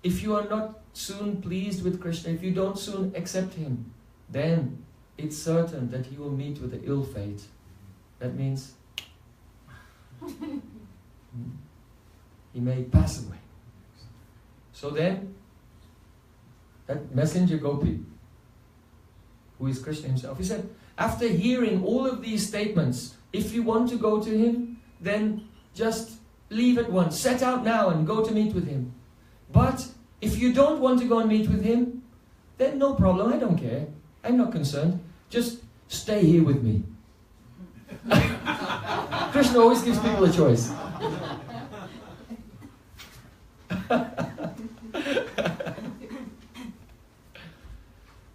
if you are not soon pleased with Krishna, if you don't soon accept him, then it's certain that he will meet with an ill fate. That means he may pass away. So then, that messenger gopi, who is Krishna himself, he said, after hearing all of these statements, if you want to go to him, then just leave at once. Set out now and go to meet with him. But if you don't want to go and meet with him, then no problem, I don't care. I'm not concerned. Just stay here with me. Krishna always gives people a choice.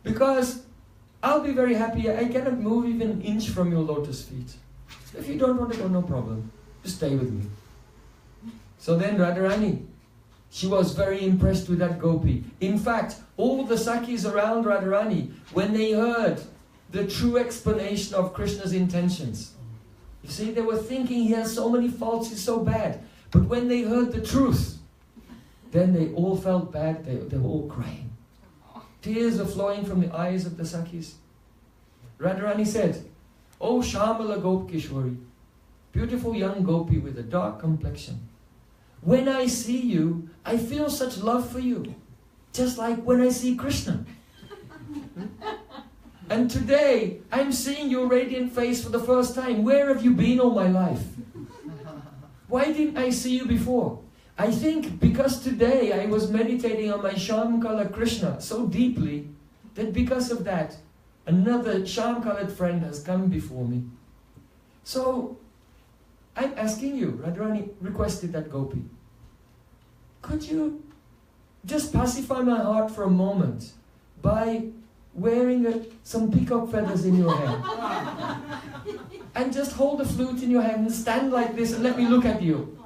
Because I'll be very happy. I cannot move even an inch from your lotus feet. If you don't want to go, no problem. Just stay with me. So then Radharani, she was very impressed with that gopi. In fact, all the Sakhis around Radharani, when they heard the true explanation of Krishna's intentions, you see, they were thinking he has so many faults, he's so bad. But when they heard the truth, then they all felt bad, they were all crying. Tears are flowing from the eyes of the Sakhis. Radharani said, "Oh Shamala Gopkishwari, beautiful young gopi with a dark complexion. When I see you, I feel such love for you, just like when I see Krishna. And today, I'm seeing your radiant face for the first time. Where have you been all my life? Why didn't I see you before? I think because today I was meditating on my Shyam-colored Krishna so deeply that because of that, another Shyam-colored friend has come before me. So, I'm asking you," Radharani requested that gopi, "could you just pacify my heart for a moment by wearing some peacock feathers in your hair? And just hold the flute in your hand and stand like this and let me look at you.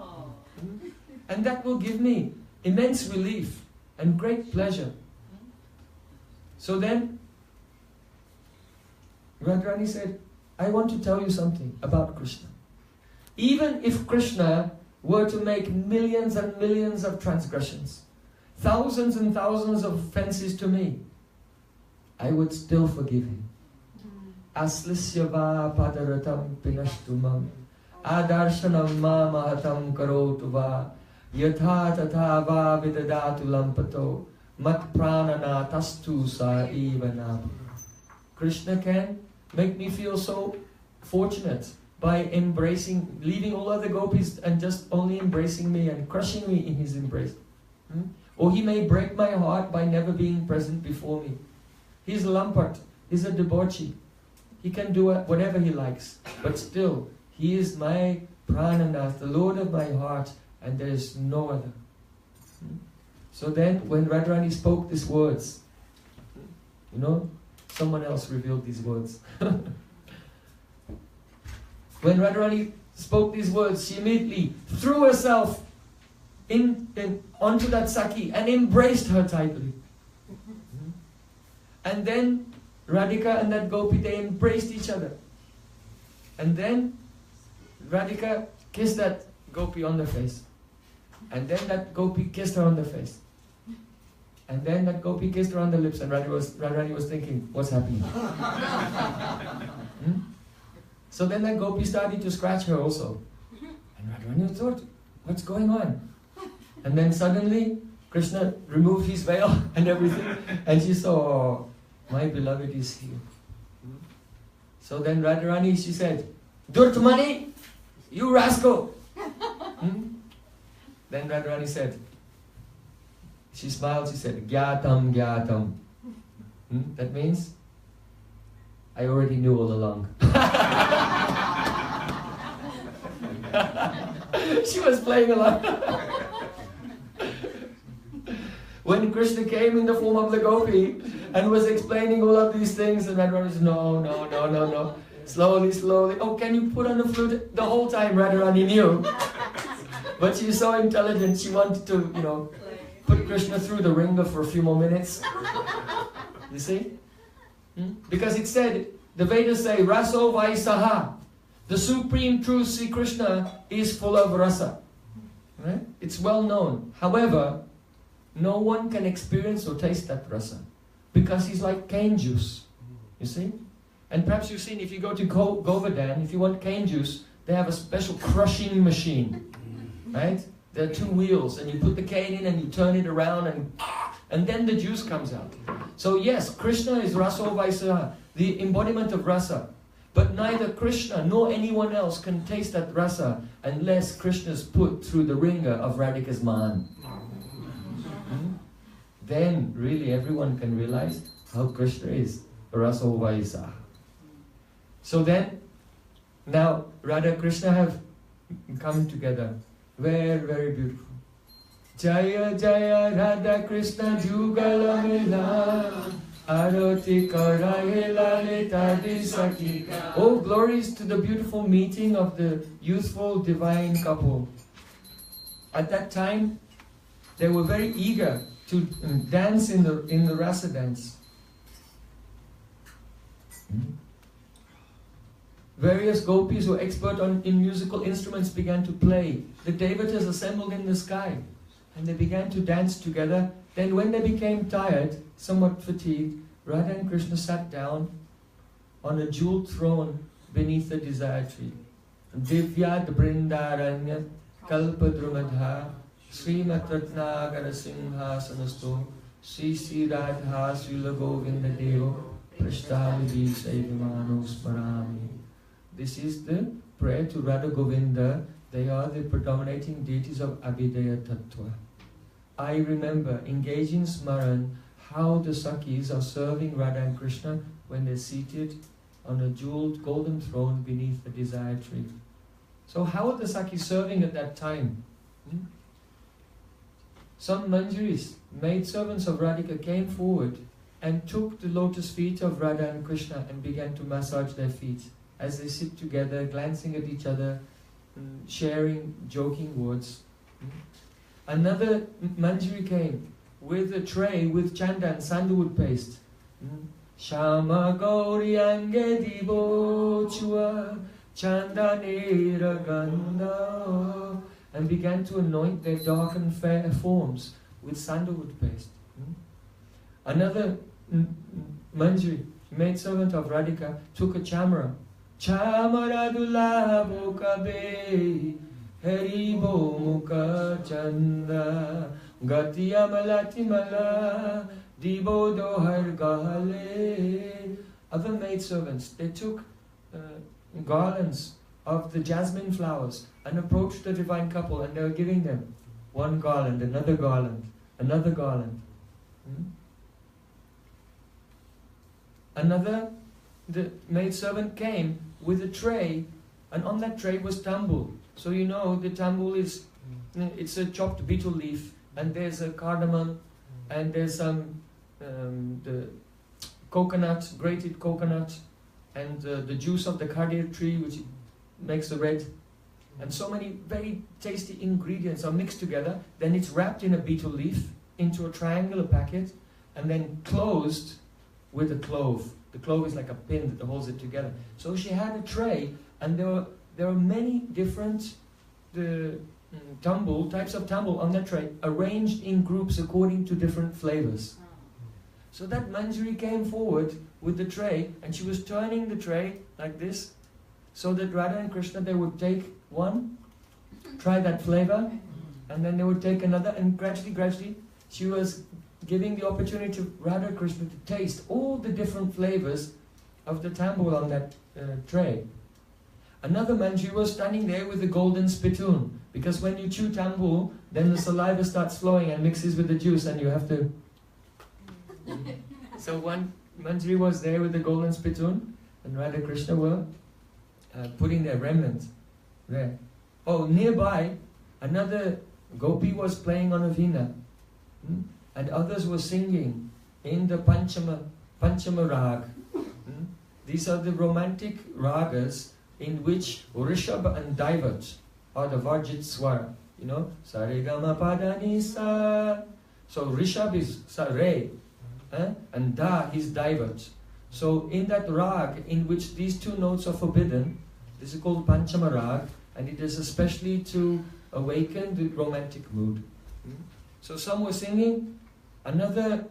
And that will give me immense relief and great pleasure." So then, Radharani said, "I want to tell you something about Krishna. Even if Krishna were to make millions and millions of transgressions, thousands and thousands of offenses to me, I would still forgive him. Aslisya va padaratam pinashtumam adarshanam ma mahatam karotu va Yatha tatha va vidadatu lampato mat pranana tastu sa ivana. Krishna can make me feel so fortunate by embracing, leaving all other gopis and just only embracing me and crushing me in his embrace. Or he may break my heart by never being present before me. He's a lampart, he's a debauchee. He can do whatever he likes, but still, he is my prananath, the Lord of my heart, and there is no other. So then, when Radharani spoke these words, someone else revealed these words. When Radharani spoke these words, she immediately threw herself onto that Sakhi and embraced her tightly. And then Radhika and that gopi, they embraced each other. And then Radhika kissed that gopi on the face. And then that gopi kissed her on the face. And then that gopi kissed her on the lips, and Radharani was thinking, what's happening? So then that gopi started to scratch her also. And Radharani thought, what's going on? And then suddenly, Krishna removed his veil and everything, and she saw, oh, my beloved is here. So then Radharani, she said, Durtmani, you rascal! Then Radharani said, she smiled, she said, Gyatam, Gyatam. That means, I already knew all along. She was playing along. When Krishna came in the form of the gopi and was explaining all of these things, and Radharani said, no. Slowly, slowly. Oh, can you put on the flute? The whole time Radharani knew. But she's so intelligent, she wanted to, put Krishna through the ringer for a few more minutes. You see? Because it said, the Vedas say, Raso Vaisaha. The supreme true Sri Krishna is full of rasa. Right? It's well known. However, no one can experience or taste that rasa. Because he's like cane juice. You see? And perhaps you've seen, if you go to Govardhan, if you want cane juice, they have a special crushing machine. Right? There are two wheels, and you put the cane in and you turn it around, and then the juice comes out. So yes, Krishna is Raso Vaisara, the embodiment of rasa. But neither Krishna nor anyone else can taste that rasa unless Krishna is put through the ringer of Radhika's man. Then really everyone can realize how Krishna is Raso Vaisara. So then, now Radha Krishna have come together. Very, very beautiful. Jaya Jaya Radha Krishna Jugala Mila Arati Karaye Lalita Disaki. Oh, glories to the beautiful meeting of the youthful divine couple. At that time, they were very eager to dance in the rasa dance. Various gopis who were expert in musical instruments began to play. The devatas assembled in the sky and they began to dance together. Then when they became tired, somewhat fatigued, Radha and Krishna sat down on a jeweled throne beneath the desire tree. Divyad Brindaranya Kalpadrumadha Srimat Ratnagara Singhasanasto Sri Sri Radha Srila Govinda Devo Prashtavidi Saivimano Smarami. This is the prayer to Radha Govinda. They are the predominating deities of Abhidaya Tattva. I remember engaging in Smaran how the Sakhis are serving Radha and Krishna when they're seated on a jeweled golden throne beneath the desire tree. So how are the Sakhis serving at that time? Some Manjaris, maidservants of Radhika, came forward and took the lotus feet of Radha and Krishna and began to massage their feet as they sit together, glancing at each other, sharing joking words. Another Manjari came with a tray with chandan, sandalwood paste. Shama Gauri Ange Divo Chua Chandanera Ganda, and began to anoint their dark and fair forms with sandalwood paste. Another Manjari, maidservant of Radhika, took a chamara. Chamara dulabo kabe Haribo Mukha Chanda Gatiya Malati Mala Dibo Dohar Gale. Other maidservants, they took garlands of the jasmine flowers and approached the divine couple, and they were giving them one garland, another garland, another garland. The maidservant came with a tray, and on that tray was tambul. So you know the tambul is, it's a chopped betel leaf, and there's a cardamom, and there's some the coconut, grated coconut, and the juice of the cardia tree, which makes the red. And so many very tasty ingredients are mixed together. Then it's wrapped in a betel leaf into a triangular packet, and then closed with a clove. The clove is like a pin that holds it together. So she had a tray, and there were many different types of tambul on that tray, arranged in groups according to different flavors. So that Manjari came forward with the tray, and she was turning the tray like this, so that Radha and Krishna, they would take one, try that flavor, and then they would take another, and gradually, she was giving the opportunity to Radha and Krishna to taste all the different flavors of the tambul on that tray. Another Manjari was standing there with a golden spittoon, because when you chew tambul, then the saliva starts flowing and mixes with the juice, and you have to... So one Manjari was there with the golden spittoon, and Radha and Krishna were putting their remnants there. Oh, nearby, another gopi was playing on a veena, and others were singing in the Panchama rag. These are the romantic ragas in which Rishabh and Daivat are the Vajit Swara. You know, Saregama Padani Sa. So Rishabh is Re, and Da is Daivat. So in that rag in which these two notes are forbidden, this is called Panchama rag, and it is especially to awaken the romantic mood. So some were singing. Another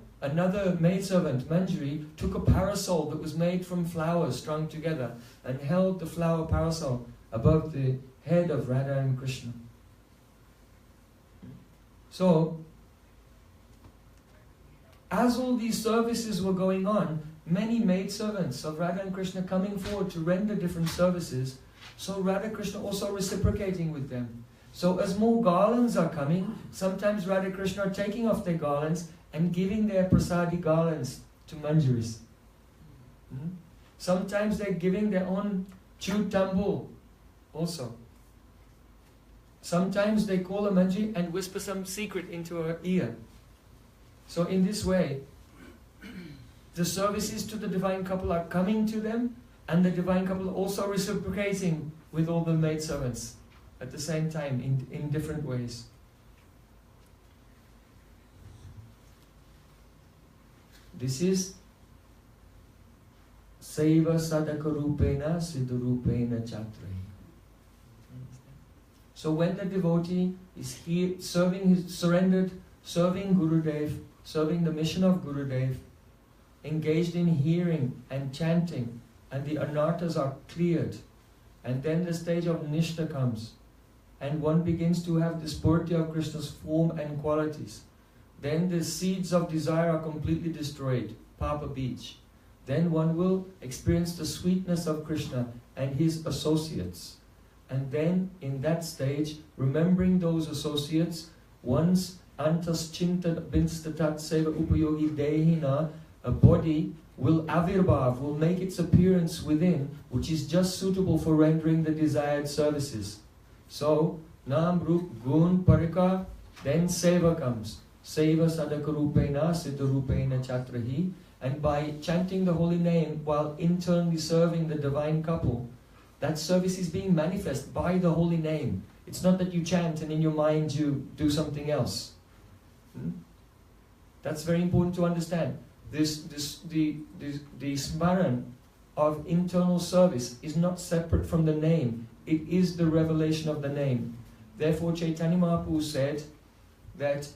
maidservant, Manjari, took a parasol that was made from flowers strung together and held the flower parasol above the head of Radha and Krishna. So, as all these services were going on, many maidservants of Radha and Krishna coming forward to render different services, so Radha and Krishna also reciprocating with them. So as more garlands are coming, sometimes Radha and Krishna are taking off their garlands and giving their prasadi garlands to Manjaris. Sometimes they're giving their own chewed tambul also. Sometimes they call a Manjari and whisper some secret into her ear. So in this way, the services to the divine couple are coming to them, and the divine couple also reciprocating with all the maidservants at the same time in different ways. This is Saiva Sadaka Rupena Siddharupena Chatrai. So when the devotee is here surrendered, serving Gurudev, serving the mission of Gurudev, engaged in hearing and chanting, and the anarthas are cleared, and then the stage of Nishta comes, and one begins to have the spurti of Krishna's form and qualities. Then the seeds of desire are completely destroyed, Papa Beach. Then one will experience the sweetness of Krishna and his associates. And then in that stage, remembering those associates, one's antas chinta binstatat seva upayogi dehina, a body will avirbhav, will make its appearance within, which is just suitable for rendering the desired services. So, Nam, Rup, Gun, Parika, then Seva comes. Seva Sadaka Rupena, Siddha Rupena Chatrahi. And by chanting the holy name while internally serving the divine couple, that service is being manifest by the holy name. It's not that you chant and in your mind you do something else. That's very important to understand. The smaran of internal service is not separate from the name. It is the revelation of the name. Therefore Chaitanya Mahaprabhu said that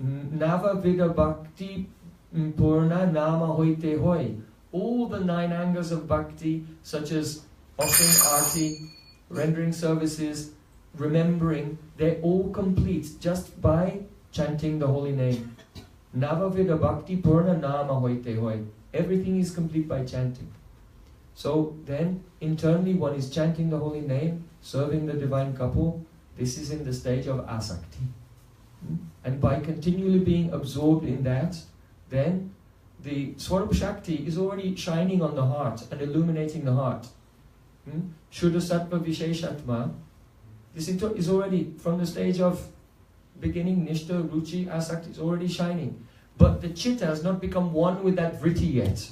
Nava Vida Bhakti Purna Nama Hoite Hoi. All the 9 angas of bhakti, such as offering arti, rendering services, remembering, they're all complete just by chanting the holy name. Navavida Bhakti Purna Nama Hoite Hoi. Everything is complete by chanting. So then, internally one is chanting the holy name, serving the divine couple. This is in the stage of asakti. And by continually being absorbed in that, then the Swarup Shakti is already shining on the heart and illuminating the heart. Shuddha Sattva Visheshatma, this is already from the stage of beginning, Nishta, Ruchi, Asakti is already shining. But the chitta has not become one with that vritti yet.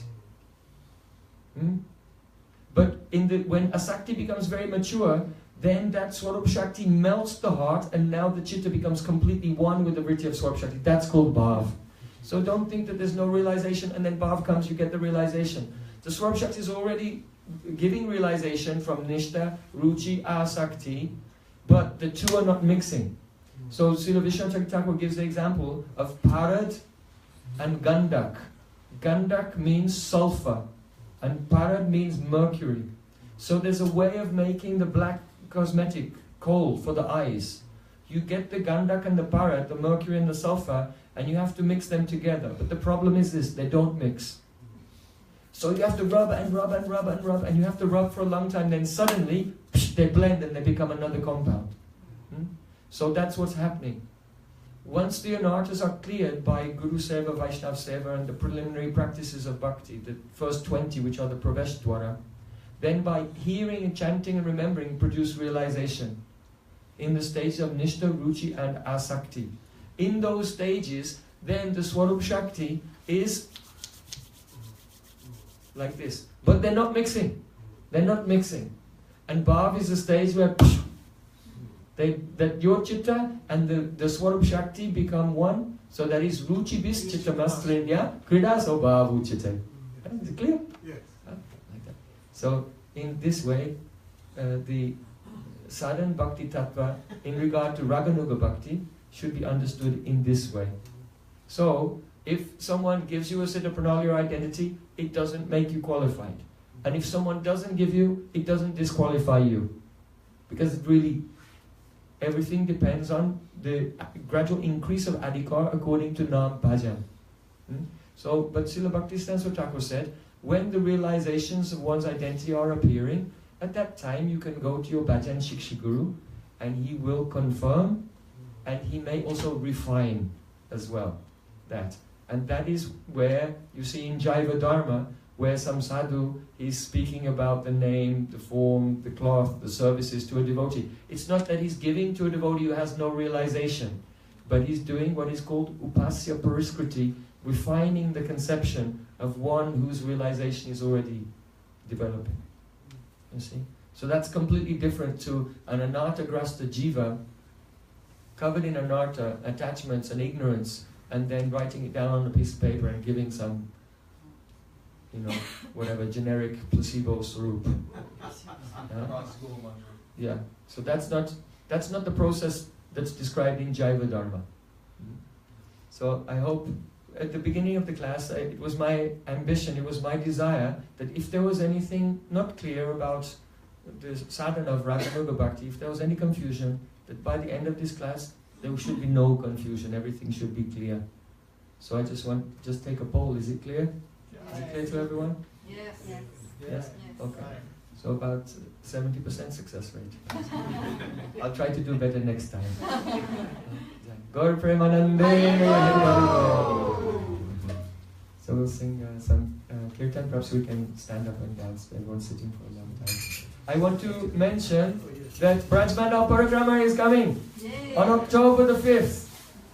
But when Asakti becomes very mature, then that Swarup Shakti melts the heart, and now the chitta becomes completely one with the vritti of Swarup Shakti. That's called Bhav. So don't think that there's no realization, and then Bhav comes, you get the realization. The Swarup Shakti is already giving realization from Nishta, Ruchi, Asakti, but the two are not mixing. So Srila Vishwanath Thakur gives the example of Parad and Gandak. Gandak means sulfur, and Parad means mercury. So there's a way of making the black cosmetic kohl for the eyes. You get the Gandak and the Parad, the mercury and the sulfur, and you have to mix them together. But the problem is this, they don't mix. So you have to rub and rub and rub and rub, and you have to rub for a long time, then suddenly they blend and they become another compound. So that's what's happening. Once the anarthas are cleared by Guru Seva, Vaishnav Seva, and the preliminary practices of Bhakti, the first 20 which are the Praveshdwara, then by hearing and chanting and remembering produce realization in the stage of Nishta, Ruchi and Asakti. In those stages, then the Swarup Shakti is like this. But they're not mixing. They're not mixing. And Bhav is the stage where that your chitta and the Swarup Shakti become one. So that is Ruchi bis chitta mastrinya kridaso bhavu chitta. Is it clear? Yes. Like that. So in this way, the Sadhana Bhakti Tattva in regard to Raganuga Bhakti should be understood in this way. So if someone gives you a Siddha Pranali or identity, it doesn't make you qualified. And if someone doesn't give you, it doesn't disqualify you. Because it really, everything depends on the gradual increase of adhikar according to Nam Bhajan. So, but Srila Bhaktisiddhanta Thakur said, when the realizations of one's identity are appearing, at that time you can go to your Bhajan Shikshiguru and he will confirm and he may also refine as well that. And that is where you see in Jaiva Dharma, where some sadhu is speaking about the name, the form, the cloth, the services to a devotee. It's not that he's giving to a devotee who has no realization, but he's doing what is called upasya pariskriti, refining the conception of one whose realization is already developing. You see? So that's completely different to an anartha-grasta jiva, covered in anartha, attachments and ignorance, and then writing it down on a piece of paper and giving some, whatever, generic placebo swarup. Yeah. So that's not the process that's described in Jaiva Dharma. So I hope at the beginning of the class, it was my ambition, it was my desire that if there was anything not clear about the sadhana of Raganuga Bhakti, if there was any confusion, that by the end of this class, there should be no confusion, everything should be clear. So I just take a poll, is it clear? Is it clear to everyone? Yes. Yes. Yes? Yes. Okay. So about 70% success rate. I'll try to do better next time. Gaur Premanande. So we'll sing some kirtan. Perhaps we can stand up and dance. Everyone's sitting for a long time. I want to mention that Brajmandal Parikrama is coming on October the 5th.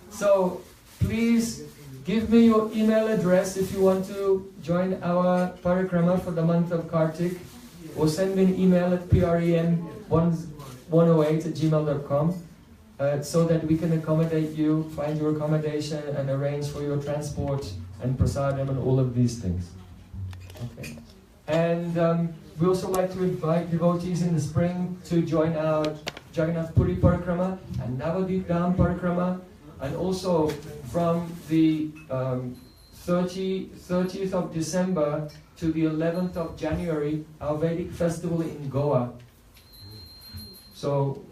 So please give me your email address if you want to join our Parikrama for the month of Kartik, or send me an email at prem108@gmail.com so that we can accommodate you, find your accommodation and arrange for your transport and prasadam and all of these things. Okay. And we also like to invite devotees in the spring to join our Jagannath Puri Parikrama and Navadvip Dham Parikrama, and also from the 30th of December to the 11th of January, our Vedic festival in Goa. So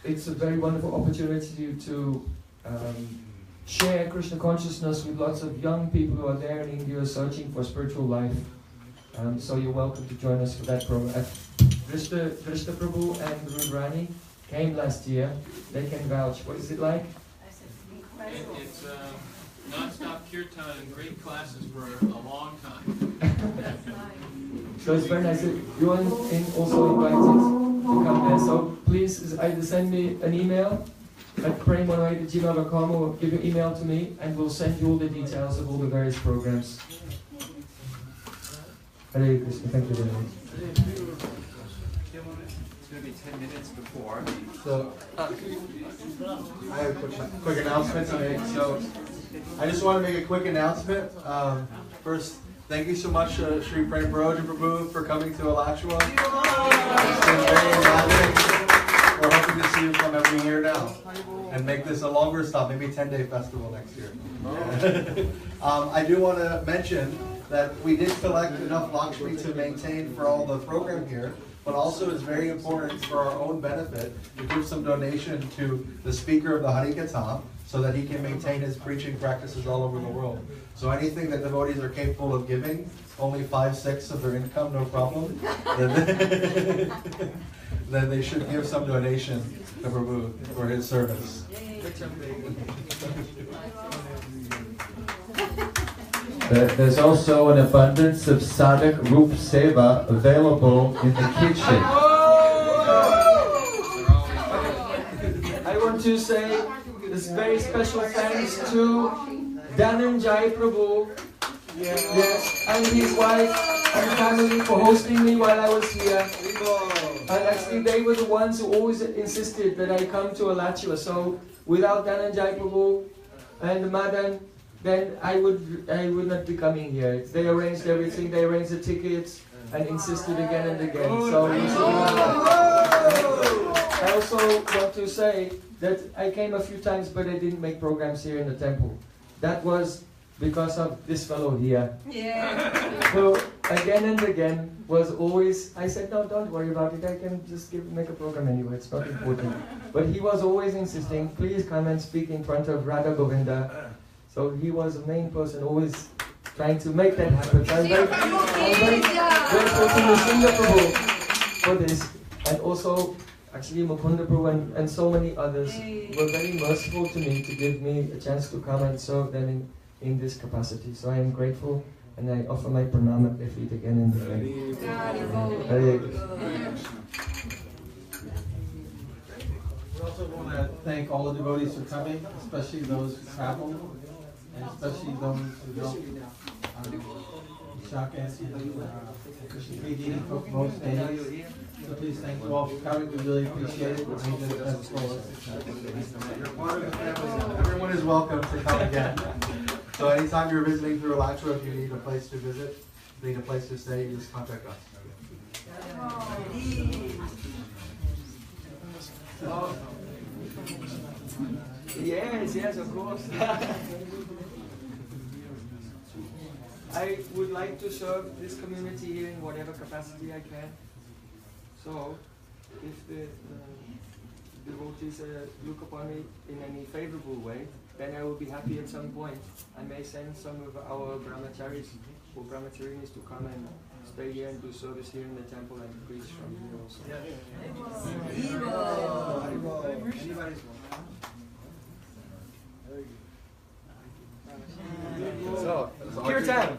it's a very wonderful opportunity to share Krishna consciousness with lots of young people who are there in India searching for spiritual life. So you're welcome to join us for that program. Drishta Prabhu and Rudrani came last year. They can vouch. What is it like? It's non-stop kirtan and great classes for a long time. So it's very nice. You are also invited to come there. So please either send me an email at praymonway@gmail.com or give your email to me and we'll send you all the details of all the various programs. Hare Krishna. Thank you very much. It's going to be 10 minutes before. So, I have a quick announcement to make. So, I just want to make a quick announcement. First, thank you so much, Sri Prem Prabhu, for coming to Alachua. It's been very enlightening. We're hoping to see you come every year now and make this a longer stop, maybe 10-day festival next year. I do want to mention that we did collect enough Lakshmi to maintain for all the program here, but also it's very important for our own benefit to give some donation to the speaker of the Harikatha so that he can maintain his preaching practices all over the world. So anything that devotees are capable of giving, only 5/6 of their income, no problem, then they should give some donation to Prabhu for his service. There's also an abundance of sadhak Rup Seva available in the kitchen. I want to say this very special thanks to Dhananjay Prabhu, yes, and his wife and family for hosting me while I was here. And actually they were the ones who always insisted that I come to Alachua. So without Dhananjay Prabhu and Madan, then I would not be coming here. They arranged everything, they arranged the tickets and insisted again and again. So I also want to say that I came a few times but I didn't make programs here in the temple. That was because of this fellow here. Yeah. So again and again was always, I said, no, don't worry about it, I can just make a program anyway, it's not important. But he was always insisting, please come and speak in front of Radha Govinda. So he was the main person always trying to make that happen. So I'm very grateful to Nrsimha Prabhu for this. And also, actually Mukunda Prabhu and so many others were very merciful to me to give me a chance to come and serve them in this capacity. So I am grateful and I offer my pranam at their feet again and again. Hare Krishna. We also want to thank all the devotees for coming, especially those who travel, and especially those who don't. Shaka and Krishna Priti took most days. So please thank you all for coming. We really appreciate it. Everyone is welcome to come again. So anytime you're visiting through Alachua, if you need a place to visit, need a place to stay, you just contact us. Oh. Yes, of course. I would like to serve this community here in whatever capacity I can. So, if the devotees look upon me in any favorable way, then I will be happy at some point. I may send some of our brahmacharis or brahmacharinis to come and stay here and do service here in the temple and preach from here also. So, kirtan!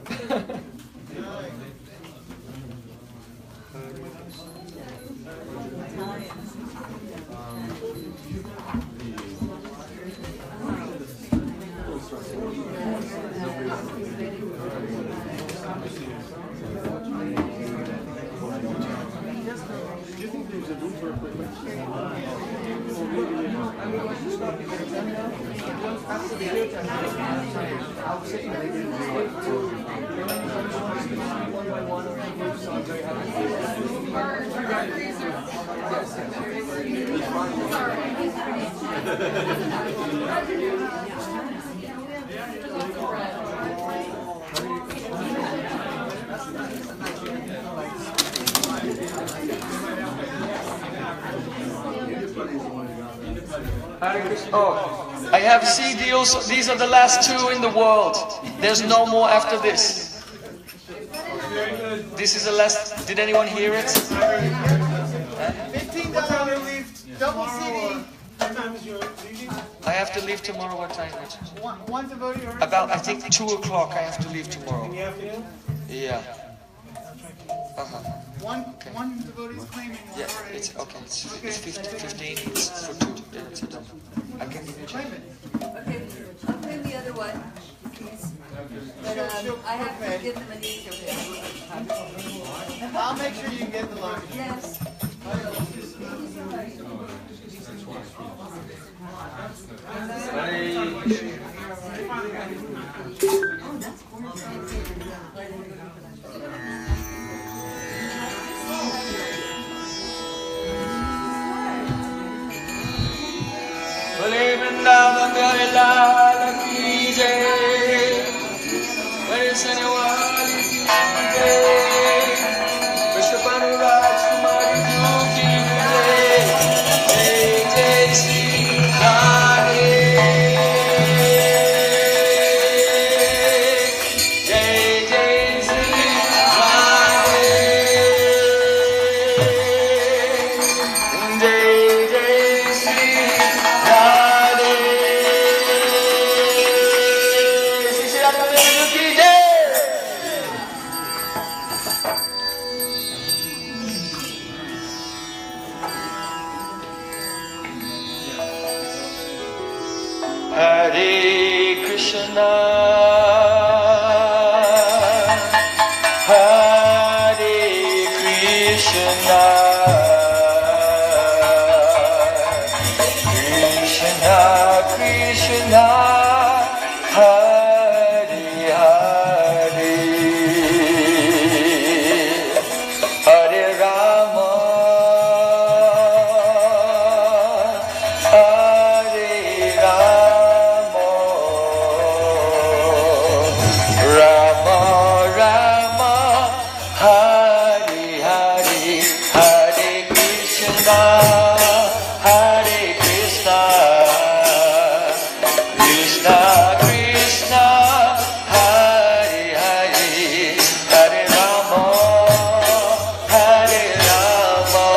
Oh, I have CDs. These are the last two in the world. There's no more after this. This is the last. Did anyone hear it? $15 double CD. What time is your leaving? I have to leave tomorrow. What time? One devotee or About, I think, 2 o'clock. I have to leave in tomorrow. the afternoon? Yeah. One devotee is claiming. Yeah, it's okay. It's 15. It's for 2. Yeah, it's done. I can give you a check. Okay, I'll claim the other one, please. But I have to give them an easy. I'll make sure you get the lunch. Yes. Bole Vrindavan Gare Lal ki jai, Varisane wali ki jai, Rupanuga Kumari ki jai, Jai Jai Shri Radhe, Jai Jai Shri Radhe, Jai Jai Shri Radhe, Shri Radhe ki jai. Hare Krishna, Hare Krishna, Krishna Krishna, Hare Hare, Hare Rama, Hare Rama, Rama Rama, Hare Hare, Hare Krishna, Hare Krishna, Krishna Krishna, Hare Hare, Hare Rama, Hare Rama,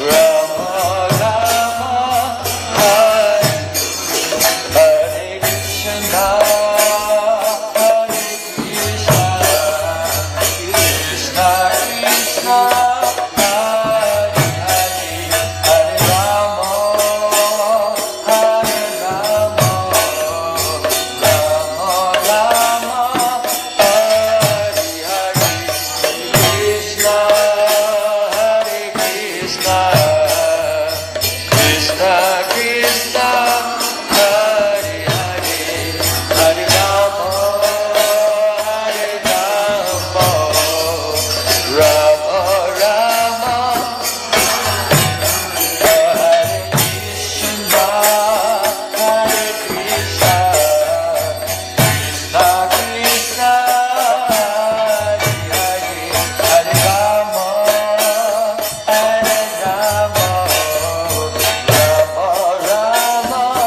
Rama Rama, Hare Hare Krishna, Hare Krishna, Krishna Krishna, Hare Hare, Hare Rama, Hare Rama, Rama Rama, Hare Hare, Krishna, Hare Krishna, Krishna Krishna, Hare Hare, Hare Rama, Hare Rama, Rama Rama, Hare Krishna, Hare Krishna, Krishna Krishna, Hare Hare, Hare Rama, Hare Rama, Rama Rama,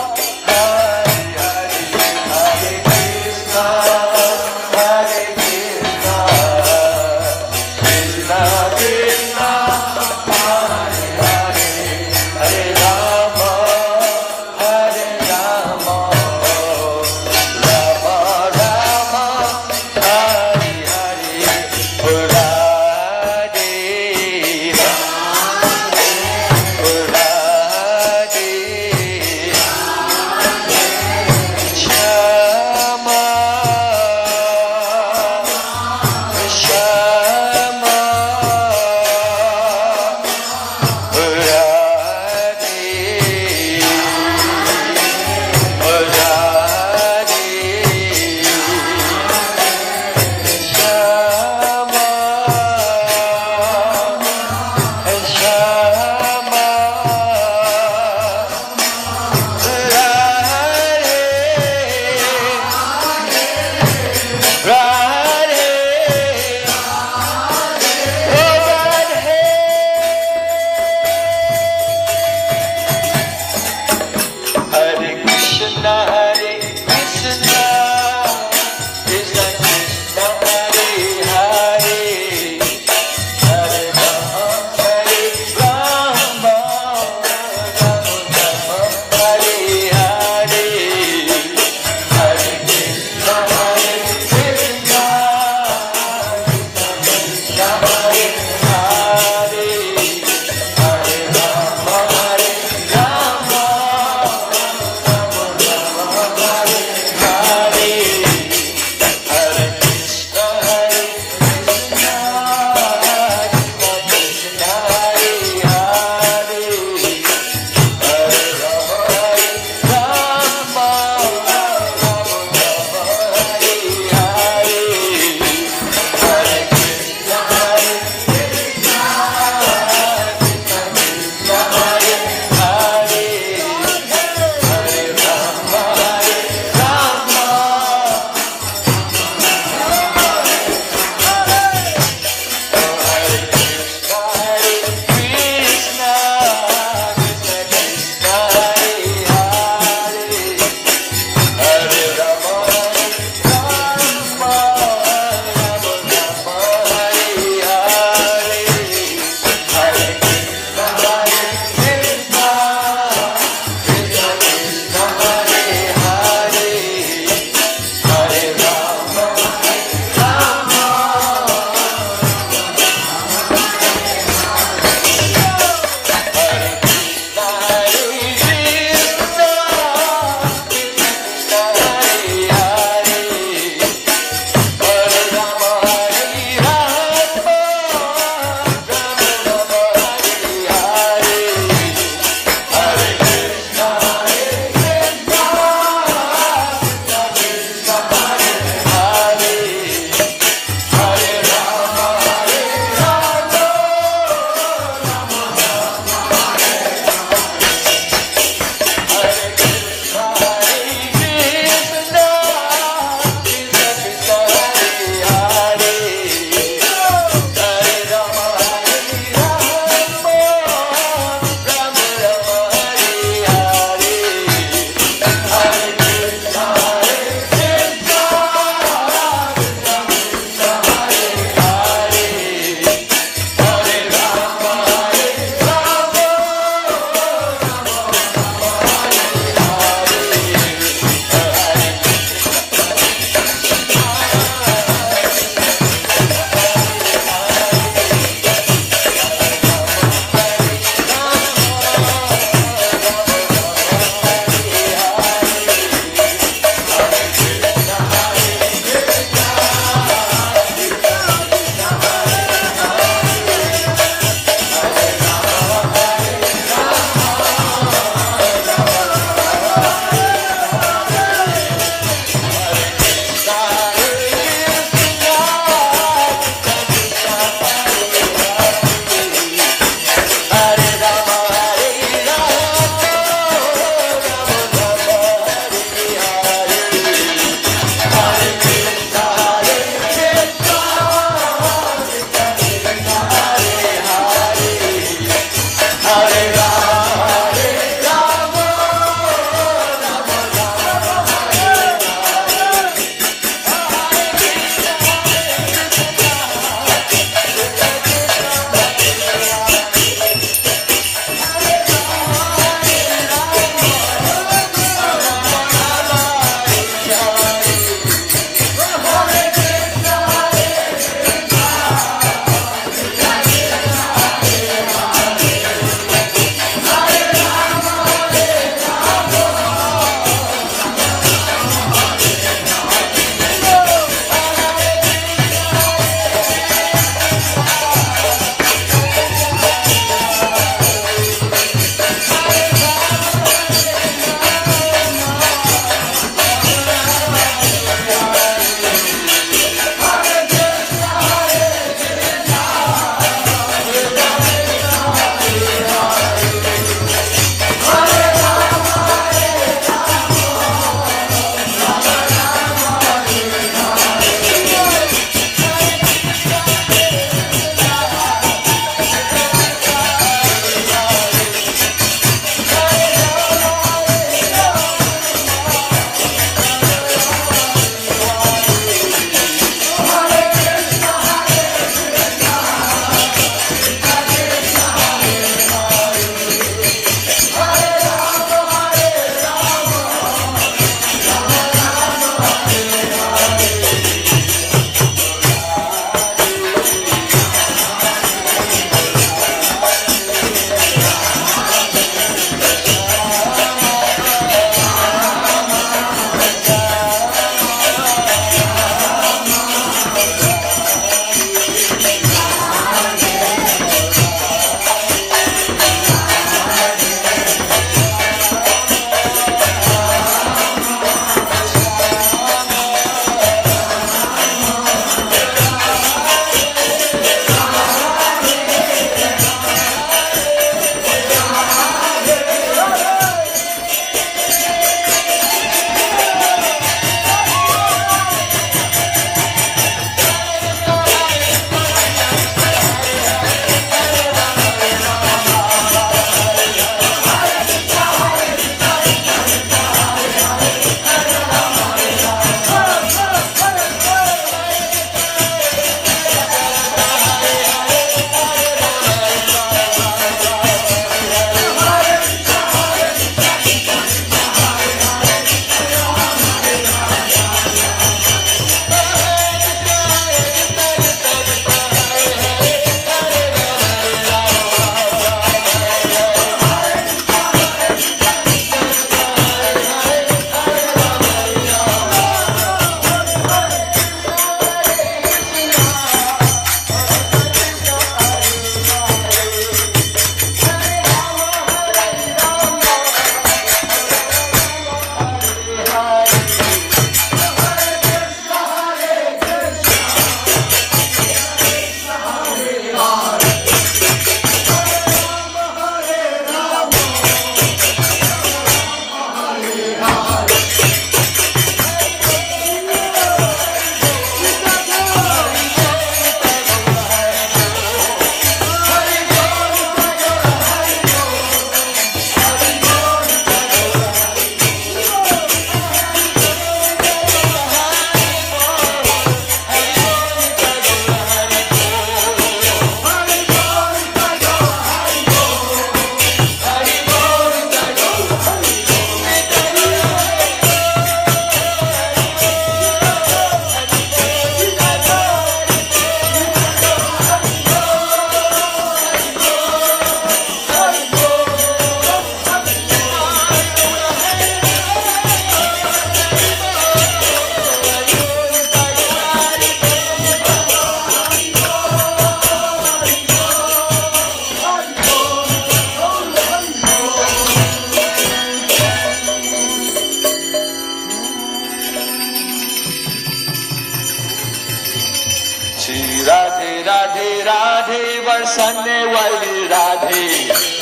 बरसाने वाली Radhe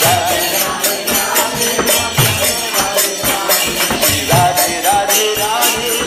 Radhe Radhe Radhe Radhe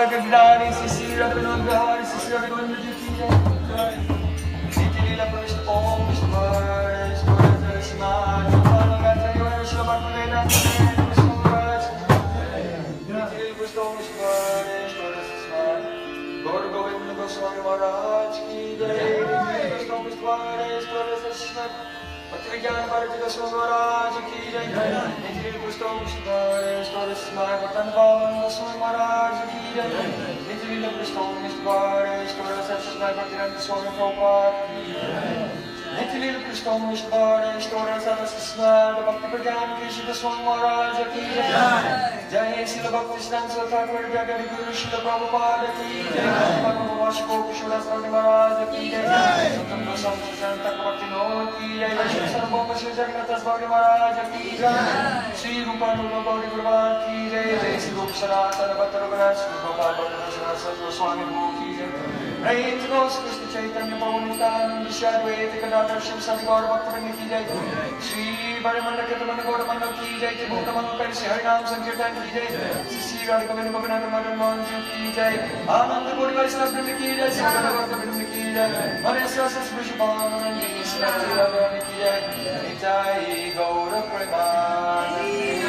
Radha Gridani, Sisi Radhanandari, Sisi Radhanandari ki jai. Niti Lila Pravishta Om Vishnu Hare, Shkora Darsana, Rupanuga Tayoya Shila Bhaktiveda, Vishnu Raj. Niti Lila Pravishta Om Vishnu Hare, Shkora Darsana, Gaur Govinda Goswami Maharaj ki jai. Niti Lila Pravishta Om Vishnu Hare, Shkora Darsana, Bhakti Gyan Bharati Goswami Maharaj ki jai. Niti Lila Pravishta Om Vishnu Hare, Shkora Darsana, Bhaktan Bhavan Goswami Maharaj ki jai. Niti Lila Pravishta Om Vishnu Hare, Shkora Darsana, Bhakti Swami Prabhupada ki jai. Niti Lila Pravishta Om Vishnu Hare, Shkora Darsana, Bhakti Gyan Krishna Goswami Maharaj ki jai. Jai Srila Bhakti Siddhanta Thakur Jagadi Guru Srila Prabhupada ki jai. Bhagavad Vashko Kishora Swami Maharaj ki jai. Satam Goswami Santa Bhakti No ki jai. Shri Sarvabhauma Shri Jagannath Swami Maharaj ki jai. Shri Rupanuga Gauri Gurvan ki jai. Jai Shri Rupa Sanatana Bhatta Raghunath Shri Gopal Bhatta Saraswati Swami ki jai. Praise to Krishna Chaitanya Prabhu Nityananda Shri Advaita Gadadhar Shiv Sadi Gaur Bhaktivinoda ki jai. Shri Varimanda Ketamanda Gauramanda ki jai. Bhutta Manukari Shri Harinam Sankirtan ki jai. Shri Radhika Vindu Bhavananda Madan Manju ki jai. Ananda Gauri Vaishnava Vrinda ki jai. Sakala Bhakta Vrinda ki jai. Manesya Sasvrishabhanandi Shri Radharani ki jai. Nitai Gaura Premanandi.